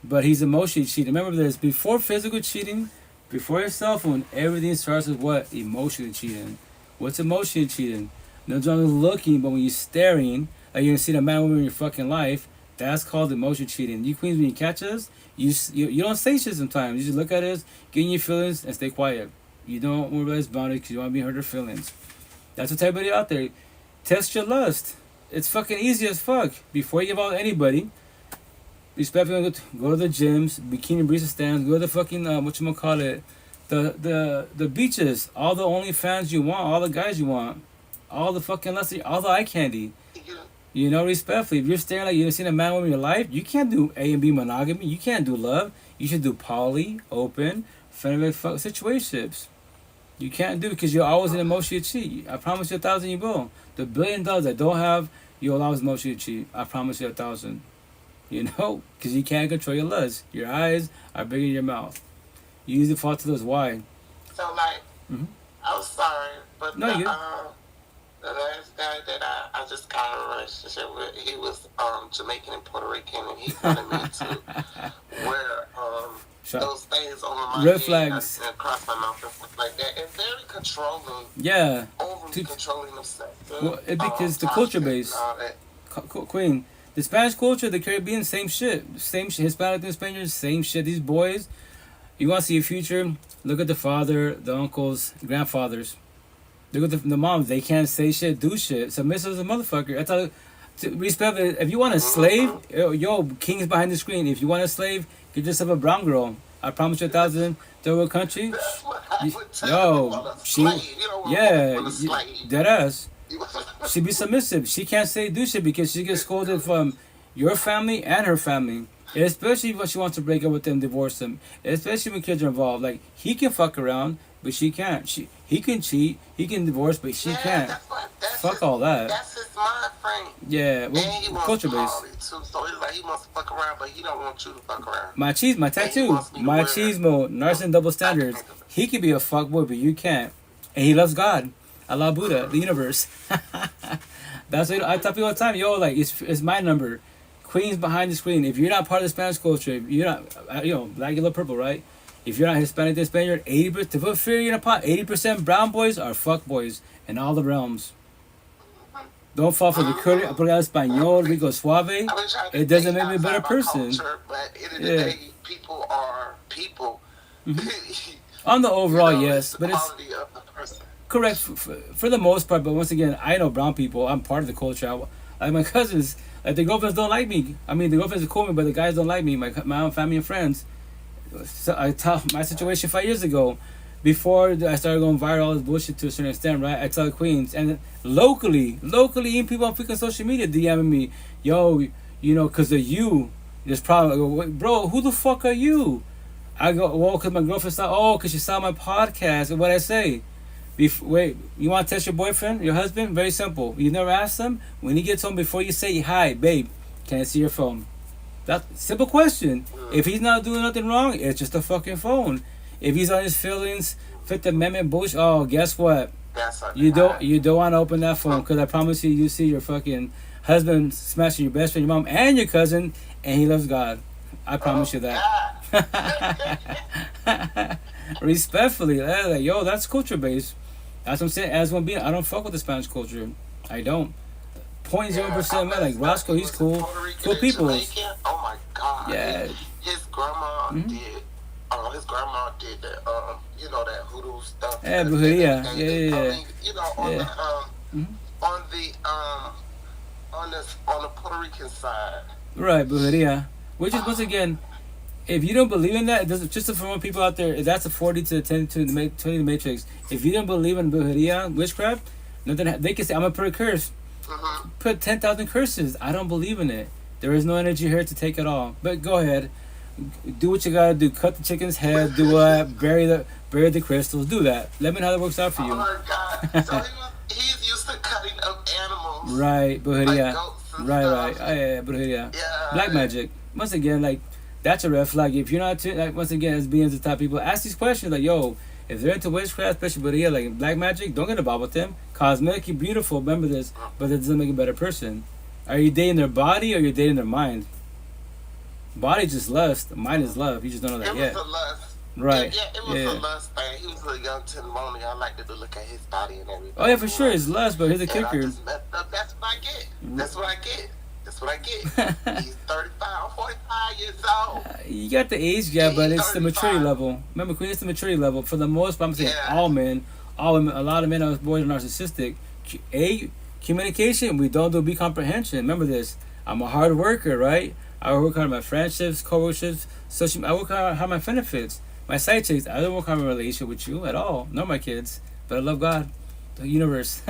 Speaker 1: But he's emotionally cheating. Remember this: before physical cheating, before your cell phone, everything starts with what? Emotionally cheating. What's emotionally cheating? No longer looking, but when you're staring, like you're gonna see the man or woman in your fucking life. That's called emotion cheating. You queens, when you catch us, you don't say shit sometimes. You just look at us, get in your feelings, and stay quiet. You don't realize boundaries because you want to be hurt or feelings. That's what everybody out there. Test your lust. It's fucking easy as fuck. Before you give out anybody, respectfully, go to the gyms, bikini barista stands, go to the fucking the beaches, all the OnlyFans you want, all the guys you want, all the fucking lust, all the eye candy. You know, respectfully, if you're staring like you've seen a man in your life, you can't do A and B monogamy. You can't do love. You should do poly, open, friendly situationships. You can't do it because you're always in emotional cheat. I promise you 1,000 you will. The $1 billion I don't have, you'll always emotionally cheat. I promise you 1,000. You know, because you can't control your lust. Your eyes are bigger than your mouth. You usually fall to those why.
Speaker 2: So like, I'm sorry, but
Speaker 1: no,
Speaker 2: the last guy that I just got in a relationship with, he was Jamaican and Puerto Rican, and he wanted me to wear those things over my
Speaker 1: red
Speaker 2: head
Speaker 1: flags
Speaker 2: and across my mouth and stuff like that, and very controlling.
Speaker 1: Yeah.
Speaker 2: Overly controlling themselves.
Speaker 1: Well, because the culture base, Queen, the Spanish culture, the Caribbean, same shit, Hispanic and Spaniards, same shit. These boys, you want to see a future? Look at the father, the uncles, grandfathers. Look at the moms. They can't say shit, do shit. Submissive as a motherfucker. I tell you, respect. If you want a slave, yo, kings behind the screen. If you want a slave, get yourself a brown girl. I promise you 1,000. Third world country. Yo, dead ass. She be submissive. She can't say do shit because she gets scolded from your family and her family. Especially when she wants to break up with them, divorce them. Especially when kids are involved. Like, he can fuck around, but she can't. He can cheat, he can divorce, but she can't. Fuck all that.
Speaker 2: That's his mind frame.
Speaker 1: Yeah, well, culture based.
Speaker 2: So he's like, he wants to fuck around, but he don't want you to fuck around.
Speaker 1: My tattoo, machismo, narcissism, double standards. He can be a fuckboy, but you can't. And he loves God, Allah, Buddha, the universe. That's what I tell people all the time. Yo, like, it's my number. Queens behind the screen. If you're not part of the Spanish culture, if you're not, black, yellow, purple, right? If you're not Hispanic, then Spaniard, 80%, to put fear in a pot, 80% brown boys are fuck boys in all the realms. Don't fall for the curly, español, rico suave. It doesn't make me a better person.
Speaker 2: Culture, but at the end of the day, people are people.
Speaker 1: On the overall, yes, but it's correct for the most part. But once again, I know brown people. I'm part of the culture. Like my cousins, like the girlfriends don't like me. I mean, the girlfriends are cool, but the guys don't like me. My own family and friends. So I tell my situation 5 years ago, before I started going viral, all this bullshit to a certain extent, right? I tell queens, and locally, even people on freaking social media DMing me, yo, because of you, this problem. I go, bro, who the fuck are you? I go, well, because my girlfriend saw, because she saw my podcast, and what I say. Wait, you want to test your boyfriend, your husband? Very simple. You never ask them. When he gets home, before you say, hi, babe, can I see your phone? That's simple question. If he's not doing nothing wrong, it's just a fucking phone. If he's on his feelings, Fifth Amendment bullshit, guess what? You don't want to open that phone, because I promise you see your fucking husband smashing your best friend, your mom, and your cousin, and he loves God. I promise you that. Respectfully, like, yo, that's culture based. That's what I'm saying. As one being, I don't fuck with the Spanish culture. I don't. 0.0%, man. Like Roscoe, he's cool. Cool people.
Speaker 2: Oh my God.
Speaker 1: Yeah.
Speaker 2: His grandma did. His grandma did that. That hoodoo stuff.
Speaker 1: Yeah, brujeria. Yeah.
Speaker 2: On the Puerto Rican side.
Speaker 1: Right, brujeria. Which is once again, if you don't believe in that, it doesn't, just for more people out there, that's a 40 to 10 to the 20 to the Matrix. If you don't believe in brujeria, witchcraft, nothing. They can say, I'm gonna put a curse. Put 10,000 curses. I don't believe in it. There is no energy here to take it all. But go ahead. Do what you gotta do. Cut the chicken's head. Do what? Bury the crystals. Do that. Let me know how that works out for you.
Speaker 2: Oh my God! So he's used to cutting up animals.
Speaker 1: Right, but
Speaker 2: like
Speaker 1: yeah,
Speaker 2: goats and
Speaker 1: right.
Speaker 2: stuff.
Speaker 1: Oh, yeah, but yeah.
Speaker 2: Yeah.
Speaker 1: Black magic. Once again, like that's a red flag. If you're not, like once again, as being the top people, ask these questions. Like, yo, if they're into witchcraft, especially but yeah, like black magic, don't get involved with them. Cosmetically beautiful, remember this, but that doesn't make a better person. Are you dating their body or you're dating their mind? Body just lust, mind is love. You just don't know that yet.
Speaker 2: It was a lust.
Speaker 1: Right.
Speaker 2: Yeah, it was a lust thing. He was a young testimony. I liked to look at his body and everything.
Speaker 1: Oh yeah, for sure, it's lust, but here's the
Speaker 2: And I
Speaker 1: kicker.
Speaker 2: just messed up. That's what I get. That's what I get. That's what I get. He's 35, 45 years old.
Speaker 1: You got the age gap, but it's the maturity level. Remember, Queen, it's the maturity level. For the most part, I'm saying all men, all women, a lot of men, boys are narcissistic. Communication, we don't do B comprehension. Remember this. I'm a hard worker, right? I work hard on my friendships, co-workerships, I work hard on my benefits. My side chicks, I don't work on a relationship with you at all. Nor my kids. But I love God, the universe.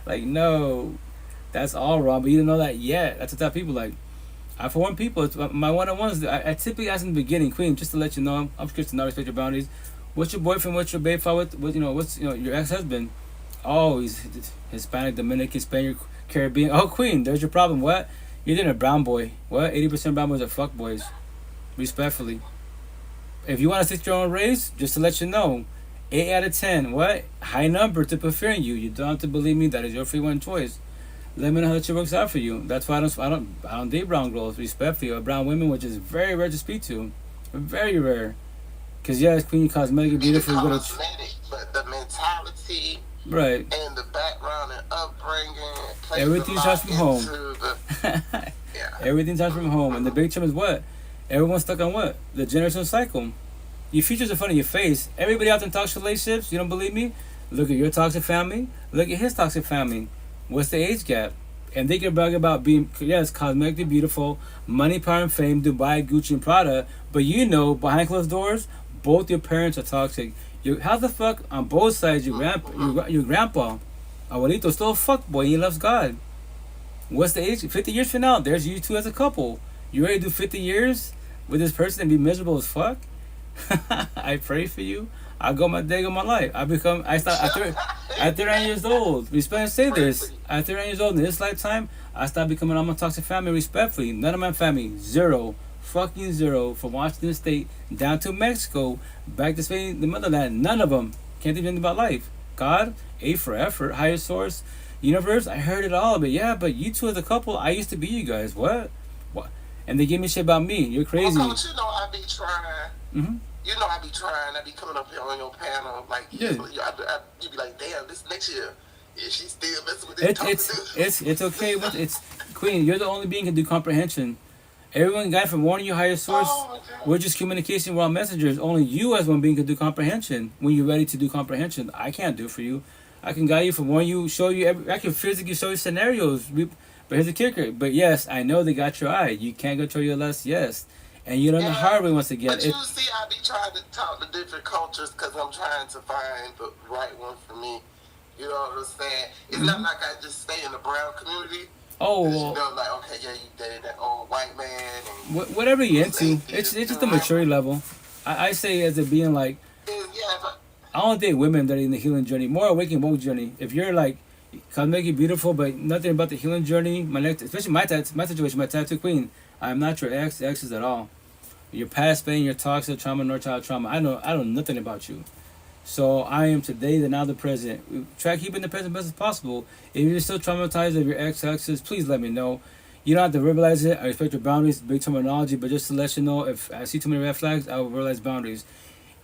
Speaker 1: Like, no. That's all wrong, but you didn't know that yet. That's the type of people, like, I for one people, it's my one-on-ones, I typically ask in the beginning, Queen, just to let you know, I'm Christian, I respect your boundaries. What's your boyfriend, what's your babe father, what's your ex-husband? Oh, he's Hispanic, Dominican, Spaniard, Caribbean. Oh, Queen, there's your problem. What? You're dating a brown boy. What? 80% brown boys are fuck boys. Respectfully. If you want to stick your own race, just to let you know, 8 out of 10. What? High number to prefer you. You don't have to believe me. That is your free one choice. Let me know how that shit works out for you. That's why I don't date brown girls, respectfully, or brown women, which is very rare to speak to. Very rare. Because yes, Queen, cosmetic, beautiful.
Speaker 2: Cosmetic, but the mentality.
Speaker 1: Right.
Speaker 2: And the background and upbringing.
Speaker 1: Everything starts from home. Everything starts from home. And the big term is what? Everyone's stuck on what? The generational cycle. Your future's in front of your face. Everybody out there talks relationships. You don't believe me? Look at your toxic family. Look at his toxic family. What's the age gap? And they can brag about being, yes, cosmetically beautiful, money, power, and fame, Dubai, Gucci, and Prada. But you know, behind closed doors, both your parents are toxic. How the fuck on both sides your grandpa, Abuelito, still a fuck boy and he loves God. What's the age? 50 years from now, there's you two as a couple. You ready to do 50 years with this person and be miserable as fuck? I pray for you. I go my day of my life. I start at 39 years old. Respect and say this. At 39 years old in this lifetime, I start becoming all my toxic family respectfully. None of my family, zero. Fucking zero. From Washington State down to Mexico, back to Spain, the motherland. None of them can't do anything about life. God, A for effort, higher source, universe. I heard it all, but yeah, but you two as a couple, I used to be you guys. What? And they give me shit about me. You're crazy.
Speaker 2: Well, Coach, you know I be trying.
Speaker 1: Mm-hmm.
Speaker 2: You know I be trying. I be coming up here on your panel. Like, you be like, damn, this next year, is she still messing with this?
Speaker 1: It's okay. It's Queen. You're the only being who can do comprehension. Everyone got from warning you, higher source. We're just communication. We're all messengers. Only you as one being can do comprehension. When you're ready to do comprehension, I can't do for you. I can guide you from warn you, show you. I can physically show you scenarios. But here's the kicker. But yes, I know they got your eye. You can't control your lust. Yes. And you learn the hard way once again.
Speaker 2: But you see, I be trying to talk to different cultures because I'm trying to find the right one for me. You know what I'm saying? It's not like I just stay in the brown community.
Speaker 1: Oh,
Speaker 2: well, you know, like, okay, yeah, you dated that old white man. And
Speaker 1: whatever you're into, it's just a maturity level. I say as it being like, I don't date women that are in the healing journey, more awakening woke journey. If you're like, cosmetically beautiful, but nothing about the healing journey, especially my situation, my tattoo queen, I'm not your exes at all. Your past pain, your toxic trauma, nor child trauma. I know nothing about you. So I am today, the now, the present. Try keeping the present best as possible. If you're still traumatized of your exes, please let me know. You don't have to verbalize it. I respect your boundaries, big terminology, but just to let you know, if I see too many red flags, I will verbalize boundaries.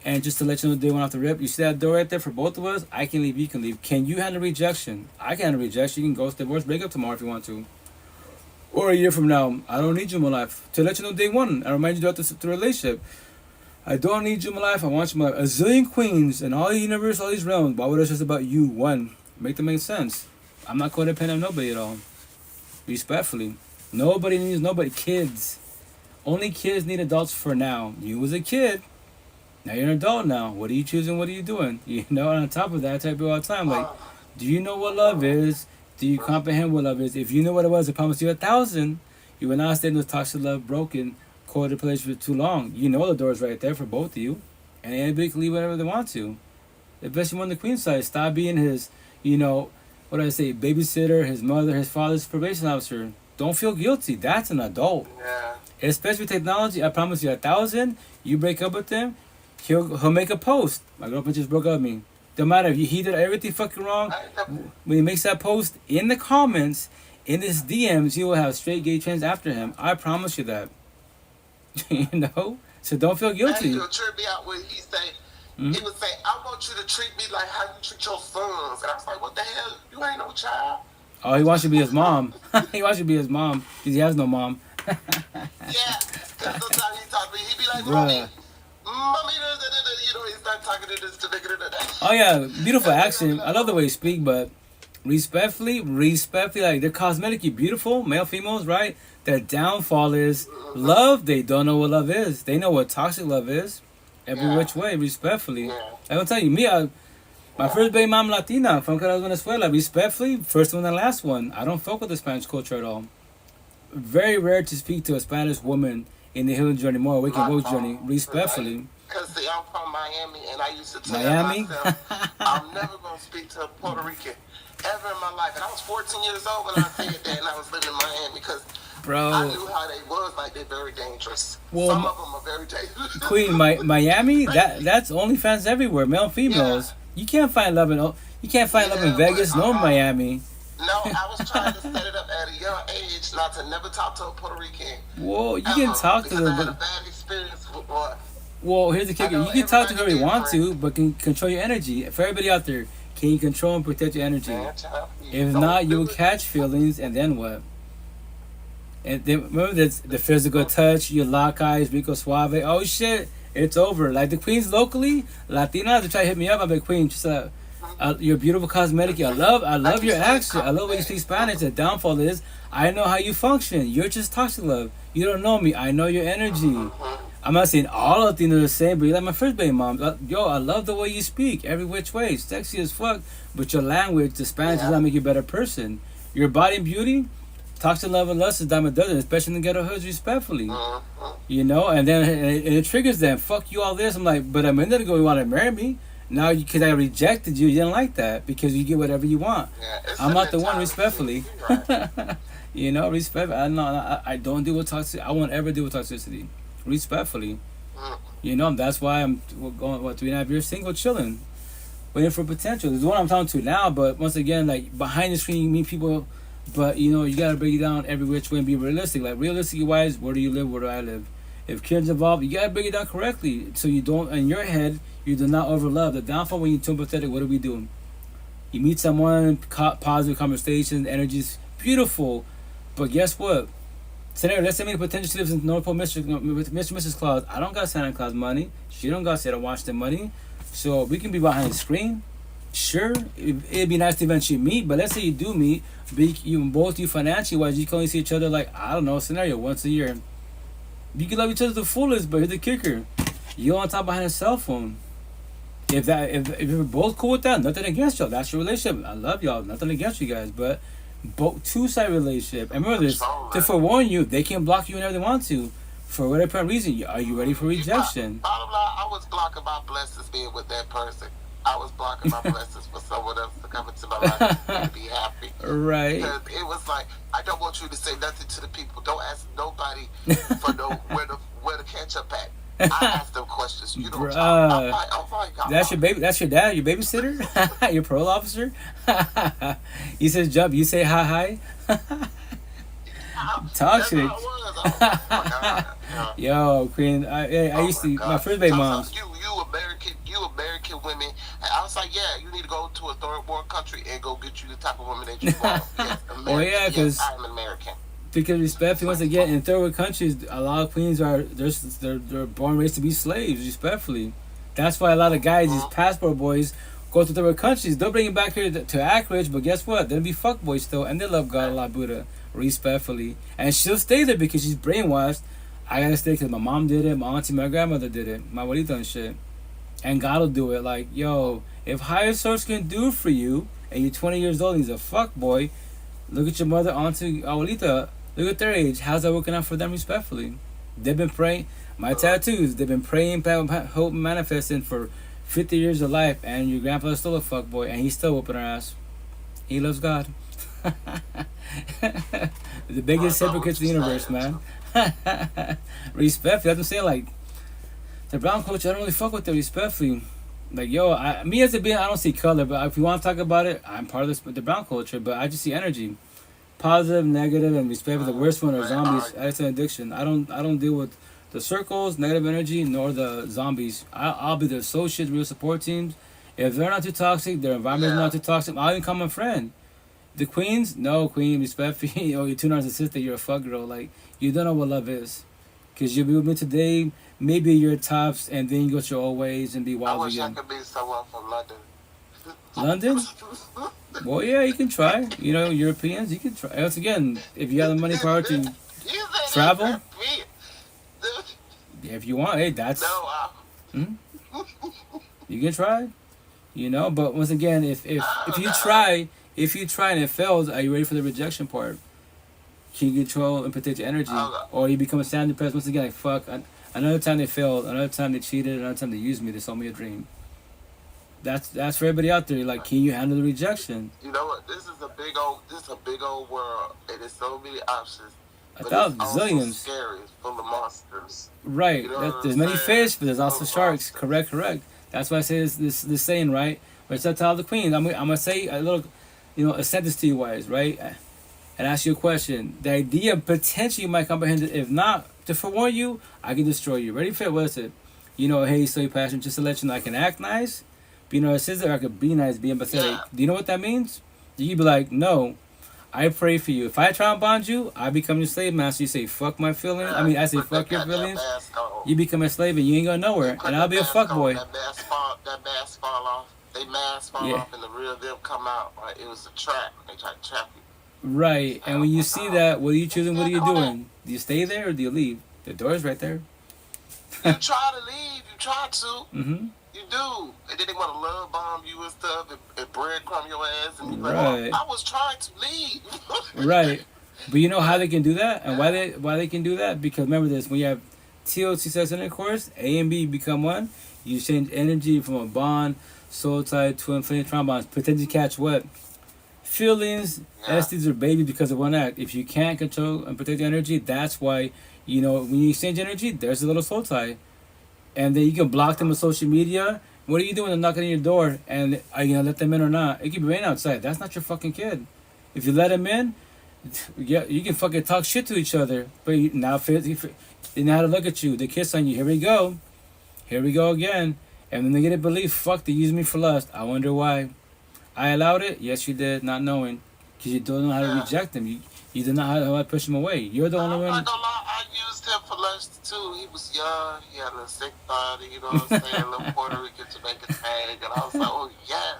Speaker 1: And just to let you know, day one off the rip, you see that door right there for both of us? I can leave, you can leave. Can you handle rejection? I can handle rejection. You can ghost, divorce, break up tomorrow if you want to. Or a year from now, I don't need you in my life. To let you know day one, I remind you throughout the relationship. I don't need you in my life. I want you in my life. A zillion queens in all the universe, all these realms. Why would I just about you? One. Make them make sense. I'm not codependent on nobody at all. Respectfully. Nobody needs nobody. Kids. Only kids need adults for now. You was a kid. Now you're an adult now. What are you choosing? What are you doing? You know, and on top of that, I tell people all the time, like, do you know what love is? Do you comprehend what love is? If you know what it was, I promise you 1,000. You will not stay in this toxic love, broken, co-relationship for too long, you know the door's right there for both of you, and anybody can leave whatever they want to. Especially on the queen side, stop being his, what do I say, babysitter, his mother, his father's probation officer. Don't feel guilty. That's an adult.
Speaker 2: Yeah.
Speaker 1: Especially with technology, I promise you, 1,000. You break up with him, he'll make a post. My girlfriend just broke up with me. Don't matter if he did everything fucking wrong. When he makes that post in the comments, in his DMs, he will have straight gay trends after him. I promise you that. So don't feel guilty.
Speaker 2: He'll trip me out when he say. He would say, I want you to treat me like how you treat your sons. And I was like, what the hell? You ain't no child.
Speaker 1: Oh, he wants you to be his mom. He wants you to be his mom because he has no mom.
Speaker 2: Yeah, because sometimes he talk to me, he be like, mommy, he start talking to this, to that.
Speaker 1: Oh, yeah, beautiful accent. I love the way you speak, but respectfully, like, they're cosmetically beautiful, male, females, right? Their downfall is love. They don't know what love is. They know what toxic love is. Every which way, respectfully. I will tell you, my first baby mom Latina from Venezuela, respectfully, first one and last one. I don't fuck with the Spanish culture at all. Very rare to speak to a Spanish woman in the healing journey, more awakened woke journey, respectfully.
Speaker 2: Because see, I'm from Miami, and I used to tell myself, I'm never going to speak to a Puerto Rican ever in my life. And I was 14 years old when I said that, and I was living in Miami because I knew how they was, like they're very dangerous. Well, some of them are very dangerous.
Speaker 1: Queen, Miami, that's OnlyFans everywhere, male and females. You can't find love in Vegas, nor Miami.
Speaker 2: No, I was trying to set it up at a young age, not to never talk to a Puerto Rican.
Speaker 1: Well, you can talk to them,
Speaker 2: I had a bad experience with one.
Speaker 1: Well, here's the kicker: you can talk to whoever you want to, but can control your energy. For everybody out there, can you control and protect your energy? If not, you will catch feelings, and then what? And then remember the physical touch, you lock eyes, Rico Suave. Oh shit, it's over. Like the queens locally, Latinas, they try to hit me up. I'm like, queen, just you're beautiful cosmetic. I love your accent. I love when you speak Spanish. The downfall is I know how you function. You're just toxic love. You don't know me. I know your energy. I'm not saying all Latinos are the same, but you're like my first baby mom. Yo, I love the way you speak every which way. Sexy as fuck, but your language, the Spanish, does not make you a better person. Your body and beauty. Toxic love and lust is dime a dozen, especially in the ghetto hoods, respectfully. And then it triggers them. Fuck you, all this. I'm like, but a minute ago you wanted to marry me. Now, because I rejected you, you didn't like that because you get whatever you want. I'm not the one, respectfully. Respect. I don't deal with toxicity. I won't ever deal with toxicity. Respectfully. That's why I'm going, 3.5 years single, chilling. Waiting for potential. There's one I'm talking to now, but once again, like, behind the screen, you meet people. But, you got to break it down every which way and be realistic. Like, realistically wise, where do you live? Where do I live? If kids involved, you got to break it down correctly. So you don't, in your head, you do not overlove. The downfall when you're too empathetic, what are we doing? You meet someone, positive conversations, energy's beautiful. But guess what? Scenario, let's say me potential lives in North Pole, Mr. Mrs. Claus. I don't got Santa Claus money. She don't got Santa Washington money. So we can be behind the screen. Sure, it'd be nice to eventually meet, but let's say you do meet, but you financially wise, you can only see each other like, I don't know, scenario, once a year. You can love each other to the fullest, but here's the kicker. You're on top behind a cell phone. If you're both cool with that, nothing against y'all. That's your relationship. I love y'all. Nothing against you guys, but both two-side relationship. And remember this, to forewarn you, they can block you whenever they want to. For whatever reason, are you ready for rejection?
Speaker 2: Bottom line, I was blocking my blessings being with that person. I was blocking my blessings for someone else to come into my life and be happy.
Speaker 1: Right.
Speaker 2: Because it was like, I don't want you to say nothing to the people. Don't ask nobody for where the ketchup at. I ask them questions. You don't talk. I'm like, oh my God.
Speaker 1: That's your baby. That's your dad. Your babysitter. Your parole officer. He says jump. You say hi. Talk shit. Yo, Queen. I used to. My first baby mom.
Speaker 2: You American women. I was like, yeah, you need to go to a third world country and go get you the type of woman that you want. Yes, American.
Speaker 1: Because
Speaker 2: I'm American.
Speaker 1: Because respectfully, once again, in third world countries, a lot of queens they're born and raised to be slaves. Respectfully, that's why a lot of guys, these passport boys, go to third world countries. They'll bring them back here to act rich, but guess what? They'll be fuckboys still, and they love God, Allah, Buddha, respectfully, and she'll stay there because she's brainwashed. I gotta stay because my mom did it, my auntie, my grandmother did it, my abuelita and shit, and God will do it. Like, yo, if higher source can do it for you, and you're 20 years old and he's a fuckboy, look at your mother, auntie, abuelita. Look at their age. How's that working out for them respectfully? They've been praying. My tattoos. They've been praying, hope, manifesting for 50 years of life, and your grandfather's still a fuckboy, and he's still whooping our ass. He loves God. The biggest hypocrites in the universe, man. Respect. That's what I'm saying. Like, the brown culture, I don't really fuck with the respectfully. Like, yo, me as a being, I don't see color, but if you want to talk about it, I'm part of the brown culture, but I just see energy. Positive, negative, and respect. The worst one are zombies. That's an addiction. I don't deal with the circles, negative energy, nor the zombies. I'll be the associates, real support teams. If they're not too toxic, their environment is not too toxic, I'll even come a friend. The queens, no, queen, respect for you. Oh, you're too narcissistic, you're a fuck girl. Like, you don't know what love is. Because you'll be with me today, maybe you're tops, and then you go to your old ways and be wild again.
Speaker 2: I wish I could be someone from London.
Speaker 1: London? Well, yeah, you can try. You know, Europeans, you can try. Once again, if you have the money power to travel, if you want, hey, that's... You can try. You know, but once again, if you try and it fails, are you ready for the rejection part? Can you control and protect your energy? Or you become a stand depressed once again, like, fuck, another time they failed, another time they cheated, another time they used me, they sold me a dream. That's for everybody out there. Like, can you handle the rejection?
Speaker 2: You know what? This is a big old world, and there's so many options.
Speaker 1: But it's zillions.
Speaker 2: Scary. It's full of monsters.
Speaker 1: Right.
Speaker 2: You know
Speaker 1: there's many fish, but there's also sharks. Correct. That's why I say this saying, right? Where it's I tell the queen, I'm gonna say a little, a sentence to you guys, right? And ask you a question. The idea potentially you might comprehend it. If not, to forewarn you, I can destroy you. Ready for it? What is it? Hey, so you passionate, just to let you know I can act nice, be narcissistic, or I could be nice, be empathetic. Yeah. Do you know what that means? You be like, no, I pray for you. If I try and bond you, I become your slave master. You say, fuck my feelings. I say, fuck your feelings. You become a slave and you ain't going nowhere. And I'll be a fuck boy.
Speaker 2: That mask fall off. They mask fall off and the real them come out. Right? It was a trap. They tried to trap you.
Speaker 1: Right. And when you see that, what are you choosing? What are you doing? Do you stay there or do you leave? The door's right there.
Speaker 2: You try to leave. You try to.
Speaker 1: Mm-hmm.
Speaker 2: You do. And then they want to love bomb you and stuff and breadcrumb your ass. And you
Speaker 1: right.
Speaker 2: I was trying to leave.
Speaker 1: Right. But you know how they can do that? And why they can do that? Because remember this, when you have TOC sex intercourse, A and B become one, you change energy from a bond, soul tie, twin flame trombones, pretend to catch what? Feelings, STDs or babies because of one act. If you can't control and protect the energy, that's why, when you exchange energy, there's a little soul tie. And then you can block them on social media. What are you doing? They're knocking on your door. And are you going to let them in or not? It could be raining outside. That's not your fucking kid. If you let them in, yeah, you can fucking talk shit to each other. But now they know how to look at you. They kiss on you. Here we go. Here we go again. And then they get a belief. Fuck, they use me for lust. I wonder why. I allowed it? Yes, you did. Not knowing. Because you don't know how to reject them. You don't know how to push them away. You're the only one.
Speaker 2: I used him for lust too. He was young. He had a sick body. You know what I'm saying? A little Puerto Rican Jamaican tag. And I was like, oh, yes.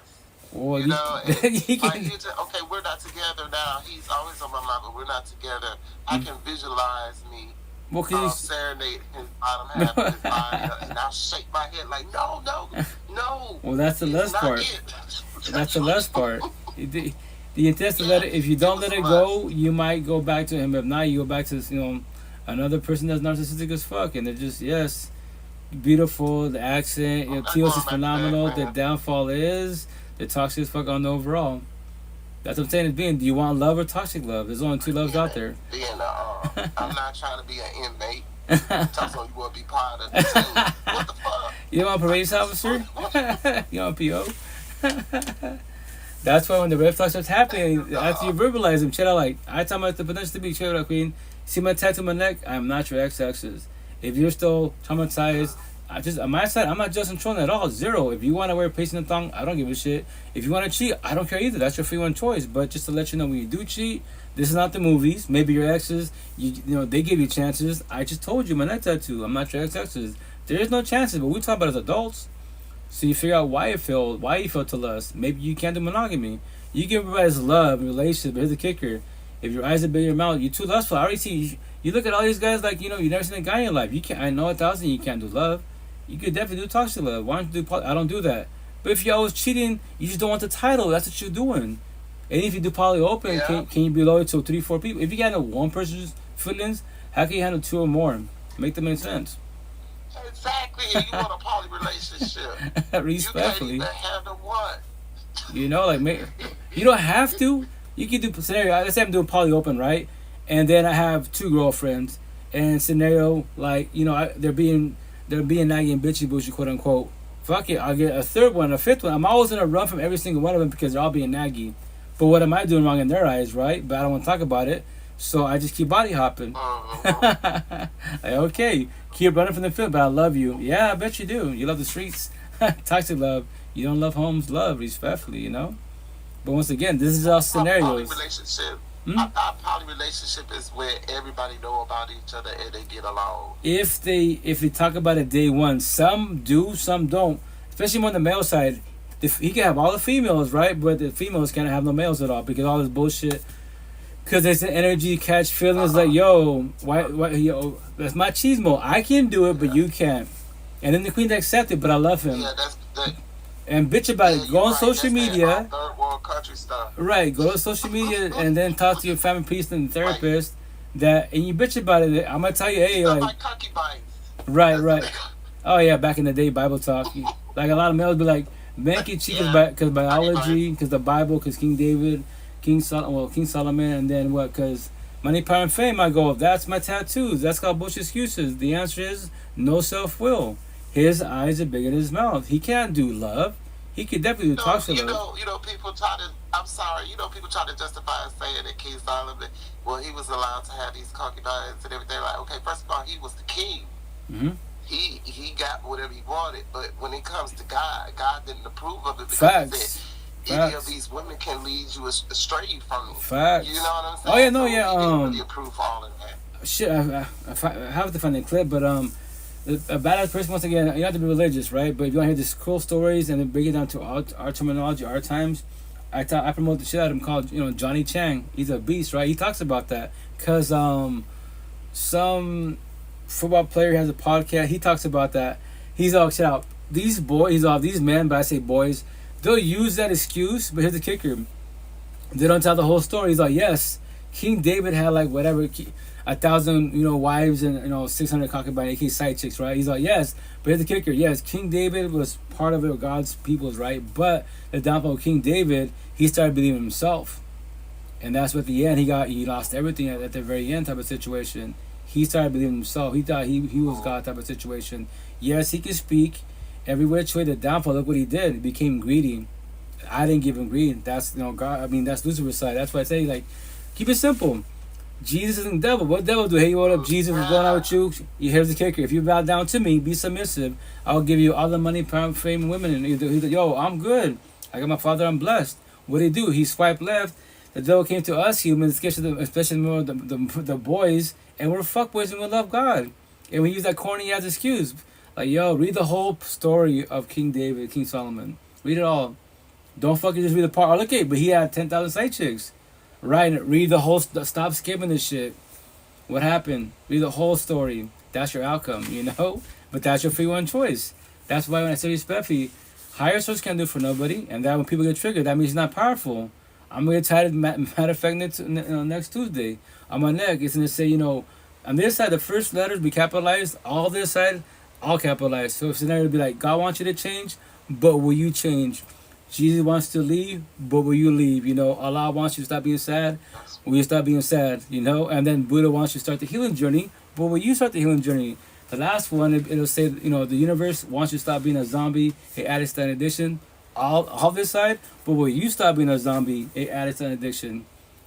Speaker 1: Well,
Speaker 2: okay, we're not together now. He's always on my mind, but we're not together. I can visualize me serenade his bottom half of his body, and I'll shake my head like, no.
Speaker 1: Well, that's the lust part. That's the lust part. The intent to let it. If you don't let it go, you might go back to him. If not, you go back to another person that's narcissistic as fuck, and they're just beautiful. The accent, TOS is phenomenal. The downfall is the toxic as fuck on the overall. That's what I'm saying. Do you want love or toxic love? There's only two loves out there.
Speaker 2: I'm not trying to be an inmate. Tell someone you want to be part of the team. What the fuck?
Speaker 1: You want a probation officer? You want a PO? That's why when the red flag starts happening, after you verbalize them, chill out. Like, I tell my the potential to be chill out, queen. See my tattoo on my neck? I'm not your ex-exes. If you're still traumatized, on my side, I'm not just controlling at all. Zero. If you want to wear a pasting and thong, I don't give a shit. If you want to cheat, I don't care either. That's your free one choice. But just to let you know, when you do cheat, this is not the movies. Maybe your exes, they give you chances. I just told you my neck tattoo. I'm not your ex-exes. There is no chances, but we talk about it as adults. So you figure out why you feel to lust. Maybe you can't do monogamy. You can realize love, relationship, but here's the kicker. If your eyes are big in your mouth, you're too lustful. I already see, you look at all these guys like, you've never seen a guy in your life. You can't, I know 1,000, you can't do love. You could definitely do toxic love. Why don't you do I don't do that. But if you're always cheating, you just don't want the title. That's what you're doing. And if you do poly open, can you be loyal to 3-4 people? If you handle one person's feelings, how can you handle 2 or more? Make them make sense.
Speaker 2: Exactly. You want a poly relationship.
Speaker 1: Respectfully.
Speaker 2: You can't even handle one.
Speaker 1: You know, like, you don't have to. You can do scenario. Let's say I'm doing poly open, right? And then I have 2 girlfriends. And scenario, like, you know, they're being naggy and bitchy bougie, quote unquote. Fuck it, I'll get a 3rd one, a 5th one. I'm always gonna run from every single one of them because they're all being naggy. But what am I doing wrong in their eyes, right? But I don't want to talk about it, so I just keep body hopping. Like, okay, keep running from the field, but I love you. Yeah, I bet you do. You love the streets. Toxic love. You don't love homes love, respectfully, you know. But once again, this is all scenarios.
Speaker 2: Our poly relationship is where everybody know about each other and they get along.
Speaker 1: If they talk about it day one, some do, some don't. Especially on the male side, he can have all the females, right? But the females can't have no males at all because all this bullshit. Because there's an energy catch feelings like, yo, why, yo, that's my chismo. I can do it, but you can't. And then the queen accept it, but I love him.
Speaker 2: Yeah, that's
Speaker 1: and bitch about it. Go on social media.
Speaker 2: Third world country stuff.
Speaker 1: Right. Go to social media and then talk to your family priest and therapist. And you bitch about it. I'm gonna tell you, hey, like right. Oh yeah, back in the day, Bible talk. Like a lot of males be like, man can cheat because biology, because the Bible, because King David, King Solomon, and then what? Because money, power, and fame. I go, that's my tattoos. That's called bullshit excuses. The answer is no self-will. His eyes are bigger than his mouth. He can't do love. He could definitely do talk to love.
Speaker 2: You know, people try to. I'm sorry. You know, people try to justify and saying that King Solomon, well, he was allowed to have these concubines and everything. Like, okay, first of all, he was the king.
Speaker 1: Mm-hmm.
Speaker 2: He got whatever he wanted, but when it comes to God, God didn't approve of it because
Speaker 1: Facts.
Speaker 2: He said any of these women can lead you astray from me.
Speaker 1: Facts.
Speaker 2: You know what I'm saying?
Speaker 1: Oh yeah, no,
Speaker 2: so
Speaker 1: yeah.
Speaker 2: He didn't really approve all of that.
Speaker 1: Shit, I have to find the clip, but a badass person, once again, you have to be religious, right? But if you want to hear these cool stories and then bring it down to our terminology, our times, I promote the shit out of him called, you know, Johnny Chang. He's a beast, right? He talks about that because some football player has a podcast. He talks about that. He's all, shit out. These men, but I say boys, they'll use that excuse, but here's the kicker. They don't tell the whole story. He's like, yes, King David had like whatever, 1,000, you know, wives and, you know, 600 concubines, aka side chicks, right? He's like, yes, but here's the kicker. Yes, King David was part of it, God's people's, right? But the downfall of King David, he started believing himself. And that's what the end, he lost everything at the very end type of situation. He started believing himself. He thought he was God type of situation. Yes, he could speak every which way. The downfall, look what he did. He became greedy. I didn't give him greed. That's, you know, God. I mean, that's Lucifer's side. That's why I say, like, keep it simple. Jesus isn't the devil. What devil do? Hey, what up? Jesus is going out with you. Here's the kicker. If you bow down to me, be submissive, I'll give you all the money, power, fame, and women. And he's like, yo, I'm good. I got my Father. I'm blessed. What did he do? He swiped left. The devil came to us humans, especially more the boys, and we're fuckboys and we love God. And we use that corny ass excuse. Like, yo, read the whole story of King David, King Solomon. Read it all. Don't fucking just read the part. Oh, okay, but he had 10,000 side chicks. Right, read the whole, stop skipping this shit. What happened? Read the whole story. That's your outcome, you know? But that's your free one choice. That's why when I say respectfully, higher source can't do for nobody, and that when people get triggered, that means he's not powerful. I'm going to get tired, matter of fact, next Tuesday. On my neck, it's going to say, you know, on this side, the first letters be capitalized, all this side, all capitalized. So scenario would be like, God wants you to change, but will you change? Jesus wants to leave, but will you leave? You know, Allah wants you to stop being sad. Will you stop being sad? You know, and then Buddha wants you to start the healing journey, but will you start the healing journey? The last one, it'll say, you know, the universe wants you to stop being a zombie, a addict to an addiction. All this side, but will you stop being a zombie, a addict to an addiction?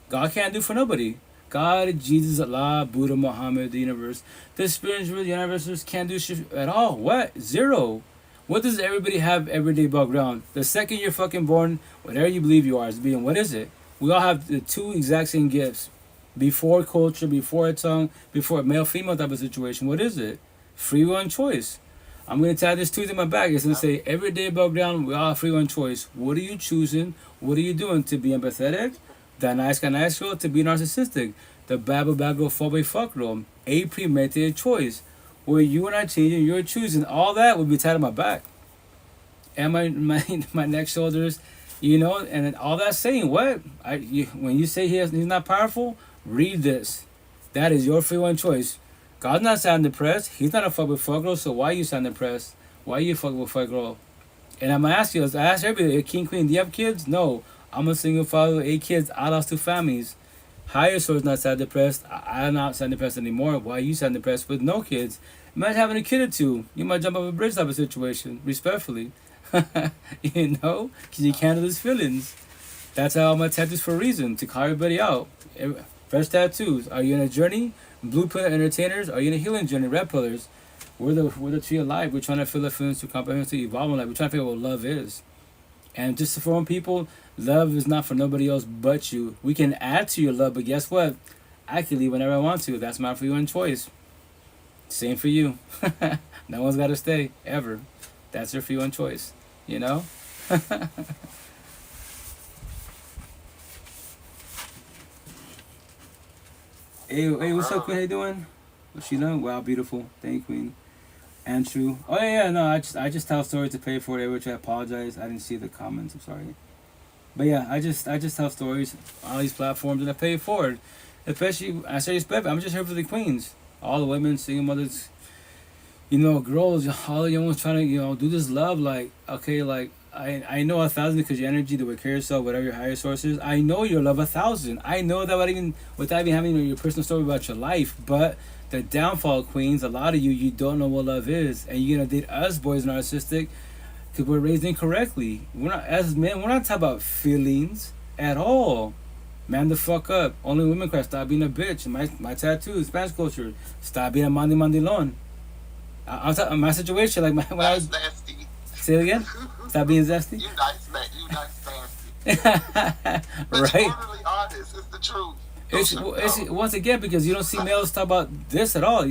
Speaker 1: God can't do for nobody. God, Jesus, Allah, Buddha, Muhammad, the universe, the spiritual universes can't do shit at all. What? Zero. What does everybody have everyday background? The second you're fucking born, whatever you believe you are as being, what is it? We all have the two exact same gifts. Before culture, before a tongue, before a male-female type of situation. What is it? Free will and choice. I'm going to tie this tooth in my back. It's going to say, everyday background, we all have free will and choice. What are you choosing? What are you doing? To be empathetic? That nice guy, nice girl? To be narcissistic? The bad girl, fuck girl? A premeditated choice. Where you and I changing, you're choosing, all that would be tied on my back and my neck, shoulders, you know, and all that saying what when you say he's not powerful, read this. That is your free one choice. God's not sounding depressed. He's not a fuck with fuck girl, so why you sound depressed? Why you fuck with fuck girl? And I'm gonna ask you, I ask everybody, King Queen, do you have kids? No. I'm a single father with 8 kids. I lost 2 families. Higher source not sad depressed. I'm not sad depressed anymore. Why you sad depressed with no kids? Imagine having a kid or 2. You might jump off a bridge type of situation, respectfully. You know? Because you can't handle his feelings. That's how my tattoos for a reason, to call everybody out. Fresh tattoos. Are you in a journey? Blueprint entertainers. Are you in a healing journey? Red pillars. We're the tree of life. We're trying to feel the feelings to comprehend, to evolve in life. We're trying to figure out what love is. And just to inform people, love is not for nobody else but you. We can add to your love, but guess what? I can leave whenever I want to. That's my free will and choice. Same for you. No one's got to stay, ever. That's your free will and choice. You know? Hey, what's up, Queen? How you doing? What's she doing? Wow, beautiful. Thank you, Queen. Andrew. Oh yeah, no, I just tell stories to pay for it, which I apologize. I didn't see the comments. I'm sorry. But yeah, I just tell stories on all these platforms and I pay it forward. Especially, I say respect. I'm just here for the queens, all the women, single mothers, you know, girls, all the young ones trying to, you know, do this love. Like, okay, like I know 1,000 because your energy, the way care yourself, whatever your higher source is. I know your love 1,000. I know that without even having your personal story about your life. But the downfall, queens, a lot of you don't know what love is, and you're gonna date us boys narcissistic because we're raised incorrectly. We're not, as men, we're not talking about feelings at all. Man the fuck up. Only women cry. Stop being a bitch. My tattoo, Spanish culture. Stop being a mandilon. I'm talking my situation, like when I was.
Speaker 2: Nasty.
Speaker 1: Say it again. Stop being zesty.
Speaker 2: You nice, man. You nice, nasty. But
Speaker 1: Right.
Speaker 2: you're brutally honest. It's the truth.
Speaker 1: It's once again because you don't see males talk about this at all.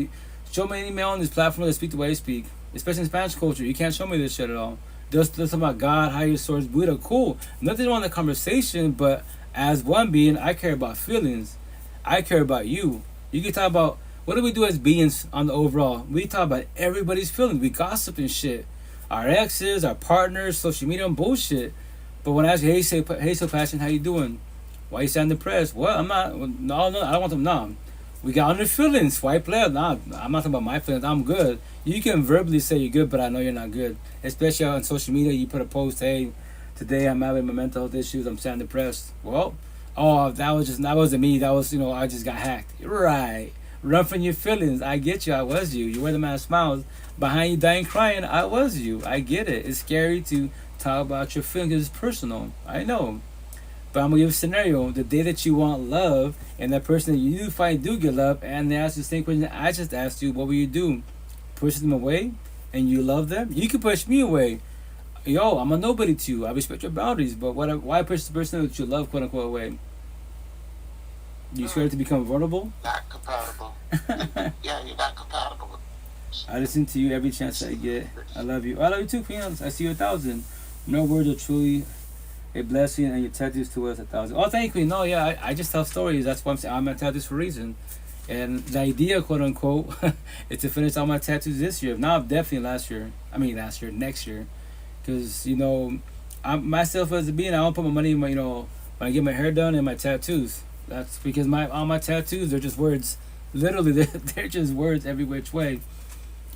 Speaker 1: Show me any male on this platform that speak the way I speak, especially in Spanish culture. You can't show me this shit at all. Just talk about God, higher source, Buddha. Cool. Nothing wrong with the conversation, but as one being, I care about feelings. I care about you. You can talk about what do we do as beings on the overall. We talk about everybody's feelings. We gossip and shit. Our exes, our partners, social media and bullshit. But when I ask you, hey, so passion, how you doing? Why you sound depressed? Well, I'm not. No, I don't want them. No, we got under feelings. Why play? Nah, I'm not talking about my feelings. I'm good. You can verbally say you're good, but I know you're not good. Especially on social media, you put a post, hey, today I'm having my mental health issues. I'm sounding depressed. Well, that wasn't me. That was, I just got hacked. Right. Run from your feelings. I get you. I was you. You were the man of smiles. Behind you dying crying, I was you. I get it. It's scary to talk about your feelings because it's personal. I know. But I'm going to give a scenario. The day that you want love and that person that you do find do get love and they ask you the same question I just asked you, what will you do? Push them away and you love them? You can push me away. Yo, I'm a nobody to you. I respect your boundaries. But why push the person that you love, quote unquote, away? You scared to become vulnerable?
Speaker 2: Not compatible. Yeah, you're not compatible.
Speaker 1: I listen to you every chance I get. I love you. I love you too, Queen. I see you 1,000. No words are truly a blessing, and your tattoos to us 1,000. Oh, thank you. No, yeah, I just tell stories. That's why I'm saying I'm at tattoos for a reason. And the idea, quote unquote, is to finish all my tattoos this year. If not, definitely next year. Because, myself as a being, I don't put my money in my, when I get my hair done and my tattoos. That's because all my tattoos, they're just words. Literally, they're just words every which way.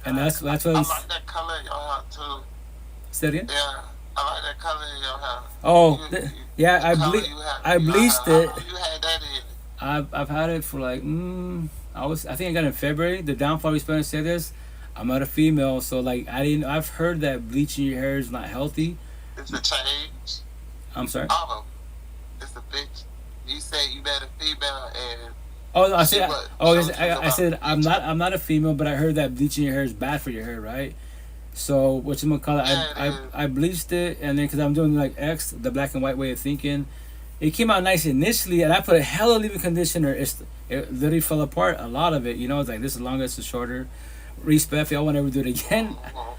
Speaker 1: And that's what
Speaker 2: I like that color in your hair too.
Speaker 1: Say it again?
Speaker 2: Yeah, I like that color in your hair.
Speaker 1: Oh, yeah, I bleached it.
Speaker 2: You had that in.
Speaker 1: I've had it for like I think I got it in February. The downfall we spent say this. I'm not a female, so like I've heard that bleaching your hair is not healthy.
Speaker 2: It's a change.
Speaker 1: I'm sorry.
Speaker 2: It's a bitch. You said you met a female and.
Speaker 1: Oh, I said I'm not a female, but I heard that bleaching your hair is bad for your hair, right? So I bleached it, and then because I'm doing like X, the black and white way of thinking, it came out nice initially, and I put a hella leave-in conditioner. It literally fell apart. A lot of it, it's like this is longer, this is shorter. Respect, I won't ever do it again.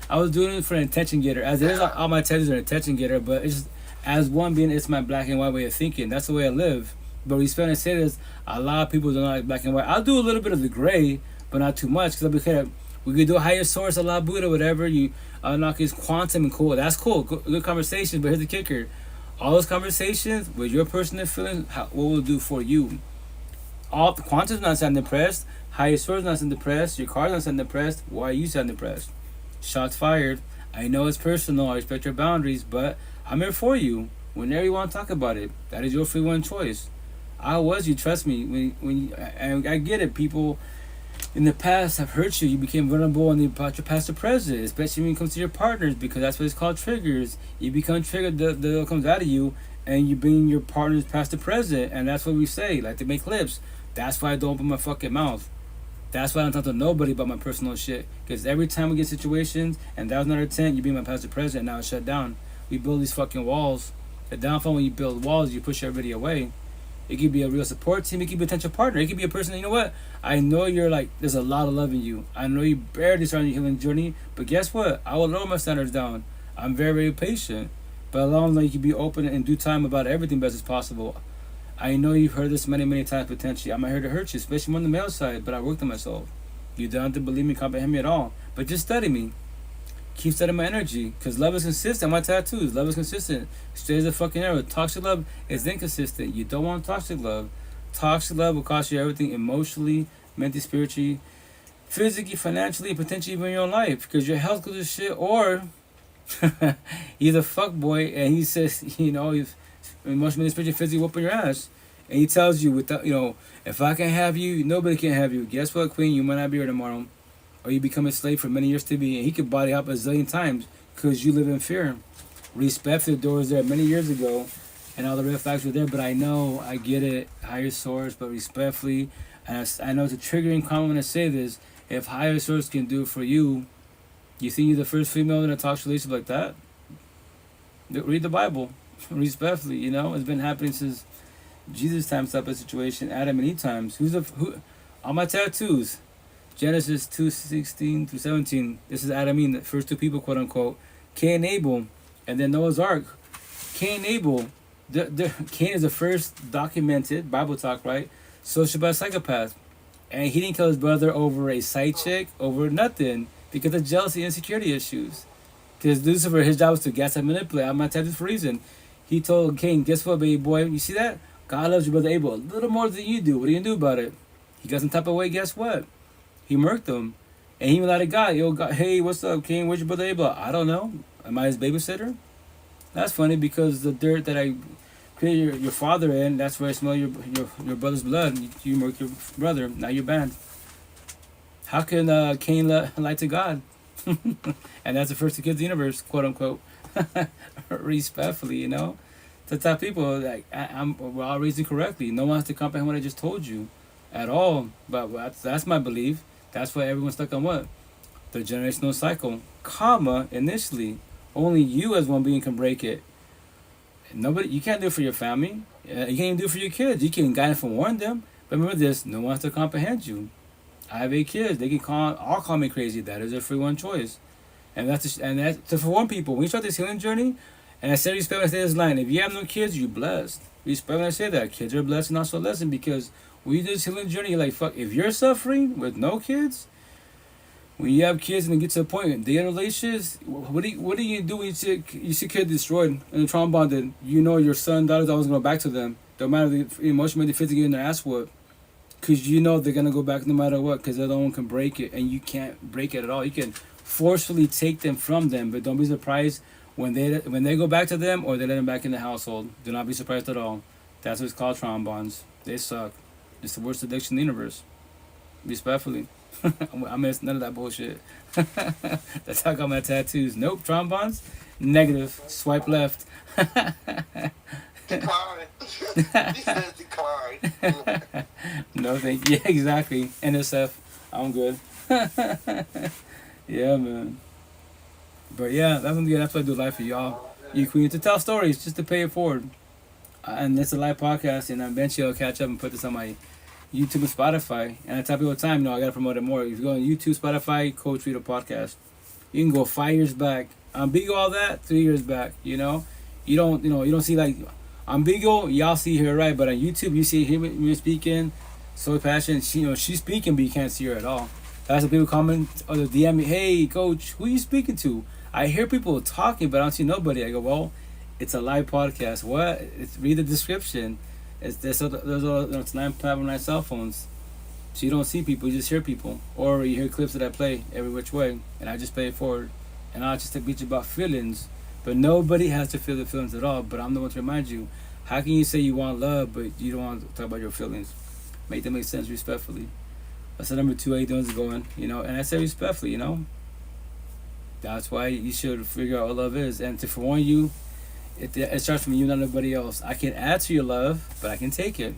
Speaker 1: I was doing it for an attention getter. As it is, all my tattoos are an attention getter, but it's just, as one being, it's my black and white way of thinking. That's the way I live. But respect and say this, a lot of people don't like black and white. I'll do a little bit of the gray, but not too much, because I'll be clear. We could do a higher source, a la Buddha, whatever. You knock his quantum and cool. That's cool. Good conversation. But here's the kicker: all those conversations with your personal feelings, what will it do for you? All Quantum's not sounding depressed. Higher source not sounding depressed. Your car's not sounding depressed. Why are you sounding depressed? Shots fired. I know it's personal. I respect your boundaries, but I'm here for you. Whenever you want to talk about it, that is your free one choice. I was you. Trust me. I get it. People in the past have hurt you. You became vulnerable and they brought your past to present, especially when it comes to your partners, because that's what it's called, triggers. You become triggered, that comes out of you, and you bring your partner's past to present, and that's what we say, like to make clips. That's why I don't open my fucking mouth. That's why I don't talk to nobody about my personal shit, because every time we get situations, and that was another 10, you bring my past to present, and now it's shut down. We build these fucking walls. The downfall when you build walls, you push everybody away. It could be a real support team. It could be a potential partner. It could be a person that, you know what? I know you're like, there's a lot of love in you. I know you barely started your healing journey. But guess what? I will lower my standards down. I'm very, very patient. But along you can be open in due time about everything best as possible. I know you've heard this many, many times potentially. I'm not here to hurt you, especially on the male side. But I worked on myself. You don't have to believe me, comprehend me at all. But just study me. Keep studying my energy, because love is consistent. My tattoos, love is consistent. Straight as a fucking arrow. Toxic love is inconsistent. You don't want toxic love. Toxic love will cost you everything emotionally, mentally, spiritually, physically, financially, potentially even in your life, because your health goes to shit. Or he's a fuck boy and he says, you know, he's emotionally, spiritually, physically whooping your ass, and he tells you, without, you know, if I can have you, nobody can have you. Guess what, Queen? You might not be here tomorrow. Or you become a slave for many years to be, and he could body up a zillion times because you live in fear. Respect the doors there many years ago, and all the red flags were there. But I know, I get it, higher source, but respectfully, and I know it's a triggering comment when I say this. If higher source can do it for you, you think you're the first female in a toxic relationship like that? Read the Bible, respectfully. You know, it's been happening since Jesus' time, type of situation, Adam and Eve times. Who? All my tattoos. Genesis 2:16 through 17. This is Adam and Eve, the first two people, quote unquote. Cain and Abel, and then Noah's Ark. Cain and Abel. Cain is the first documented Bible talk, right? Sociopath, psychopath, and he didn't kill his brother over a side chick, over nothing, because of jealousy and insecurity issues. Because Lucifer, his job was to gas and manipulate. I'm not telling this for a reason. He told Cain, "Guess what, baby boy? You see that? God loves your brother Abel a little more than you do. What are you gonna do about it?" He got some type of way. Guess what? He murked him. And he even let it go. Yo, God, hey, what's up, King? Where's your brother Abel? I don't know. Am I his babysitter? That's funny, because the dirt that I created your father in, that's where I smell your brother's blood. You murked your brother. Now you're banned. How can Cain lie to God? And that's the first kid of the universe, quote unquote. Respectfully, you know? The type of people, like, we're all raised correctly. No one has to comprehend what I just told you at all. But that's my belief. That's why everyone's stuck on what? The generational cycle. Karma, initially. Only you as one being can break it. Nobody, you can't do it for your family. You can't even do it for your kids. You can guide them and warn them. But remember this, no one has to comprehend you. I have 8 kids. They can all call me crazy. That is their free one choice. And that's to forewarn people. When you start this healing journey, and I said respect when I say this line, if you have no kids, you're blessed. Respect when I say that. Kids are blessed and also a lesson, because when you do this healing journey, you're like, fuck, if you're suffering with no kids, when you have kids and it gets to a point, they in relationships, what do you do when you see a kid destroyed and trauma bonded? You know your son, daughter's always going to go back to them. No matter the emotionally, physically, in their ass whoop. Because you know they're going to go back no matter what, because the other one can break it, and you can't break it at all. You can forcefully take them from them, but don't be surprised when they go back to them or they let them back in the household. Do not be surprised at all. That's what's called trauma bonds. They suck. It's the worst addiction in the universe. Respectfully. I miss none of that bullshit. That's how I got my tattoos. Nope, trauma bonds? Negative. Swipe left.
Speaker 2: Decline. He says decline.
Speaker 1: No, thank you. Yeah, exactly. NSF. I'm good. Yeah, man. But yeah, that's what I do live for y'all. You queen to tell stories, just to pay it forward. And it's a live podcast, and eventually I'll catch up and put this on my YouTube and Spotify. And I tell people all the time, no, I gotta promote it more. If you go on YouTube, Spotify, Coach Rito Podcast, you can go 5 years back. On Bigo, all that 3 years back. You know, you don't see like on Bigo, y'all see her right, but on YouTube you see him speaking, so passionate. She's speaking, but you can't see her at all. That's what people comment or DM me, hey coach, who are you speaking to? I hear people talking, but I don't see nobody. I go, well, it's a live podcast. What? Read the description. It's 9 cell phones. So you don't see people, you just hear people. Or you hear clips that I play every which way, and I just play it forward. And I'll just teach you about feelings. But nobody has to feel the feelings at all. But I'm the one to remind you, how can you say you want love, but you don't want to talk about your feelings? Make that make sense respectfully. That's the number 2, how you doing is going, and I say respectfully, That's why you should figure out what love is. And to forewarn you, it starts from you, not nobody else. I can add to your love, but I can take it.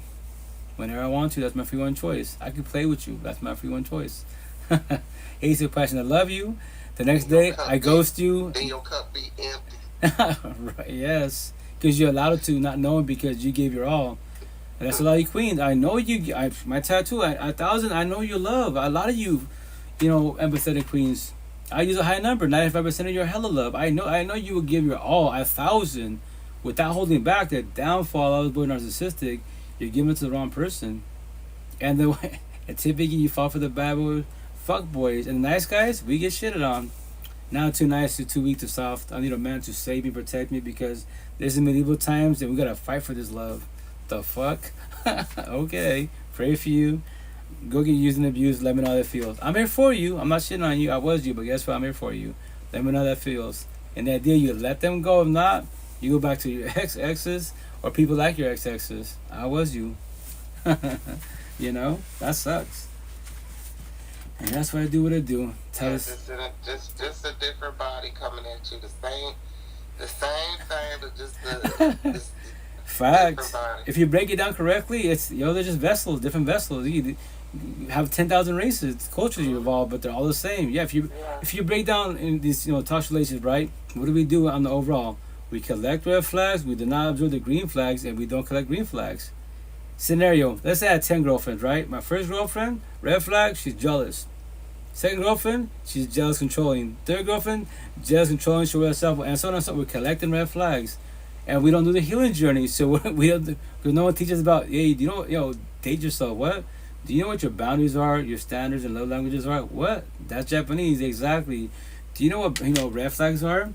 Speaker 1: Whenever I want to, that's my free one choice. I can play with you, that's my free one choice. He's so passionate, I love you. The next day, I ghost you.
Speaker 2: Then your cup be empty.
Speaker 1: Right, yes. Because you're allowed to, not knowing because you gave your all. And that's a lot of you queens. I know you, my tattoo, 1,000, I know your love. A lot of you, empathetic queens. I use a high number, 95% of your hella love. I know you will give your all, 1,000, without holding back. That downfall, I was born narcissistic, you're giving it to the wrong person. And then, and typically you fall for the bad boys, fuck boys. And the nice guys, we get shitted on. Not too nice, too weak, too soft. I need a man to save me, protect me, because this is medieval times and we gotta fight for this love. The fuck? Okay, pray for you. Go get used and abused. Let me know how that feels. I'm here for you. I'm not shitting on you. I was you, but guess what? I'm here for you. Let me know how that feels. And the idea you let them go. If not, you go back to your exes or people like your exes. I was you. That sucks. And that's why I do what I do. Tell us.
Speaker 2: Just a different body coming at you. The same thing, but just the
Speaker 1: facts. If you break it down correctly, they're just vessels, different vessels. You have 10,000 races, cultures you evolve, but they're all the same. Yeah, if you break down in these toxic relations, right? What do we do on the overall? We collect red flags, we do not observe the green flags, and we don't collect green flags. Scenario: let's say I had 10 girlfriends, right? My first girlfriend, red flag, she's jealous. Second girlfriend, she's jealous, controlling. Third girlfriend, jealous, controlling, she wears herself, and so on and so on. We're collecting red flags. And we don't do the healing journey, so we don't. Because no one teaches about, hey, do you know, date yourself. What? Do you know what your boundaries are, your standards and love languages are? What? That's Japanese, exactly. Do you know what red flags are?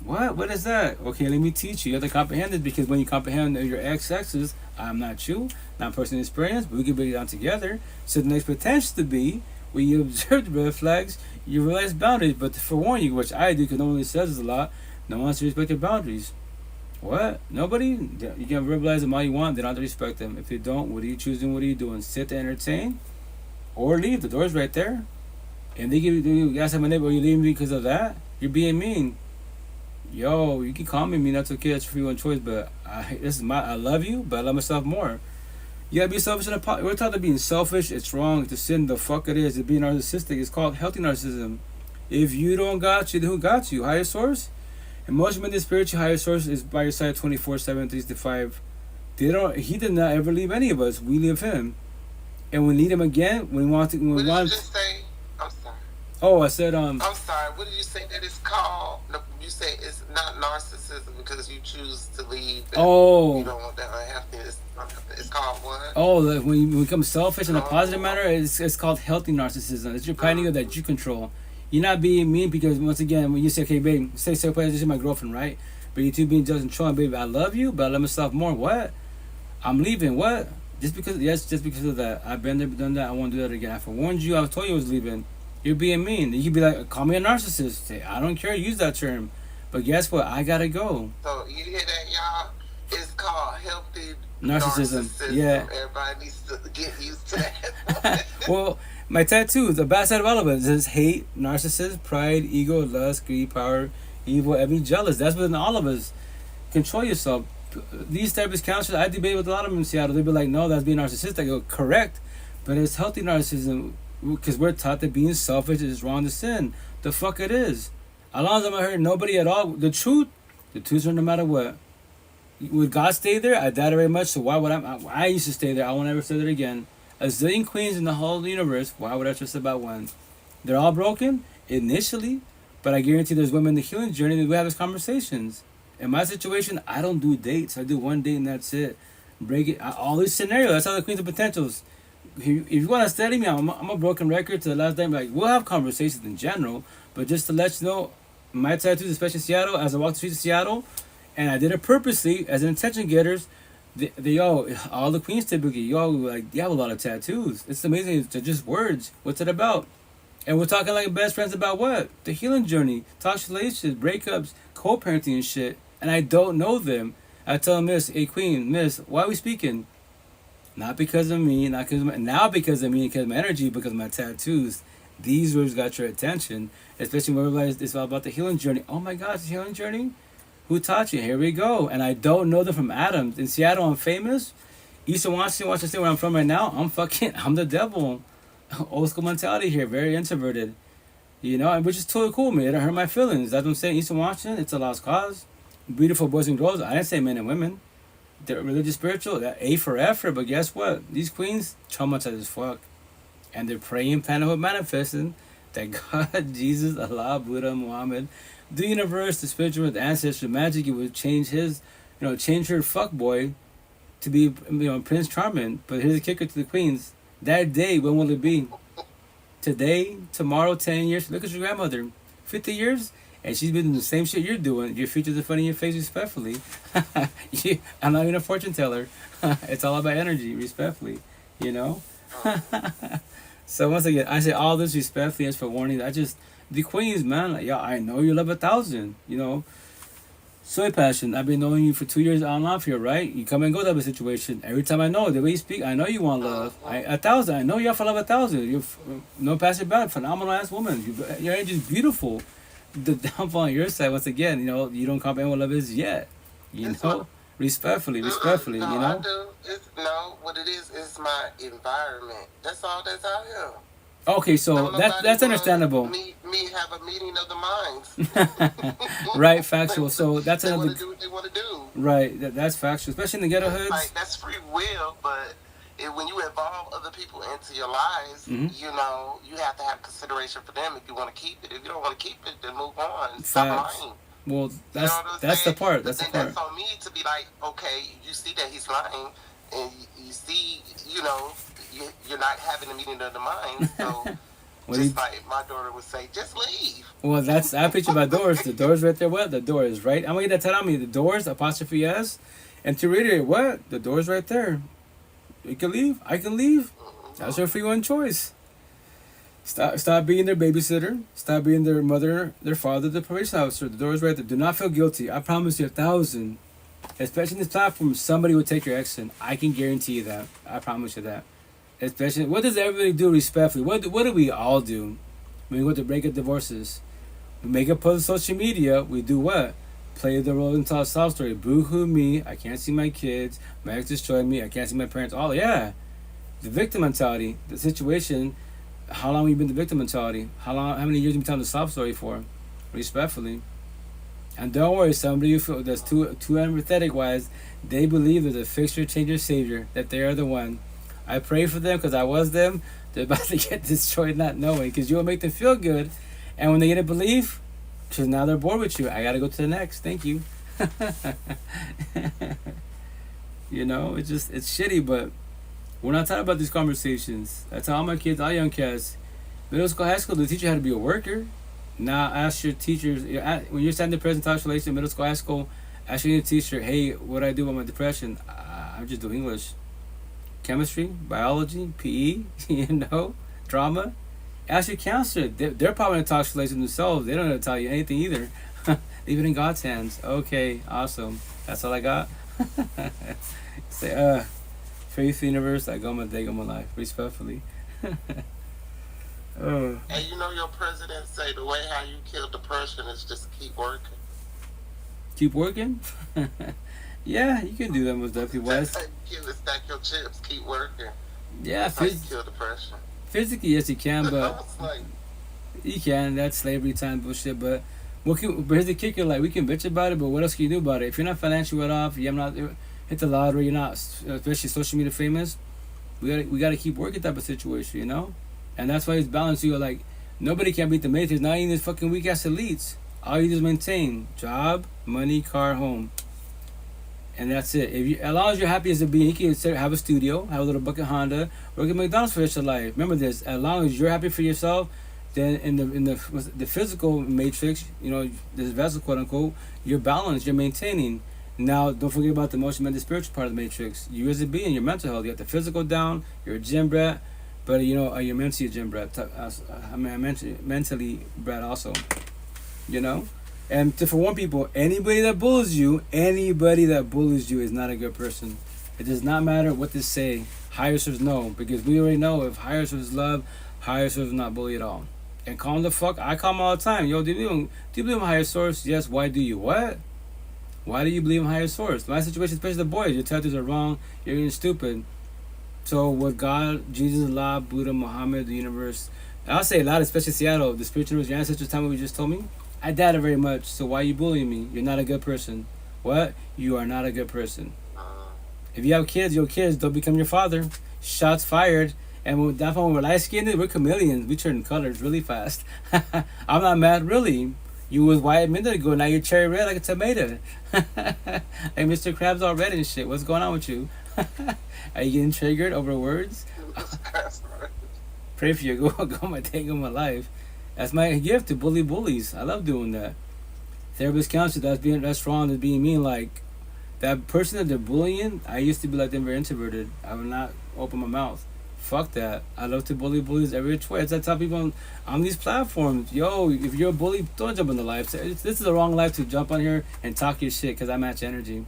Speaker 1: What? What is that? Okay, let me teach you. You have to comprehend it, because when you comprehend your exes, I'm not you, not personal experience, but we can break it down together. So the next potential to be, when you observe the red flags, you realize boundaries. But to forewarn you, which I do, because no one really says this a lot, no one wants to respect your boundaries. What? Nobody? You can verbalize them all you want. They don't have to respect them. If you don't, what are you choosing? What are you doing? Sit to entertain? Or leave. The door's right there. And they give you ask my neighbor, are you leaving me because of that? You're being mean. Yo, you can call me mean. That's okay. That's your free one choice. But I love you, but I love myself more. You gotta be selfish in a we're taught to being selfish. It's wrong. It's a sin. The fuck it is. It's being narcissistic. It's called healthy narcissism. If you don't got you, then who got you? Higher source? Emotional and spiritual higher source is by your side 24/7, 365. He did not ever leave any of us. We leave him. And we need him again when we want to.
Speaker 2: What did you just say? I'm sorry.
Speaker 1: Oh, I said
Speaker 2: I'm sorry. What did you say that it's called? No, you say it's not narcissism because you choose to leave. You don't want that unhappiness. It's called what?
Speaker 1: Oh, like when you become selfish in a positive manner, it's called healthy narcissism. It's your pride ego that you control. You're not being mean because, once again, when you say, okay, babe, say, this is my girlfriend, right? But you two being just controlling, baby, I love you, but I love myself more. What? I'm leaving. What? Just because of that. I've been there, done that. I won't do that again. I forewarned you. I told you I was leaving. You're being mean. You could be like, call me a narcissist. Say, I don't care. Use that term. But guess what? I gotta go.
Speaker 2: So, you hear that, y'all? It's called healthy
Speaker 1: narcissism. Yeah.
Speaker 2: Everybody needs to get used to that.
Speaker 1: Well, my tattoo, the bad side of all of it, is hate, narcissism, pride, ego, lust, greed, power, evil, envy, jealous. That's within all of us. Control yourself. These therapist counselors, I debate with a lot of them in Seattle. They'd be like, no, that's being narcissistic. I go, correct. But it's healthy narcissism, because we're taught that being selfish is wrong to sin. The fuck it is. As long as I'm not hurting nobody at all, the truth's no matter what. Would God stay there? I doubt it very much, so why would I used to stay there. I won't ever stay there again. A zillion queens in the whole universe, why would I trust about one? They're all broken, initially, but I guarantee there's women in the healing journey that we have these conversations. In my situation, I don't do dates. I do one date and that's it. Break it. All these scenarios, that's how the queens of potentials. If you want to study me, I'm a broken record to the last time. Like, we'll have conversations in general, but just to let you know, my tattoos, especially in Seattle, as I walked the streets of Seattle, and I did it purposely as an attention getters. They all the queens typically, like, you have a lot of tattoos. It's amazing. They're just words. What's it about? And we're talking like best friends about what? The healing journey, toxic relationships, breakups, co-parenting and shit. And I don't know them. I tell them, Miss, hey Queen, Miss, why are we speaking? Not because of me, not because of my, now because of me, because of my energy, because of my tattoos. These words got your attention, especially when we realize it's all about the healing journey. Oh my God, it's a healing journey? Who taught you? Here we go. And I don't know them from Adam. In Seattle, I'm famous. Eastern Washington State, where I'm from right now, I'm the devil. Old school mentality here, very introverted. You know, which is totally cool, man. It don't hurt my feelings. That's what I'm saying. Eastern Washington, it's a lost cause. Beautiful boys and girls. I didn't say men and women. They're religious, spiritual. That A for effort. But guess what? These queens traumatized as fuck. And they're praying, planning, hope, manifesting that God, Jesus, Allah, Buddha, Muhammad, the universe, the spiritual, the ancestors, magic, it would change change her fuckboy to be, Prince Charming. But here's the kicker to the queens. That day, when will it be? Today, tomorrow, 10 years. Look at your grandmother. 50 years? And she's been doing the same shit you're doing. Your future's in front of your face, respectfully. I'm not even a fortune teller. It's all about energy, respectfully. So once again, I say all this respectfully as for warning. The queens, man, like, I know you love 1,000, Soy passion. I've been knowing you for 2 years on and off here, right? You come and go type of situation. Every time I know the way you speak, I know you want love. 1,000. I know you have for love 1,000. You're no passing bad, phenomenal ass woman. Your age is beautiful. The downfall on your side, once again, you don't comprehend what love is yet. Respectfully,
Speaker 2: No, I do. What it is my environment. That's all that's out here.
Speaker 1: Okay, so that's understandable.
Speaker 2: Me have a meeting of the minds.
Speaker 1: Right, factual. So that's
Speaker 2: they
Speaker 1: another.
Speaker 2: Want to do what they want to do.
Speaker 1: Right, that's factual, especially in the ghetto hoods.
Speaker 2: Like, that's free will, but when you involve other people into your lives,
Speaker 1: Mm-hmm.
Speaker 2: you have to have consideration for them if you want to keep it. If you don't want to keep it, then move on.
Speaker 1: Facts.
Speaker 2: Stop lying.
Speaker 1: Well, that's the part. That's the part.
Speaker 2: That's on me to be like, okay, you see that he's lying, and you see, you're not having a meeting of the mind. So, like my daughter would say, just leave.
Speaker 1: Well, I picture my doors. The door's right there. What? The door is right. I'm gonna get that tell me. The doors, apostrophe S. And to reiterate, what? The door's right there. You can leave. I can leave. That's your free one choice. Stop being their babysitter. Stop being their mother, their father, their probation officer. The door is right there. Do not feel guilty. I promise you 1,000. Especially in this platform, somebody will take your action. I can guarantee you that. I promise you that. Especially, what does everybody do respectfully? What do we all do when we go to break up divorces? We make a post on social media. We do what? Play the role and tell a sob story. Boo-hoo me. I can't see my kids. My ex destroyed me. I can't see my parents. Oh, yeah. The victim mentality. The situation. How long have you been the victim mentality? How many years have you been telling the sob story for? Respectfully. And don't worry, somebody you feel that's too empathetic wise, they believe there's a fixture, changer, savior, that they are the one. I pray for them because I was them. They're about to get destroyed not knowing, because you will make them feel good. And when they get a belief, because now they're bored with you, I got to go to the next. Thank you. It's shitty, but we're not talking about these conversations. I tell all my kids, all young cats, middle school, high school, they teach you how to be a worker. Now ask your teachers, when you're standing in present toxic relation, middle school, high school, ask your teacher, hey, what do I do with my depression? I'm just doing English. Chemistry, biology, PE, drama. Ask your counselor. They're probably in a toxic relation themselves. They don't know how to tell you anything either. Leave it in God's hands. Okay, awesome. That's all I got. Say, faith, universe, I go my day, go my life. Respectfully.
Speaker 2: And your president say the way how you kill depression is just keep working.
Speaker 1: Keep working? Yeah, you can do that most definitely, Wes.
Speaker 2: Stack your chips, keep working.
Speaker 1: Yeah,
Speaker 2: that's how you kill depression.
Speaker 1: Physically, yes, you can, but you can. That's slavery time bullshit. But here's the kicker: like, we can bitch about it, but what else can you do about it? If you're not financially well off, you have not hit the lottery, you're not, especially social media famous. We gotta keep working type of situation, And that's why it's balanced. You're like, nobody can beat the Matrix. Not even these fucking weak ass elites. All you do is maintain job, money, car, home, and that's it. As long as you're happy as a being, you can have a studio, have a little bucket Honda, work at McDonald's for your life. Remember this: as long as you're happy for yourself, then in the physical matrix, this vessel, quote unquote, you're balanced, you're maintaining. Now, don't forget about the emotional and the spiritual part of the matrix. You as a being, your mental health. You got the physical down. You're a gym brat, but you're mentally a gym brat. I'm mentally brat also. You know, and to forewarn people, anybody that bullies you is not a good person. It does not matter what they say. Higher source no, because we already know if higher source is love, higher source is not bully at all. And call them the fuck. I call them all the time. Yo, do you believe in higher source? Yes. Why do you? What? Why do you believe in higher source? My situation, especially the boys, your tattoos are wrong. You're getting stupid. So with God, Jesus, Allah, Buddha, Muhammad, the universe, I'll say a lot, especially Seattle, the spiritual universe, your ancestors tell me what you just told me. I doubt it very much. So why are you bullying me? You're not a good person. What? You are not a good person. If you have kids, your kids don't become your father. Shots fired. And that's when we're light skinned, we're chameleons. We turn colors really fast. I'm not mad, really. You was white a minute ago, now you're cherry red like a tomato. Like Mr. Krabs all red and shit. What's going on with you? Are you getting triggered over words? Pray for you. Go my day, go my life. That's my gift to bully bullies. I love doing that. Therapist counsel, that's wrong, that's being mean. Like that person that they're bullying, I used to be like them, very introverted. I would not open my mouth. Fuck that. I love to bully bullies every which way. As I tell people on these platforms, yo, if you're a bully, don't jump in the life. This is the wrong life to jump on here and talk your shit, because I match energy.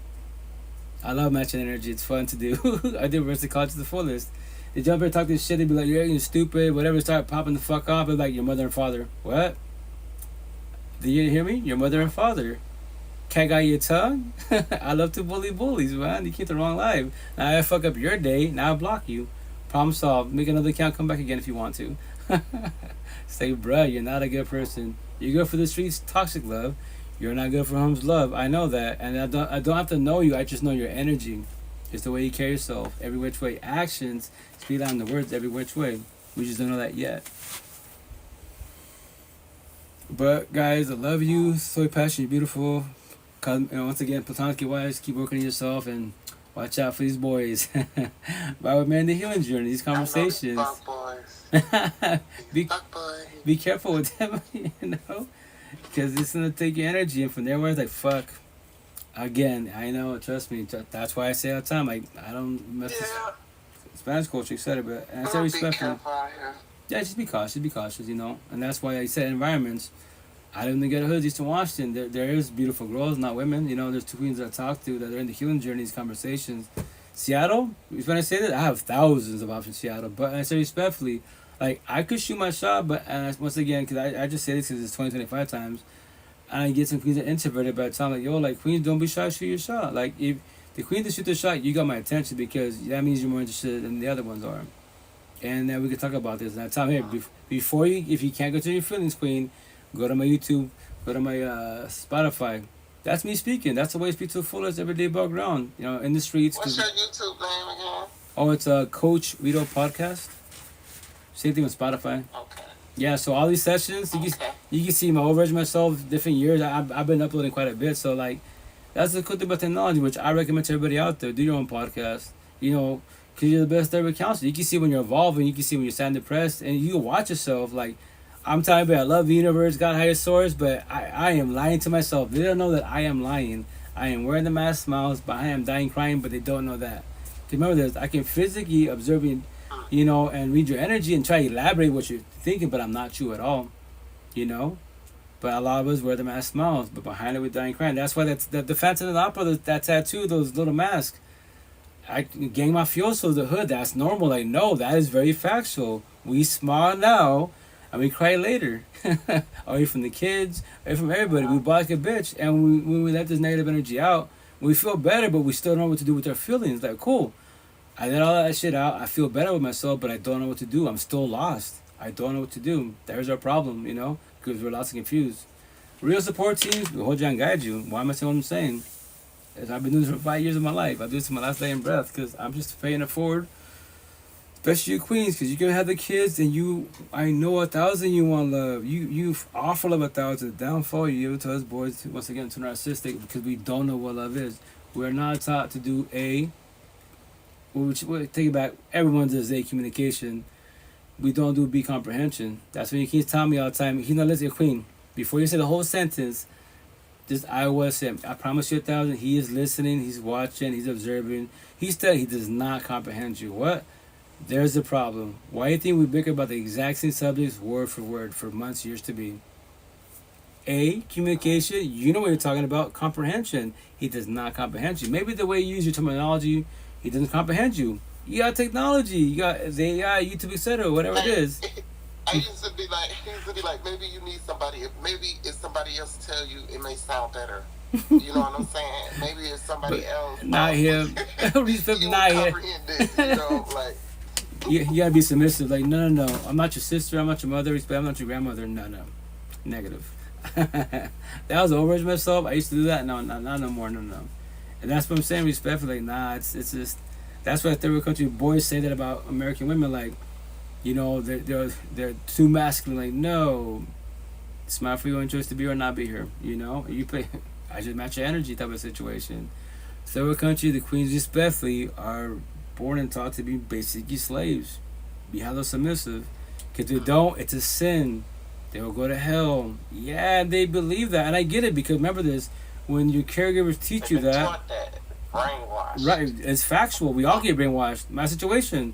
Speaker 1: I love matching energy. It's fun to do. I do reverse college to the fullest. They jump here and talk this shit. They be like, you're stupid, whatever. Start popping the fuck off. It's like your mother and father. What? Did you hear me? Your mother and father. Can't got your tongue? I love to bully bullies, man. You keep the wrong life. Now I fuck up your day. Now I block you. Problem solved. Make another account. Come back again if you want to. Say, bruh, you're not a good person. You're good for the streets, toxic love. You're not good for home's love. I know that, and I don't have to know you. I just know your energy. It's the way you carry yourself, every which way. Actions speak out in the words every which way. We just don't know that yet. But guys, I love you. So passionate, beautiful. Once again, platonically wise, keep working on yourself and watch out for these boys. But we're man, the healing journey, these conversations. Be careful with them, you know, because it's gonna take your energy, and from there, where it's like fuck. Again, I know. Trust me. That's why I say all the time. Like I don't mess with Spanish culture, etc. But I say respectful. Yeah, just be cautious. Be cautious, you know. And that's why I said environments. I live in the ghetto hoods, Eastern Washington. There is beautiful girls, not women. You know, there's two queens that I talk to that are in the healing journeys conversations. Seattle, when I say that, I have thousands of options in Seattle. But I say respectfully, like, I could shoot my shot, but once again, because I just say this because it's 20-25 times, and I get some queens that are introverted, but I'm like, yo, like, queens, don't be shy, shoot your shot. Like, if the queen to shoot the shot, you got my attention, because that means you're more interested than the other ones are. And then we can talk about this. And I tell them, here, before you, if you can't go to your feelings, queen, go to my YouTube, go to my Spotify. That's me speaking. That's the way I speak to the fullest everyday bug ground. You know, in the streets.
Speaker 2: What's your YouTube name again?
Speaker 1: Oh, it's Coach Rito Podcast. Same thing with Spotify.
Speaker 2: Okay.
Speaker 1: Yeah, so all these sessions, you can see my whole version of myself, different years. I've been uploading quite a bit. So, like, that's the cool thing about technology, which I recommend to everybody out there. Do your own podcast. You know, because you're the best therapy counselor. You can see when you're evolving. You can see when you're sad and depressed. And you can watch yourself, like, I'm telling you, I love the universe, God, higher source, but I am lying to myself. They don't know that I am lying. I am wearing the mask, smiles, but I am dying crying, but they don't know that. Because remember this, I can physically observe you, you know, and read your energy and try to elaborate what you're thinking, but I'm not you at all, you know? But a lot of us wear the mask, smiles, but behind it we're dying crying. That's why the Phantom of the Opera, that tattoo, those little masks, gang mafioso, the hood, that's normal. Like, no, that is very factual. We smile now, and we cry later. Away from the kids, away from everybody. We block a bitch, and when we let this negative energy out, we feel better, but we still don't know what to do with our feelings. Like, cool, I let all that shit out. I feel better with myself, but I don't know what to do. I'm still lost. I don't know what to do. There's our problem, you know, because we're lost and confused. Real support teams will hold you and guide you. Why am I saying what I'm saying? I've been doing this for 5 years of my life. I do this to my last day in breath, because I'm just paying it forward. Especially you queens, because you can have the kids, and I know 1,000 you want love. You offer love 1,000. Downfall, you give it to us boys, once again, too narcissistic, because we don't know what love is. We're not taught to do take it back, everyone does A, communication. We don't do B, comprehension. That's when you keep telling me all the time, listen, queen, before you say the whole sentence, Just iOS him. I promise you 1,000. He is listening. He's watching. He's observing. He does not comprehend you. What? There's the problem. Why do you think we bicker about the exact same subjects word for months, years to be? A, communication. You know what you're talking about. Comprehension. He does not comprehend you. Maybe the way you use your terminology, he doesn't comprehend you. You got technology. You got the AI, YouTube, etc. Whatever it is.
Speaker 2: I used to be like, maybe you need somebody. Maybe if somebody else tell you, it may sound better. You know what I'm saying? Maybe if somebody else.
Speaker 1: Not him.
Speaker 2: You
Speaker 1: not him.
Speaker 2: comprehend it. You know, like.
Speaker 1: You gotta be submissive. Like, no. I'm not your sister. I'm not your mother. I'm not your grandmother. No. Negative. That was over myself. I used to do that. No, not no more. No. And that's what I'm saying. Respectfully. Like, nah. It's just. That's why third world country boys say that about American women. Like, you know, they're too masculine. Like, no, it's my free will choice to be or not be here. You know, you play. I just match your energy type of situation. Third world country, the queens respectfully are born and taught to be basically slaves. Be hella submissive. Because they don't, it's a sin. They will go to hell. Yeah, they believe that, and I get it because remember this: when your caregivers teach you that,
Speaker 2: brainwashed.
Speaker 1: Right? It's factual. We all get brainwashed. My situation.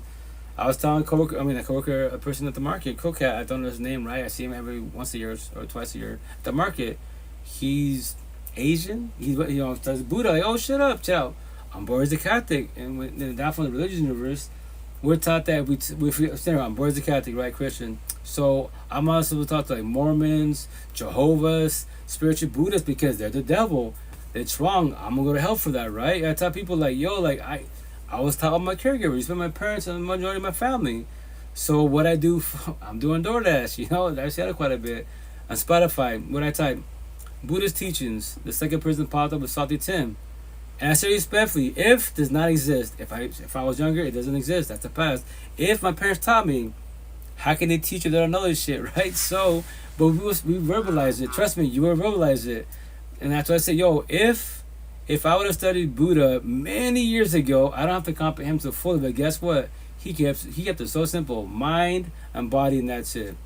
Speaker 1: I was telling a person at the market, Cocat, I don't know his name, right? I see him every once a year or twice a year at the market. He's Asian. He does Buddha. Like, oh, shut up, chill. I'm bored as a Catholic, and when that from the religious universe, we're taught that I'm bored as a Catholic, right, Christian. So I'm also taught to like Mormons, Jehovah's, spiritual Buddhists because they're the devil. It's wrong. I'm gonna go to hell for that, right? I tell people like, yo, like I was taught by my caregivers, by my parents and the majority of my family. So what I do, I'm doing DoorDash, you know, I say that quite a bit. On Spotify, when I type Buddhist teachings, the second person popped up with Salty Tim. And I say respectfully, if does not exist, if I was younger, it doesn't exist, that's the past. If my parents taught me, how can they teach you they don't know this shit, right? So, but we verbalize it. Trust me, you will verbalize it. And that's why I say, yo, if I would have studied Buddha many years ago, I don't have to comprehend to fully, but guess what? He kept it so simple. Mind and body, and that's it.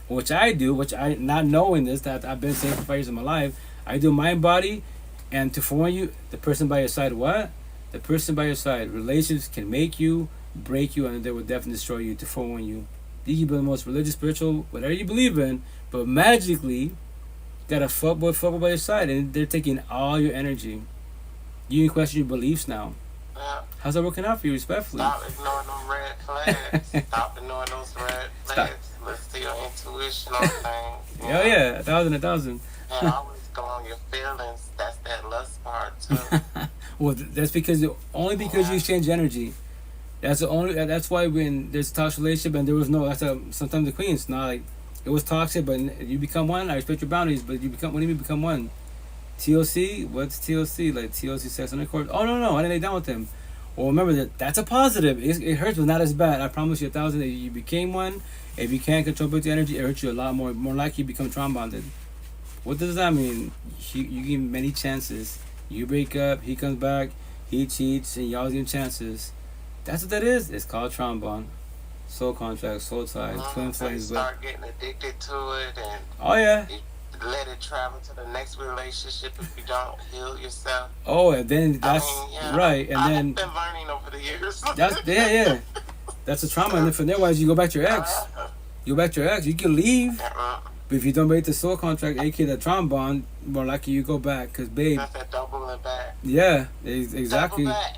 Speaker 1: Which I do, not knowing this, that I've been saying for 5 years of my life, I do mind, body, and to forewarn you, the person by your side, what? The person by your side. Relationships can make you, break you, and they will definitely destroy you, to forewarn you. You can be the most religious, spiritual, whatever you believe in, but magically, got a fuckboy by your side, and they're taking all your energy. You can question your beliefs now.
Speaker 2: Yeah.
Speaker 1: How's that working out for you, respectfully?
Speaker 2: Stop ignoring them red flags. Stop ignoring those red flags. Listen to your intuition on things.
Speaker 1: Hell yeah, 1,000.
Speaker 2: And always go on your feelings. That's that lust part too.
Speaker 1: Well, that's only because you exchange energy. That's why when there's a toxic relationship and there was sometimes the queens not like it was toxic, but you become one. I respect your boundaries, but when do you become one? TLC? What's TLC? Like TLC sex intercourse? Oh no, I didn't lay down with him. Well, remember that's a positive. It hurts, but not as bad. I promise you 1,000. If you became one, if you can't control the energy, it hurts you a lot more. More likely you become trauma bonded. What does that mean? You give him many chances. You break up, he comes back, he cheats, and y'all give him chances. That's what that is. It's called trauma bond. Soul contract, soul ties, twin flames.
Speaker 2: Start getting addicted to it, and
Speaker 1: oh yeah.
Speaker 2: Let it travel to the next relationship if you don't heal yourself.
Speaker 1: Oh, and then that's right, and
Speaker 2: I've been learning over the years.
Speaker 1: Yeah. That's a trauma, and then from there, wise you go back to your ex. You go back to your ex. You can leave, but if you don't break the soul contract, aka the trauma bond, more likely you go back, cause babe.
Speaker 2: That's that doubling back.
Speaker 1: Yeah, exactly.
Speaker 2: Double back.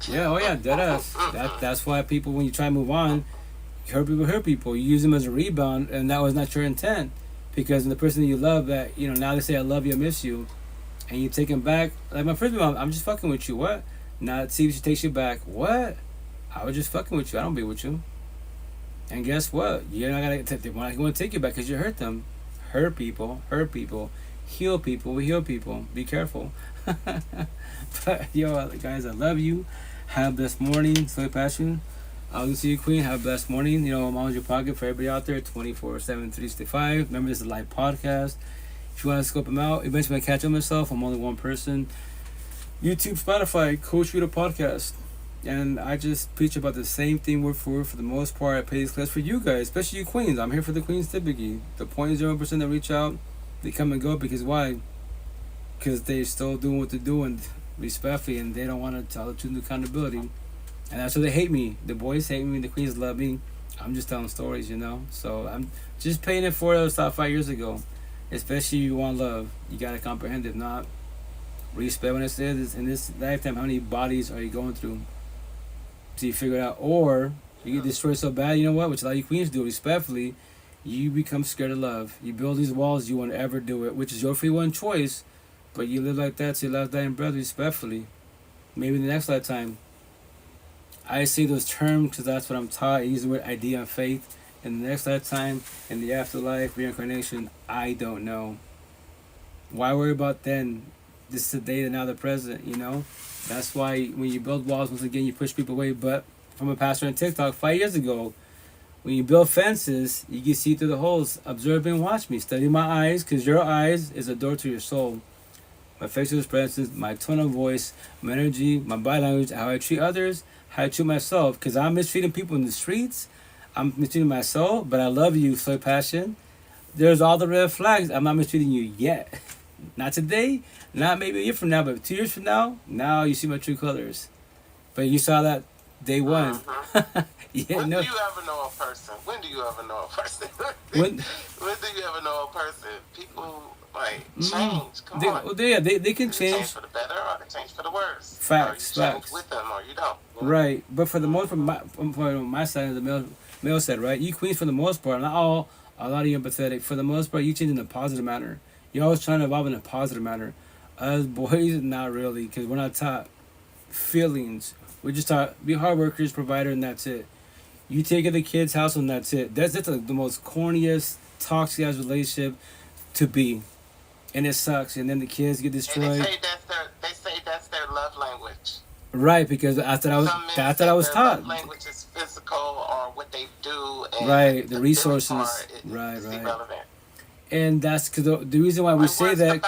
Speaker 1: Yeah, oh yeah, deadass. That's why people, when you try to move on, hurt people. You use them as a rebound, and that was not your intent. Because the person that you love, that now they say I love you, I miss you, and you take them back. Like my first mom, I'm just fucking with you. What? Now see if she takes you back. What? I was just fucking with you. I don't be with you. And guess what? You're not gonna. They want to take you back because you hurt them. Hurt people. Heal people. We heal people. Be careful. But yo, guys, I love you. Have a blessed morning. Soy passion. I'll see you, Queen. Have a blessed morning. I'm on your pocket for everybody out there, 24/7, 365. Remember, this is a live podcast. If you want to scope them out, eventually I catch up myself. I'm only one person. YouTube, Spotify, Coach Reader Podcast. And I just preach about the same thing word for word for the most part. I pay this class for you guys, especially you queens. I'm here for the queens typically. The 0.01% that reach out, they come and go because why? because they're still doing what they're doing respectfully, and they don't want to tell the truth and accountability. And that's why they hate me. The boys hate me. The queens love me. I'm just telling stories, you know. So I'm just paying it forward. I was taught 5 years ago. Especially if you want love, you gotta comprehend. If not, respect when it says in this lifetime. How many bodies are you going through? So you figure it out, or you get destroyed so bad. You know what? Which a lot of you queens do. Respectfully, you become scared of love. You build these walls. You won't ever do it, which is your free one choice. But you live like that to your last dying breath. Respectfully, maybe in the next lifetime. I say those terms because that's what I'm taught. I use the word idea and faith. In the next lifetime, in the afterlife, reincarnation, I don't know. Why worry about then? This is the day and now the present, you know? That's why when you build walls, once again, you push people away. But from a pastor on TikTok 5 years ago, when you build fences, you can see through the holes. Observe and watch me. Study my eyes, because your eyes is a door to your soul. My facial expressions, my tone of voice, my energy, my body language, how I treat others, how I treat myself. Because I'm mistreating people in the streets. I'm mistreating myself, but I love you, Soy Passion. There's all the red flags. I'm not mistreating you yet. Not today, not maybe a year from now, but 2 years from now you see my true colors. But you saw that day one.
Speaker 2: Yeah, when do you ever know a person? When do you ever know a person? when do you ever know a person? People, like, change. Come on.
Speaker 1: Well, they can change.
Speaker 2: Change for the better or they change for the worse.
Speaker 1: Facts,
Speaker 2: or you
Speaker 1: facts.
Speaker 2: change with them or you don't.
Speaker 1: Right, but for the most, from my side of the male side, right? You queens for the most part, not all. A lot of you empathetic. For the most part, you change in a positive manner. You're always trying to evolve in a positive manner. Us boys, not really, because we're not taught feelings. We're just taught be hard workers, provider, and that's it. You take care of the kids' house, and that's it. That's the most corniest, toxic ass relationship to be, and it sucks. And then the kids get destroyed.
Speaker 2: And they say that's their love language.
Speaker 1: Right, because that's what I was taught.
Speaker 2: Love language is physical or what they do. And
Speaker 1: right, the resources. Right.
Speaker 2: Irrelevant.
Speaker 1: And that's because the reason why we say that.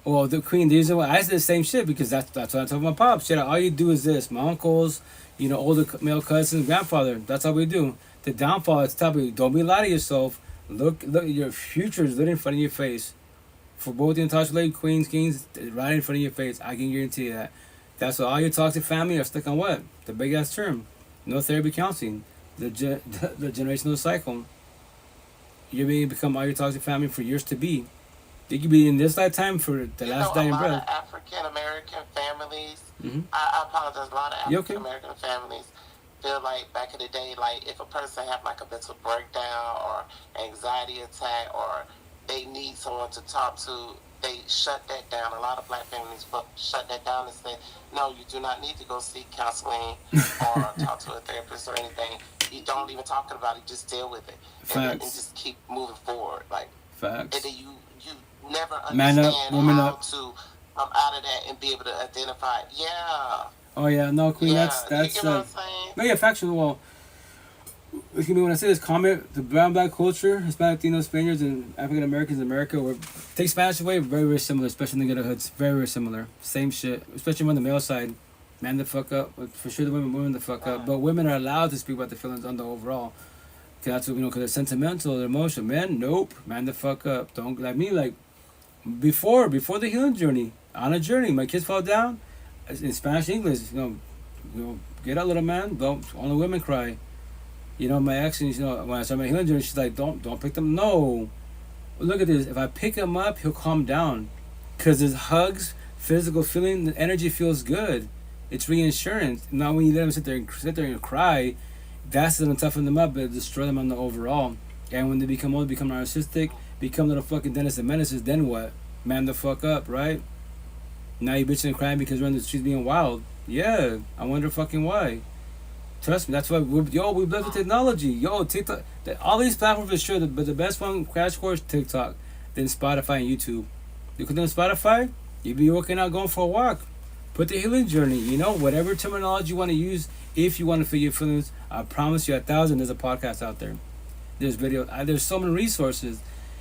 Speaker 1: Well, the reason why I say the same shit because that's what I told my pops. Shit, all you do is this. My uncles, older male cousins, grandfather. That's all we do. The downfall is topic. Don't be lying to yourself. Look, your future is literally in front of your face. For both the intoxicated queens, kings, right in front of your face. I can guarantee you that. That's why all your toxic family are stuck on what? The big ass term. No therapy counseling. The generational cycle. You're being become all your toxic family for years to be. They could be in this lifetime for the last dying breath.
Speaker 2: A lot of African American families. Mm-hmm. I apologize. A lot of African American families feel like back in the day, like if a person have like a mental breakdown or anxiety attack or they need someone to talk to, they shut that down. A lot of black families shut that down and say, no, you do not need to go seek counseling or talk to a therapist or anything. You don't even talk about it, just deal with it. And just keep moving forward. Like,
Speaker 1: facts.
Speaker 2: And then you never understand how to come out of that and be able to identify,
Speaker 1: Oh yeah, no, Queen, that's
Speaker 2: you get what I'm saying?
Speaker 1: No, yeah, factual. Well, when I say this comment, the brown black culture, Hispanic, Latino, Spaniards, and African Americans in America, take Spanish away, very, very similar, especially in the ghetto hoods. Very, very similar. Same shit. Especially on the male side. Man the fuck up. For sure the women the fuck up. But women are allowed to speak about their feelings on the overall. Cause that's what, because they're sentimental, they're emotional. Men, nope. Man the fuck up. Don't, like me, like, before the healing journey, on a journey, my kids fall down, in Spanish, English, get out, little man. Don't, only women cry. My actions, when I start my healing journey, she's like, don't pick them. No. Look at this. If I pick him up, he'll calm down. Because his hugs, physical feeling, the energy feels good. It's reinsurance. Now when you let them sit there and cry, that's going to toughen them up, but destroy them on the overall. And when they become old, become narcissistic, become little fucking Dennis and Menaces, then what? Man the fuck up, right? Now you bitching and crying because you're on the streets being wild. Yeah, I wonder fucking why. Trust me, that's why we blessed with technology. TikTok, all these platforms are sure, but the best one, crash course, TikTok, then Spotify and YouTube. You could do Spotify, you be working out, going for a walk. Put the healing journey, whatever terminology you want to use, if you want to feel your feelings, I promise you 1,000, there's a podcast out there. There's video, there's so many resources.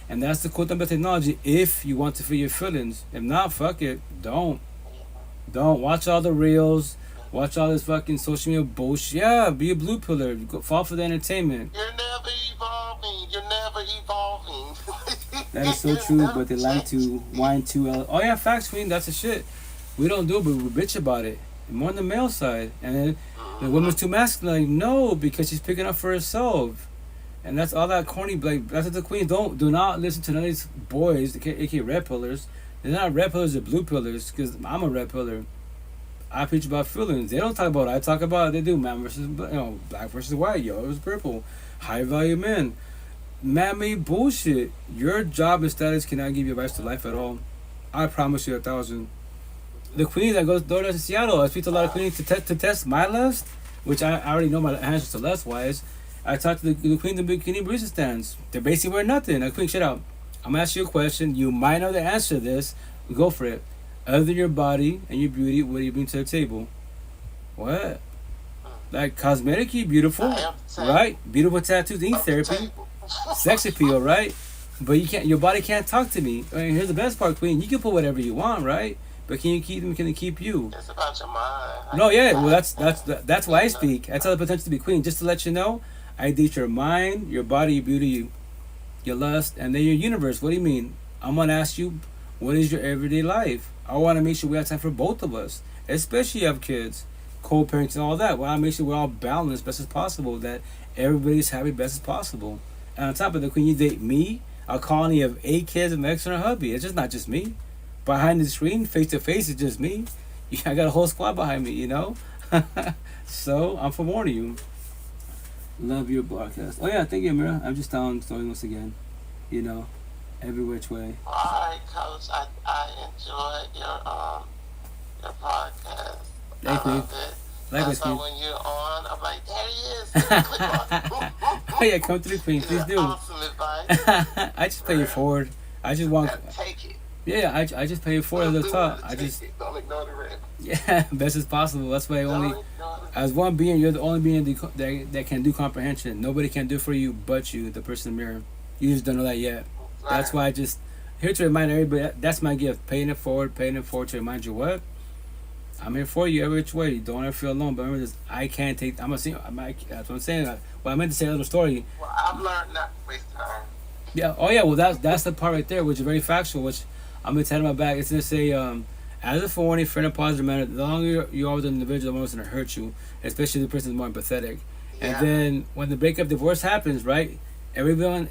Speaker 1: And that's the cool thing about technology, if you want to feel your feelings. If not, fuck it, don't. Watch all the reels. Watch all this fucking social media bullshit. Yeah, be a blue pillar. Fall for the entertainment.
Speaker 2: You're never evolving.
Speaker 1: That is so true, but they like to whine too. Oh yeah, facts, queen. That's the shit. We don't do it, but we bitch about it. More on the male side, and then the woman's too masculine. Like, no, because she's picking up for herself, and that's all that corny. Like, that's what the queens do not listen to none of these boys, aka red pillars. They're not red pillars; they're blue pillars. Because I'm a red pillar. I preach about feelings. They don't talk about it. I talk about it. They do man versus black versus white, yellow versus purple, high value men. Man-made bullshit. Your job and status cannot give you advice to life at all. I promise you 1,000. The queen that goes door to Seattle, I speak to a lot of queens to test my lust, which I already know my answers to lust wise. I talk to the queens in bikini barista stands. They're basically wearing nothing. Like, queen, shut up. I'm gonna ask you a question. You might know the answer to this. Go for it. Other than your body and your beauty, what do you bring to the table? What? Like, cosmetically beautiful, right? Beautiful tattoos, need therapy. Sex appeal, right? But you can't. Your body can't talk to me. I mean, here's the best part, queen. You can put whatever you want, right? But can you keep them? Can they keep you?
Speaker 2: It's about your mind.
Speaker 1: No, yeah. Well, that's why I speak. I tell the potential to be queen. Just to let you know, I date your mind, your body, your beauty, your lust, and then your universe. What do you mean? I'm gonna ask you, what is your everyday life? I want to make sure we have time for both of us, especially if you have kids, co-parents, and all that. We want to make sure we're all balanced best as possible. That everybody's happy best as possible. And on top of that, when you date me, a colony of 8 kids and an extra hubby, it's just not just me. Behind the screen, face to face, it's just me. I got a whole squad behind me, you know? So, I'm forewarning you. Love your broadcast. Oh yeah, thank you, Amira. I'm just telling story once again. You know, every which way.
Speaker 2: Alright, Coach. I enjoyed your podcast.
Speaker 1: Thank you. Likewise,
Speaker 2: so when you're on, I'm like, there he is. Click on.
Speaker 1: Oh yeah, come through, queen. Please do.
Speaker 2: Awesome advice.
Speaker 1: I just pay you forward. I just want.
Speaker 2: Take it.
Speaker 1: Yeah, I just pay you forward at the top. I just.
Speaker 2: Don't ignore the rest.
Speaker 1: Yeah, best as possible. That's why as one being, you're the only being that can do comprehension. Nobody can do for you but you, the person in the mirror. You just don't know that yet. Right. That's why I just here to remind everybody. That's my gift. Paying it forward to remind you what. I'm here for you every which way. Don't ever feel alone. But remember this, I can't take. I'm a single. That's what I'm saying. Well, I meant to say a little story.
Speaker 2: Well, I've learned not to waste time.
Speaker 1: Yeah. Oh yeah. Well, that's the part right there, which is very factual. Which I'm gonna tell my back. It's gonna say, as a forewarning, friend, a positive manner. The longer you are with an individual, the more it's gonna hurt you, especially if the person is more empathetic. Yeah. And then when the breakup, divorce happens, right? Everyone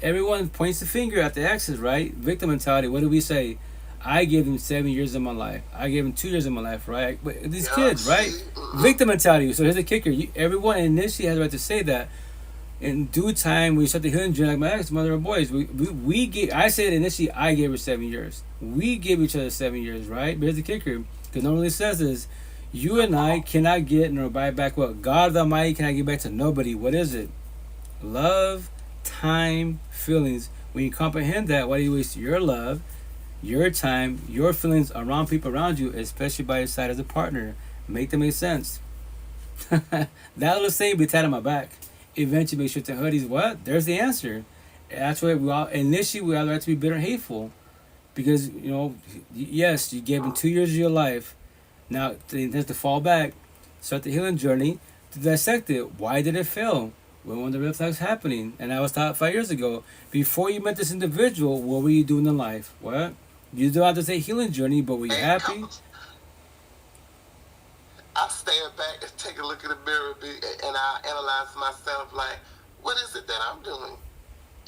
Speaker 1: points the finger at the exes, right? Victim mentality. What do we say? I gave them 7 years of my life. I gave them 2 years of my life, right? But these kids, right? Victim mentality. So here's the kicker. Everyone initially has the right to say that. In due time, we start the healing journey, like my ex, mother of boys. We gave. I said initially, I gave her 7 years. We gave each other 7 years, right? But here's the kicker. Because normally it says is, you and I cannot get nor buy back what? God Almighty cannot give back to nobody. What is it? Love, time, feelings. When you comprehend that, why do you waste your love, your time, your feelings around people around you, especially by your side as a partner? Make them make sense. That little saying be tied on my back. Eventually make sure to hoodies. What? There's the answer. That's why we all have to be bitter and hateful. Because, yes, you gave them 2 years of your life. Now they intend to fall back, start the healing journey, to dissect it. Why did it fail? When were the red flags happening? And I was taught 5 years ago. Before you met this individual, what were you doing in life? What? You don't have to say healing journey, but were you happy?
Speaker 2: I stand back and take a look in the mirror and I analyze myself like, what is it that I'm doing?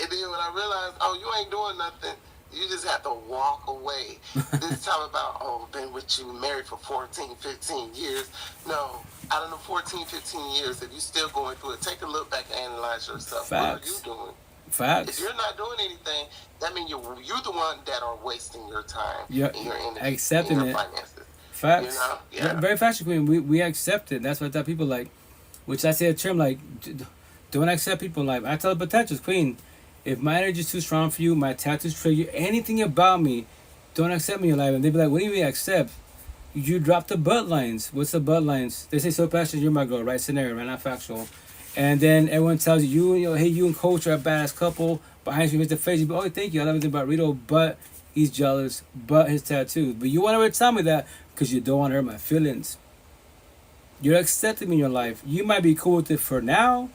Speaker 2: And then when I realize, oh, you ain't doing nothing, you just have to walk away. This time about, been with you, married for 14, 15 years. No, out of the 14, 15 years, if you're still going through it, take a look back and analyze yourself.
Speaker 1: Facts.
Speaker 2: What are you doing?
Speaker 1: Facts.
Speaker 2: If you're not doing anything, that means you're the one that are wasting your time and your energy
Speaker 1: accepting
Speaker 2: and your
Speaker 1: it.
Speaker 2: finances.
Speaker 1: Facts. Yeah. Very factual, queen. We accept it. That's what I tell people, like, which I say a term like, don't accept people in life. I tell the potentials, queen, if my energy is too strong for you, my tattoos trigger you, anything about me, don't accept me in your life. And they be like, what do you mean accept? You drop the butt lines. What's the butt lines? They say, so passionate, you're my girl, right? Scenario, right? Not factual. And then everyone tells you, hey, you and Coach are a badass couple. Behind you, Mr. Face, you be, oh, thank you. I love everything about Rito, but he's jealous, but his tattoos. But you want to tell me that because you don't want to hurt my feelings. You're accepting me in your life. You might be cool with it for now,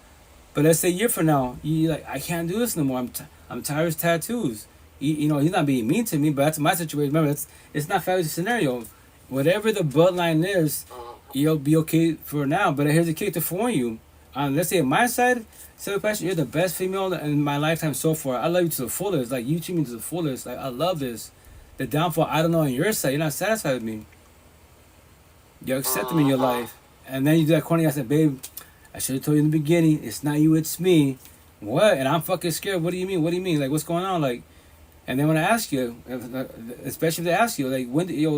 Speaker 1: but let's say a year from now, you're like, I can't do this no more. I'm tired of tattoos. he's not being mean to me, but that's my situation. Remember, it's not family scenario. Whatever the bloodline is, you'll be okay for now. But here's a kick to warn you. Let's say on my side, Silly Passion, you're the best female in my lifetime so far. I love you to the fullest. Like, you treat me to the fullest. Like, I love this. The downfall, I don't know on your side. You're not satisfied with me. You accept me in your life. And then you do that corny. I said, babe, I should have told you in the beginning. It's not you, it's me. What? And I'm fucking scared. What do you mean? What do you mean? Like, what's going on? Like, and then when I ask you, especially if they ask you, like,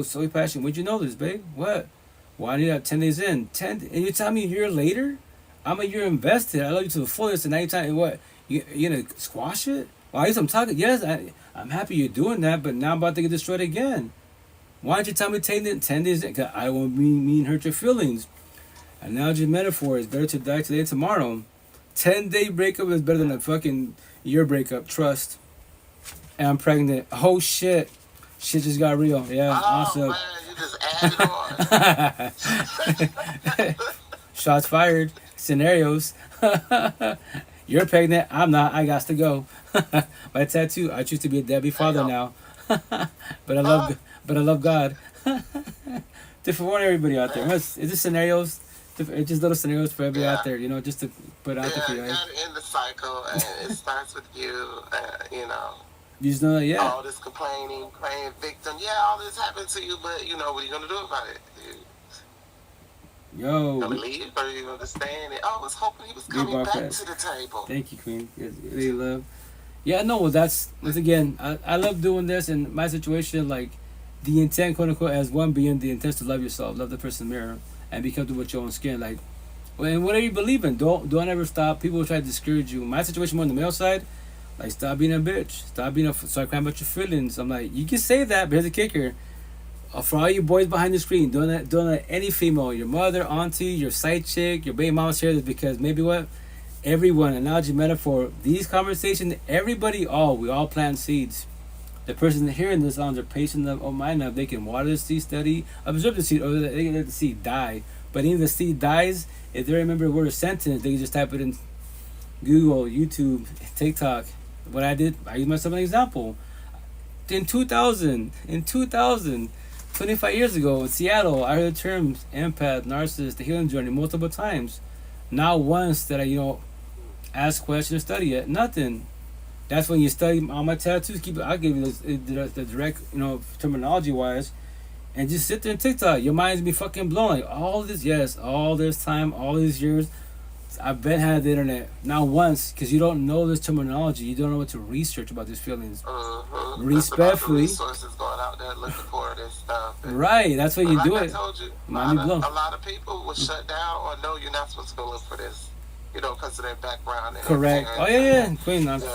Speaker 1: Silly Passion, when'd you know this, babe? What? Well, I need that 10 days in. And you tell me a year later? I'm a year invested. I love you to the fullest. And now you're telling me what? You're going to squash it? Well, I'm talking. Yes, I'm happy you're doing that, but now I'm about to get destroyed again. Why don't you tell me 10 days in? Because I don't want to mean hurt your feelings. Analogy metaphor is better to die today than tomorrow. 10-day breakup is better than a fucking year breakup. Trust. And I'm pregnant. Oh, shit. Shit just got real. Yeah, awesome.
Speaker 2: Man, you just added on.
Speaker 1: Shots fired. Scenarios. You're pregnant. I'm not. I got to go. My tattoo. I choose to be a deadbeat father now. But I love God. Different for everybody out there. It's just scenarios. It's just little scenarios for everybody out there. Just to put out there for you.
Speaker 2: You gotta end the cycle, and it starts with you.
Speaker 1: You just know that, yeah.
Speaker 2: All this complaining, playing victim. Yeah, all this happened to you, but what are you gonna do about it?
Speaker 1: Yo.
Speaker 2: You gonna leave, or you gonna stand? I was hoping he was coming back to the table.
Speaker 1: Thank you, Queen. Really love. Yeah, no, that's again. I love doing this, and my situation, like the intent, quote unquote, as one being the intent to love yourself, love the person in the mirror, and be comfortable with your own skin. Like, and whatever you believe in, don't ever stop. People will try to discourage you. My situation more on the male side. Like, stop being a bitch. Start crying about your feelings. I'm like, you can say that, but here's the kicker. For all you boys behind the screen, don't let any female, your mother, auntie, your side chick, your baby mama share this, because maybe what? Everyone, analogy, metaphor, these conversations, everybody, we all plant seeds. The person hearing this on their patient enough, mind enough, they can water the seed, study, observe the seed, or they can let the seed die. But even if the seed dies, if they remember a word or sentence, they can just type it in Google, YouTube, TikTok. What I did, I used myself as an example. In 2000, 25 years ago in Seattle, I heard the terms empath, narcissist, the healing journey multiple times. Not once that I, ask questions, study it. Nothing. That's when you study all my tattoos. I'll give you the direct, terminology wise, and just sit there and TikTok. Your mind's be fucking blown. Like all this time, all these years. I've been had the internet, not once, because you don't know this terminology. You don't know what to research about these feelings. Respectfully.
Speaker 2: Resources going out there looking for this stuff.
Speaker 1: Right, that's what you do it.
Speaker 2: I told you, a lot of people will shut down or no, you're not supposed to go look for this. Because of their background. And
Speaker 1: correct. Oh yeah, Queen.
Speaker 2: Aunties,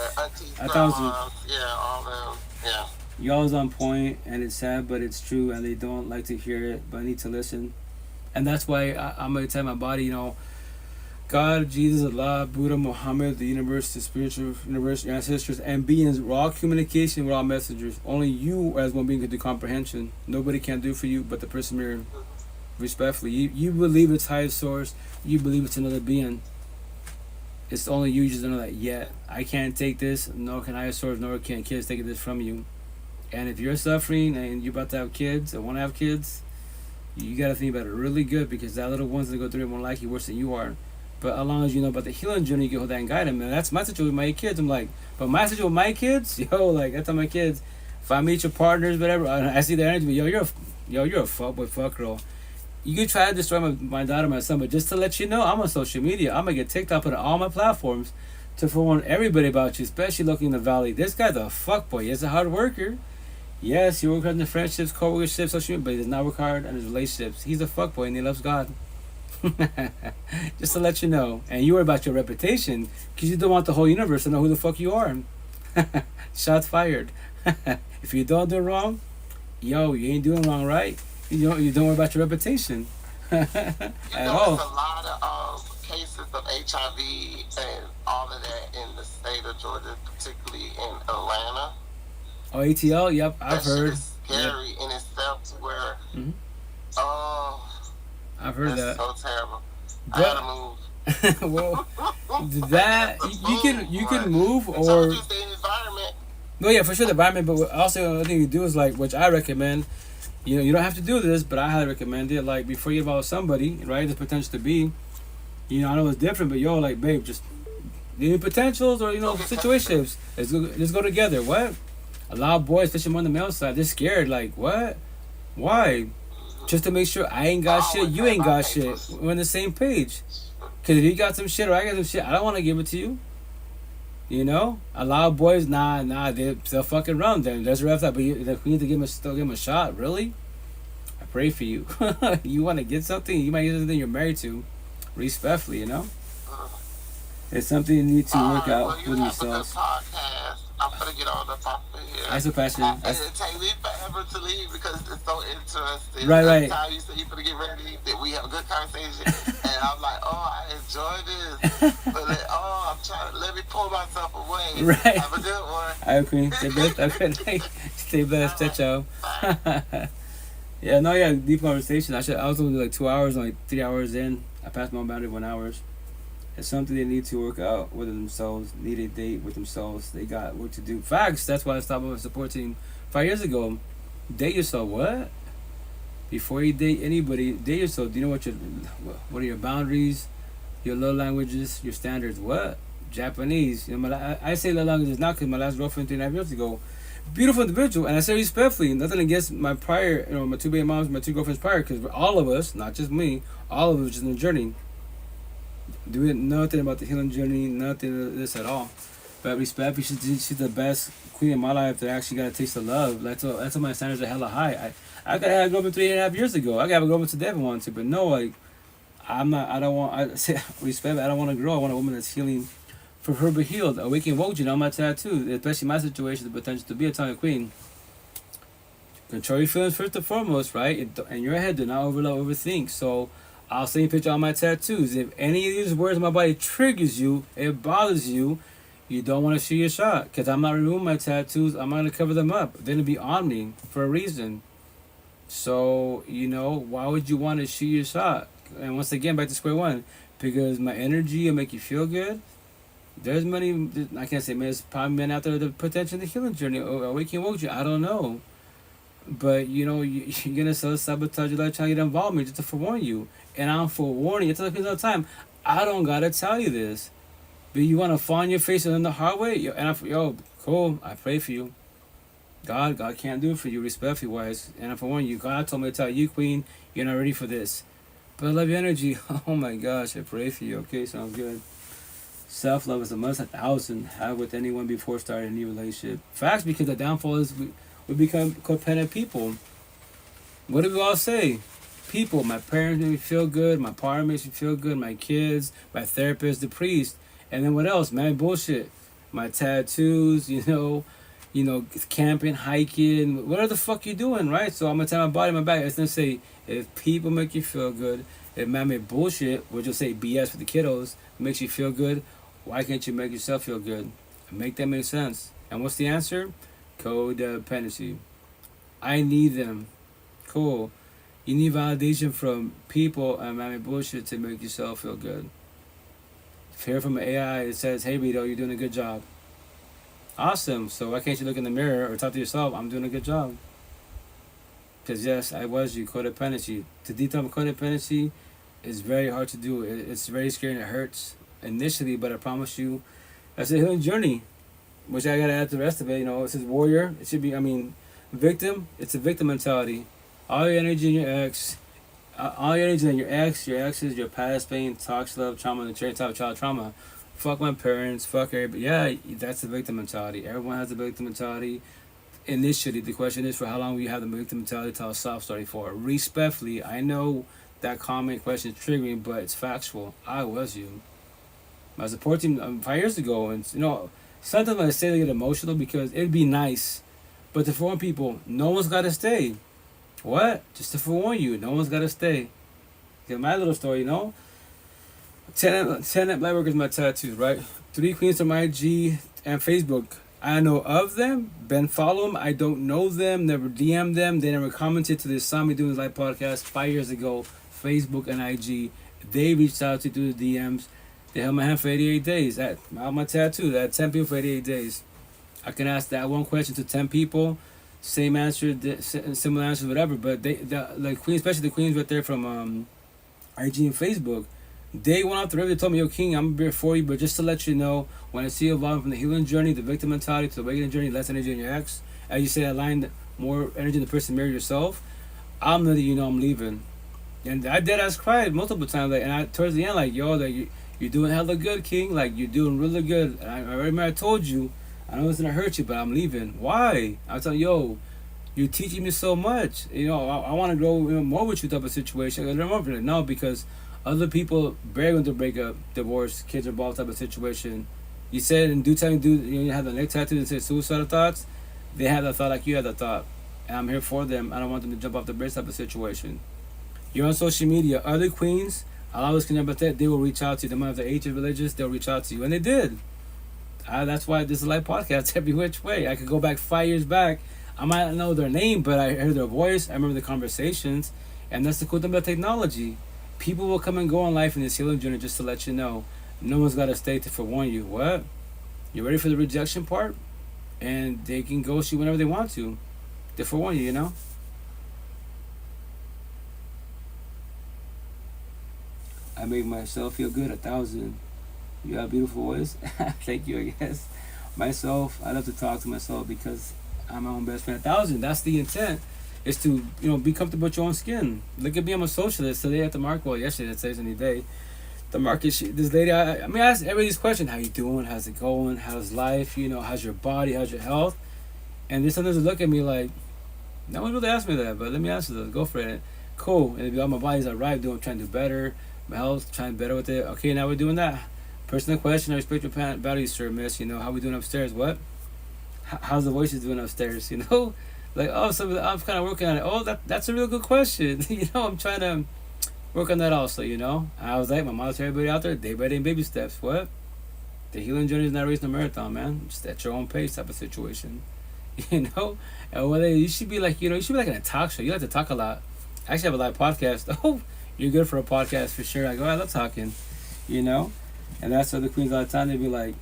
Speaker 2: grandmas, all them. Yeah.
Speaker 1: You're always on point, and it's sad, but it's true, and they don't like to hear it, but I need to listen. And that's why I'm going to tell my body, God, Jesus, Allah, Buddha, Muhammad, the universe, the spiritual universe, your ancestors, and beings, we're all communication, we're all messengers. Only you as one being can do comprehension. Nobody can do for you but the person mirror. Respectfully. You believe it's highest source, you believe it's another being. It's only you just don't know that yet. I can't take this, nor can highest source, nor can kids take this from you. And if you're suffering and you're about to have kids or want to have kids, you got to think about it really good, because that little ones that go through it more likely worse than you are. But as long as you know about the healing journey, you can hold that and guide them. And that's my situation with my kids. I'm like, but my situation with my kids, I tell my kids, if I meet your partners, whatever, I see their energy, you're a fuckboy, fuck girl. You can try to destroy my daughter, my son, but just to let you know, I'm on social media. I'm gonna get TikTok on all my platforms to forewarn everybody about you, especially looking in the valley. This guy's a fuckboy. He's a hard worker. Yes, he works hard in the friendships, co-workerships, social media, but he does not work hard on his relationships. He's a fuckboy and he loves God. Just to let you know. And you worry about your reputation because you don't want the whole universe to know who the fuck you are. Shots fired. If you don't do wrong, you ain't doing wrong, right? You don't worry about your reputation. At all.
Speaker 2: There's a lot of cases of HIV and all of that in the state of Georgia, particularly in Atlanta.
Speaker 1: Oh, ATL? Yep, I've heard.
Speaker 2: It's scary in itself to where,
Speaker 1: I've heard that.
Speaker 2: So terrible. I had to move.
Speaker 1: Well, that you can move, or
Speaker 2: the environment
Speaker 1: No, yeah, for sure the environment, but also the other thing you do is like, which I recommend. You know, you don't have to do this, but I highly recommend it. Like before you involve somebody, right? There's potential to be. You know, I know it's different, but yo, like, babe, just any potentials or situationships. Let's go together. What? A lot of boys, especially on the male side, they're scared. Like, what? Why? Just to make sure I ain't got shit, you ain't got shit. We're on the same page. Cause if you got some shit or I got some shit, I don't want to give it to you. You know, a lot of boys, they'll fucking run. Then there's a ref that, but we need to still give him a shot. Really? I pray for you. You want to get something? You might get something you're married to. Respectfully, you know. It's something you need to work out with yourselves.
Speaker 2: I'm gonna get on the top of here.
Speaker 1: I'm so passionate.
Speaker 2: It takes me forever to leave because it's so interesting.
Speaker 1: Right.
Speaker 2: Time you say you gonna get ready, that we have a good conversation, and I'm like, oh, I enjoy this, but I'm trying to let me pull myself away.
Speaker 1: Right.
Speaker 2: Have a good one.
Speaker 1: I agree. Stay blessed. Have a good night. Stay blessed. Ciao. Yeah. No. Yeah. Deep conversation. I was only like 2 hours, like 3 hours in. I passed my boundary of 1 hour. It's something they need to work out with themselves, need a date with themselves. They got work to do. Facts, that's why I stopped with a support team 5 years ago. Date yourself, what? Before you date anybody, date yourself. Do you know what are your boundaries, your love languages, your standards? What? Japanese. You know, I say love languages now because my last girlfriend 3.5 years ago. Beautiful individual, and I say respectfully, nothing against my prior, my two baby moms, my two girlfriends prior, because all of us, not just me, all of us just in the journey. Doing nothing about the healing journey, nothing of this at all. But respect, she's the best queen in my life that actually got a taste of love. That's why my standards are hella high. I could have a girlfriend 3.5 years ago. I could have a girlfriend today if I wanted to, but no, like, I say respect, I don't want to grow. I want a woman that's healing for her, but healed. Awakening Wojin on my tattoo, especially my situation, the potential to be a tongue queen. Control your feelings first and foremost, right? In your head, do not overthink. So, I'll send you a picture on my tattoos. If any of these words in my body triggers you, it bothers you, you don't want to shoot your shot. Because I'm not removing my tattoos. I'm not going to cover them up. They're going to be on me for a reason. So, why would you want to shoot your shot? And once again, back to square one. Because my energy will make you feel good. There's many, I can't say, there's probably men out there that potential the healing journey. Awakening Woju, I don't know. But, you're going to self-sabotage your life trying to get involved me just to forewarn you. And I'm forewarning you. It's like all the time. I don't got to tell you this. But you want to fall on your face and in the hard way? Cool. I pray for you. God can't do it for you, respectfully wise. And I forewarn you. God told me to tell you, queen, you're not ready for this. But I love your energy. Oh my gosh, I pray for you. Okay, sounds good. Self-love is a must, 1,000. Have with anyone before starting a new relationship. Facts, because the downfall is we become codependent people. What do we all say? People, my parents make me feel good, my partner makes me feel good, my kids, my therapist, the priest, and then what else? Man, bullshit. My tattoos, camping, hiking, whatever the fuck you doing, right? So I'm gonna tell my body, my back. It's gonna say, if people make you feel good, if man made bullshit, we'll just say BS for the kiddos, makes you feel good, why can't you make yourself feel good? Make that make sense. And what's the answer? Codependency. I need them. Cool. You need validation from people and man made bullshit to make yourself feel good. Hear from an AI, it says, hey Rito, you're doing a good job. Awesome. So why can't you look in the mirror or talk to yourself, I'm doing a good job? Because yes, I was you. Codependency. To detail codependency is very hard to do. It's very scary and it hurts initially, but I promise you, that's a healing journey. Which I gotta add to the rest of it. It says warrior. It should be, victim. It's a victim mentality. All your energy in your ex, all your energy in your exes, your past pain, toxic love, trauma, and the type of child trauma. Fuck my parents, fuck everybody. Yeah, that's the victim mentality. Everyone has a victim mentality. Initially, the question is for how long will you have the victim mentality to tell a soft story for? Respectfully, I know that comment question is triggering, but it's factual. I was you. I was supporting 5 years ago, and sometimes I say they get emotional because it'd be nice, but to forewarn people, no one's got to stay. What? Just to forewarn you, no one's got to stay. Get my little story, 10 black workers my tattoos, right? 3 queens on my IG and Facebook. I know of them, been follow them. I don't know them, never DM them. They never commented to this Saw Me Doing This Live podcast 5 years ago. Facebook and IG. They reached out to through the DMs. They held my hand for 88 days. My tattoo, that 10 people for 88 days. I can ask that one question to 10 people, same answer, similar answers, whatever. But the queen, especially the queens right there from IG and Facebook, they went out the river. They told me, "Yo, King, I'm here for you, but just to let you know, when I see you evolving from the healing journey, the victim mentality, to the awakening journey, less energy in your ex, as you say, align more energy in the person marry yourself. I'm letting you know I'm leaving." And I did. I cried multiple times, like, and I towards the end, like, "Yo, like you're doing hella good, King. Like you're doing really good. And I remember I told you, I know it's gonna hurt you, but I'm leaving. Why?" I was like, "Yo, you're teaching me so much. You know, I want to grow more with you," type of situation. I remember it. No, because other people barely going to break up, divorce, kids involved type of situation. You said in due time, you have the neck tattoo that says suicidal thoughts. They have that thought like you had that thought, and I'm here for them. I don't want them to jump off the bridge type of situation. You're on social media. Other queens, I always can about that. They will reach out to you. They might have the age of religious. They'll reach out to you, and they did. That's why this is a live podcast every which way. I could go back 5 years back. I might not know their name, but I heard their voice. I remember the conversations, and that's the cool thing about technology. People will come and go in life in this healing journey, just to let you know. No one's got to stay to forewarn you. What? You ready for the rejection part? And they can ghost you whenever they want to. They forewarn you, you know? I make myself feel good 1,000. You got a beautiful voice. Thank you, I guess. Myself, I love to talk to myself because I'm my own best friend. 1,000, that's the intent. Is to, be comfortable with your own skin. Look at me, I'm a socialist. Today at the market, well, yesterday, it says any day. The market, this lady, I ask everybody this question: how you doing? How's it going? How's life? How's your body? How's your health? And then sometimes they look at me like, no one really asked me that, but let me answer this. Go for it. Cool. And if my body's alright, trying to do better. My health, trying to better with it. Okay, now we're doing that. Personal question: I respect your boundaries, sir, miss. How we doing upstairs? What? How's the voices doing upstairs? Like, oh, so I'm kind of working on it. Oh, that's a real good question. I'm trying to work on that also, I was like, my mom tells everybody out there, day by day, baby steps. What? The healing journey is not racing a marathon, man. Just at your own pace type of situation. And you should be like, you should be like in a talk show. You like to talk a lot. I actually have a live podcast. Oh, you're good for a podcast for sure. I go, I love talking, And that's what the queens all the time, they be like,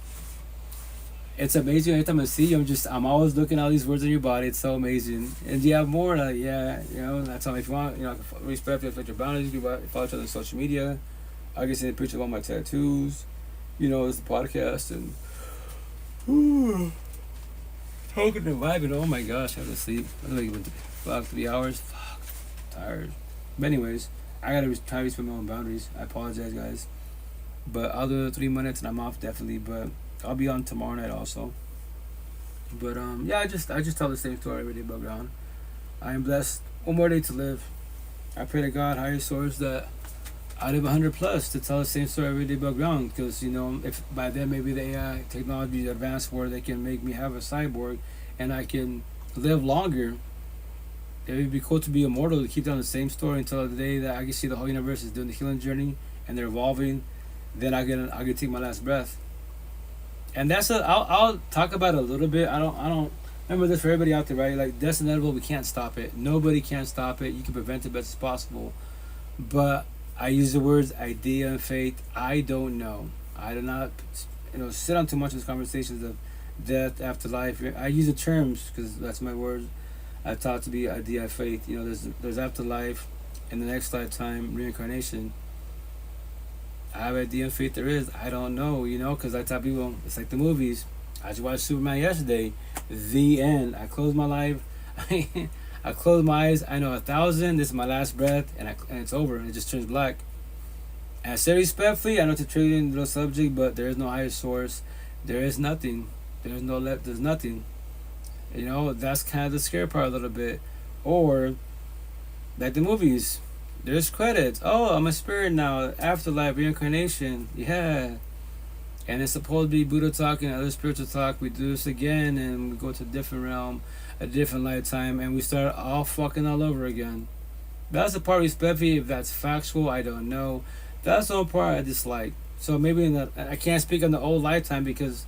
Speaker 1: it's amazing. Every time I see you, I'm always looking at all these words in your body. It's so amazing. And do you have more? Like, yeah, that's all. If you want, I can respect your boundaries. You can follow each other on social media. I can send a picture of all my tattoos. It's the podcast and talking and vibing. Oh my gosh, I have to sleep. I think it about 3 hours. Fuck, tired. But anyways, I gotta try to respect my own boundaries. I apologize, guys. But I'll do 3 minutes and I'm off definitely. But I'll be on tomorrow night also. But yeah, I just tell the same story every day above ground. I am blessed. One more day to live. I pray to God, higher source, that I live 100 plus to tell the same story every day above ground. Because if by then maybe the AI technology advanced where they can make me have a cyborg and I can live longer, it would be cool to be immortal, to keep down the same story until the day that I can see the whole universe is doing the healing journey and they're evolving. Then I can take my last breath. And I'll talk about it a little bit. I don't remember this for everybody out there, right? Like, that's inevitable. We can't stop it. Nobody can stop it. You can prevent it best as possible. But I use the words idea and faith. I don't know. I do not, sit on too much of these conversations of death, afterlife. I use the terms because that's my word. I've taught to be idea and faith. There's afterlife, and the next lifetime, reincarnation. I have idea and faith there is. I don't know, because I tell people, it's like the movies. I just watched Superman yesterday. The end. I closed my life. I close my eyes. I know 1,000. This is my last breath, and it's over. It just turns black. And I say respectfully, I know it's a trivial little subject, but there is no higher source. There is nothing. There's nothing. That's kind of the scary part a little bit. Or, like the movies. There's credits. Oh, I'm a spirit now. Afterlife, reincarnation. Yeah. And it's supposed to be Buddha talk and other spiritual talk. We do this again and we go to a different realm, a different lifetime, and we start all fucking all over again. That's the part respectfully. If that's factual, I don't know. That's the one part I dislike. So maybe I can't speak on the old lifetime because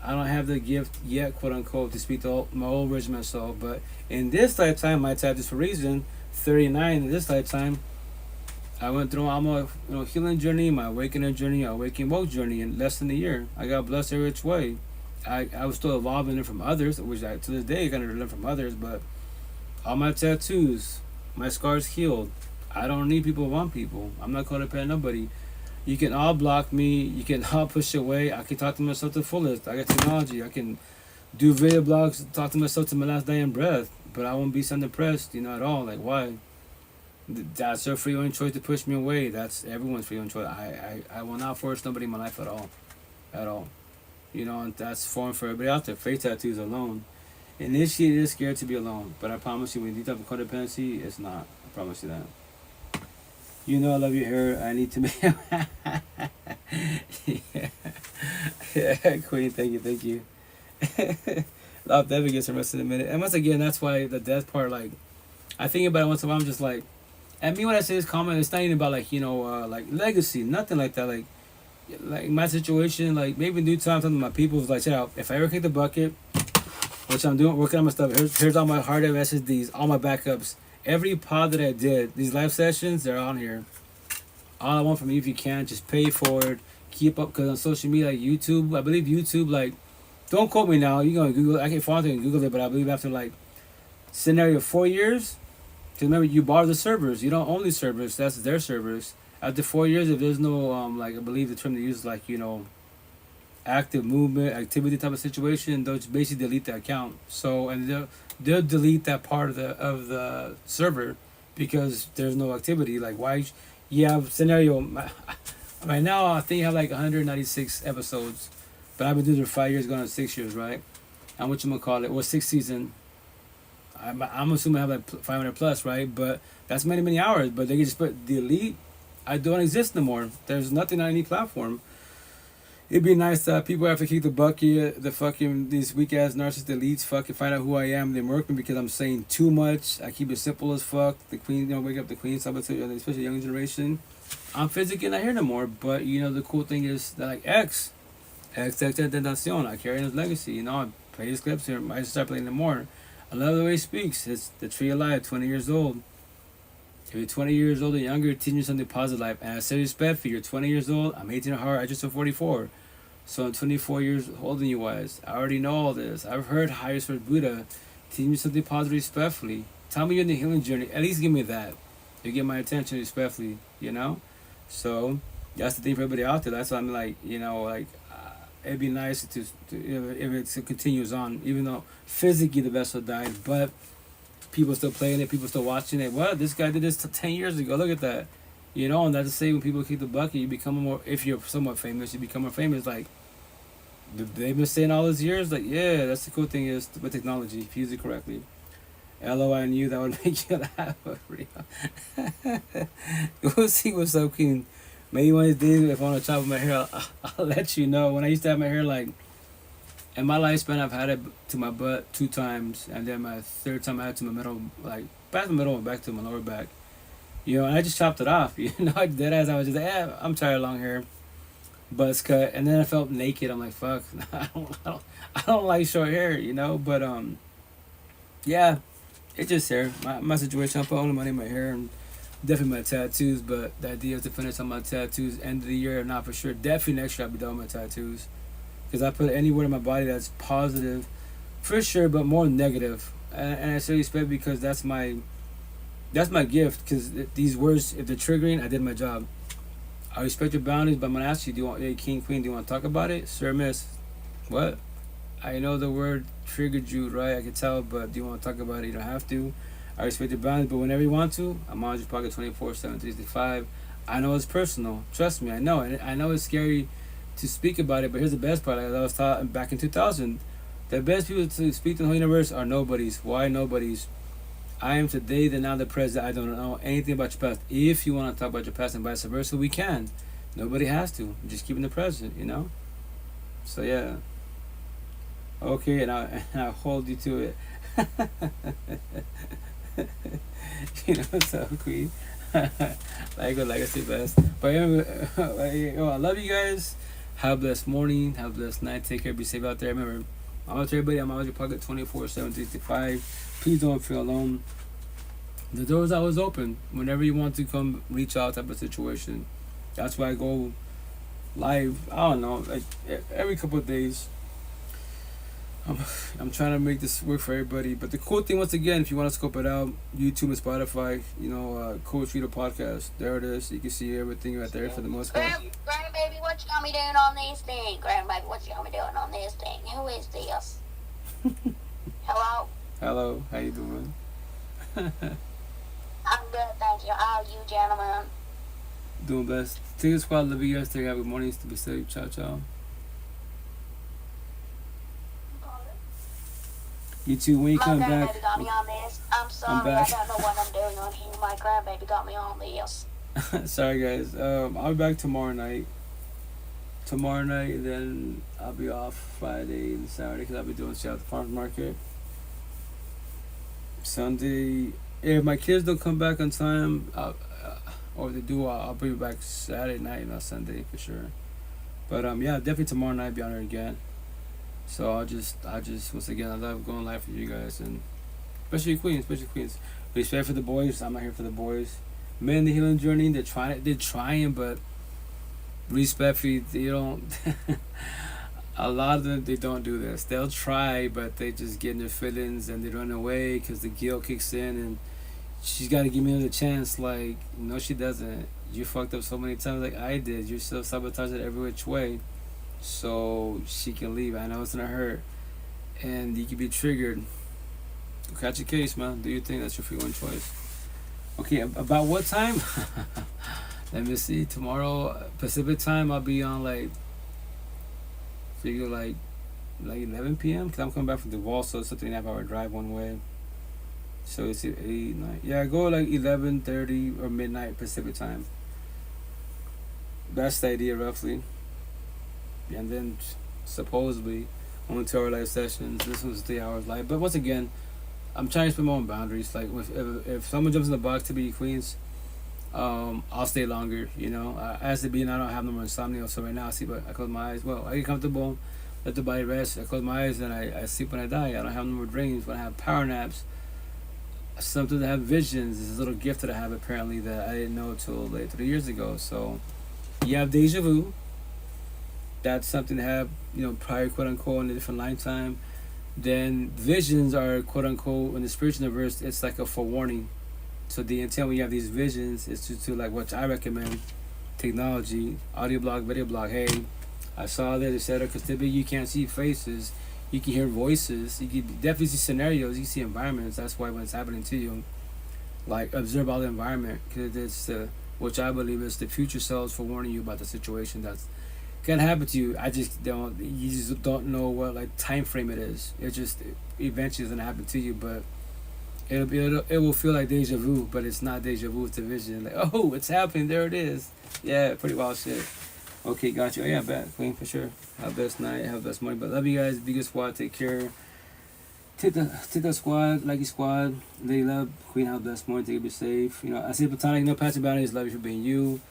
Speaker 1: I don't have the gift yet, quote unquote, to speak to my old version of myself. But in this lifetime, my type is for a reason. 39 in this lifetime. I went through my healing journey, my awakening journey, my awakening woke journey in less than a year. I got blessed every which way. I was still evolving it from others, which I to this day kind of learn from others. But all my tattoos, my scars healed. I don't need people. Want people. I'm not codependent on nobody. You can all block me. You can all push away. I can talk to myself to the fullest. I got technology. I can do video blogs, talk to myself to my last dying breath. But I won't be so depressed, at all. Like, why? That's your free own choice to push me away. That's everyone's free own choice. I will not force nobody in my life at all. At all. And that's foreign for everybody out there. Face tattoos alone. Initially, it is scared to be alone. But I promise you, when you type of codependency, it's not. I promise you that. I love your hair. I need to make... yeah, Queen, thank you. I'll definitely get some rest in a minute. And once again, that's why the death part, like, I think about it once in a while, I'm just like... And me, when I say this comment, it's not even about, like, like, legacy. Nothing like that. Like my situation, like, maybe in due time, something my people was like, check out, if I ever kick the bucket, which I'm doing, working on my stuff, here's all my hard drive SSDs, all my backups. Every pod that I did, these live sessions, they're on here. All I want from you, if you can, just pay for it. Keep up, because on social media, like YouTube, I believe YouTube, like, don't quote me now. You're going to Google, I can't find it and Google it, but I believe after, like, scenario 4 years, because remember, you borrow the servers. You don't own these servers. That's their servers. After 4 years, if there's no, like, I believe the term they use is, like, active movement, activity type of situation, they'll just basically delete the account. So, and they'll delete that part of the server because there's no activity. Like, why? You have scenario right now. I think you have like 196 episodes, but I've been doing it for 5 years, going on 6 years, right? And what you gonna call it? Well, 6th season. I'm assuming I have like 500 plus, right? But that's many hours. But they can just put delete. I don't exist no more. There's nothing on any platform. It'd be nice that people have to kick the bucket, these weak ass narcissist elites fucking find out who I am. They murk me because I'm saying too much. I keep it simple as fuck. The queen, wake up the queen, especially the younger generation. I'm physically not here no more, but the cool thing is that like X Tentacion, I carry his legacy. I play his clips here. I start playing them more. I love the way he speaks. It's the tree of life, 20 years old. If you're 20 years old or younger, teach me something positive life. And I say respect for you're 20 years old. I'm 18 at heart. I just turned 44. So I'm 24 years older than you guys. I already know all this. I've heard highest for Buddha. Teach me something positive respectfully. Tell me you're in the healing journey. At least give me that. You get my attention respectfully, So that's the thing for everybody out there. That's why I'm like, it'd be nice to if it continues on, even though physically the vessel died, but people still playing it, people still watching it. What? This guy did this 10 years ago. Look at that. And that's to say when people kick the bucket, you become more, if you're somewhat famous, you become more famous. Like, they've been saying all these years, like, yeah, that's the cool thing is with technology, if you use it correctly. LOI knew that would make you laugh for real. We'll see what's up, King. Maybe one of these days, if I want to chop my hair, I'll let you know. When I used to have my hair, like, in my lifespan, I've had it to my butt 2 times, and then my 3rd time I had it to my middle, like, back to the middle and back to my lower back. And I just chopped it off, dead ass. I was just like, I'm tired of long hair. Buzz cut. And then I felt naked. I'm like, fuck, I don't like short hair, But, yeah, it's just hair. My situation, I put all the money in my hair and definitely my tattoos. But the idea is to finish on my tattoos end of the year, not for sure. Definitely next year I'll be done with my tattoos. Because I put anywhere in my body that's positive, for sure, but more negative. And I say respect because that's my gift, because these words, if they're triggering, I did my job. I respect your boundaries, but I'm going to ask you, hey, King, Queen, do you want to talk about it? Sir, miss, what? I know the word triggered you, right? I can tell, but do you want to talk about it? You don't have to. I respect your boundaries, but whenever you want to, I'm on your pocket 24/7, 365. I know it's personal. Trust me, I know. And I know it's scary to speak about it, but here's the best part. Like I was taught back in 2000, the best people to speak to the whole universe are nobodies. Why nobodies? I am today, the now, the present. I don't know anything about your past. If you want to talk about your past and vice versa, we can. Nobody has to. Just keep in the present, So yeah. Okay, and I'll hold you to it. So Queen. Like I say best. But anyway, I love you guys. Have a blessed morning. Have a blessed night. Take care. Be safe out there. Remember, I'm out to everybody. I'm out your pocket 24/7, 365. Please don't feel alone. The door's always open. Whenever you want to come reach out type of situation. That's why I go live. I don't know, like every couple of days. I'm, I'm trying to make this work for everybody. But the cool thing, once again, if you want to scope it out, YouTube and Spotify, Coach Reader Podcast. There it is. You can see everything right there for the most part.
Speaker 16: Grandbaby, what you got me doing on this thing? Grandbaby, what you got me doing on this thing? Who is this? Hello?
Speaker 1: Hello. How you doing?
Speaker 16: I'm good, thank you. How are you, gentlemen?
Speaker 1: Doing best. Take a squad. Love you guys. Take a good morning. To be safe. Ciao, ciao. You too. When you come back.
Speaker 16: My grandbaby got me on this. I'm sorry, I don't know what I'm doing on here. My grandbaby got me on this.
Speaker 1: Sorry, guys. I'll be back tomorrow night. Then I'll be off Friday and Saturday because I'll be doing shit at the farmers market. Sunday, if my kids don't come back on time, or if they do, I'll bring it back Saturday night, not Sunday for sure. But yeah, definitely tomorrow night I'll be on there again. So I just once again, I love going live for you guys, and especially Queens. Respect for the boys. I'm not here for the boys. Men in the healing journey, they're trying, but respectfully, they don't. A lot of them, they don't do this. They'll try, but they just get in their feelings and they run away because the guilt kicks in, and she's got to give me another chance. Like, no, she doesn't. You fucked up so many times like I did. You're still sabotaging it every which way. So she can leave. I know it's gonna hurt, and you can be triggered. Catch your case, man. Do your thing. That's your free one choice. Okay, about what time? Let me see. Tomorrow Pacific time, I'll be on figure like 11 p.m. because I'm coming back from the wall, so it's a 3.5 hour drive one way. So it's 8, 9. Yeah, I go like 11:30 or midnight Pacific time. That's the idea roughly. And then supposedly only 2 hour live sessions. This one's 3 hours live. But once again, I'm trying to put my own boundaries. Like if someone jumps in the box to be Queens, I'll stay longer. As to be, I don't have no more insomnia. So right now I close my eyes. Well, I get comfortable, let the body rest. I close my eyes and I sleep when I die. I don't have no more dreams. When I have power naps, something to have visions. It's a little gift that I have apparently that I didn't know till like 3 years ago. So you have deja vu. That's something to have, prior, quote unquote, in a different lifetime. Then visions are, quote unquote, in the spiritual universe, it's like a forewarning. So the intent when you have these visions is to like what I recommend, technology, audio blog, video blog. Hey, I saw this, etc. Because typically you can't see faces, you can hear voices, you can definitely see scenarios, you see environments. That's why when it's happening to you, like observe all the environment, because it's which I believe is the future selves for warning you about the situation that's can happen to you. You just don't know what like time frame it is. It just eventually is gonna happen to you, but it will feel like deja vu, but it's not deja vu. It's a vision. Like, oh, it's happening. There it is. Yeah, pretty wild shit. Okay, got you. Oh, yeah, bet Queen for sure. Have the best night. Have the best morning. But love you guys. Be good squad. Take care. Take the squad. Like your squad. Lady love Queen. Have the best morning. Take it. Be safe. I see Platonic. Patrick Boundaries. Love you for being you.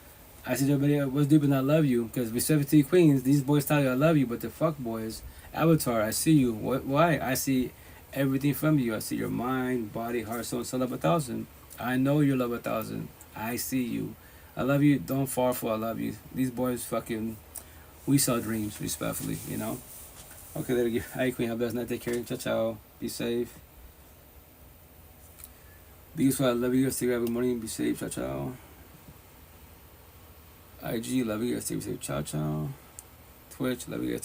Speaker 1: I see everybody what's deep and not love you, because we 17 queens, these boys tell you I love you, but the fuck boys, Avatar, I see you. Why? I see everything from you. I see your mind, body, heart, soul, and soul. Love 1,000. I know you love 1,000. I see you. I love you. Don't fall for I love you. These boys fucking, we sell dreams, respectfully, Okay, there you go. Hey, Queen, have the best night. Take care. Ciao, ciao. Be safe. Be useful. I love you guys. Take care. Good morning. Be safe. Ciao, ciao. IG, love you guys. Stay safe. Ciao, ciao. Twitch, love you guys.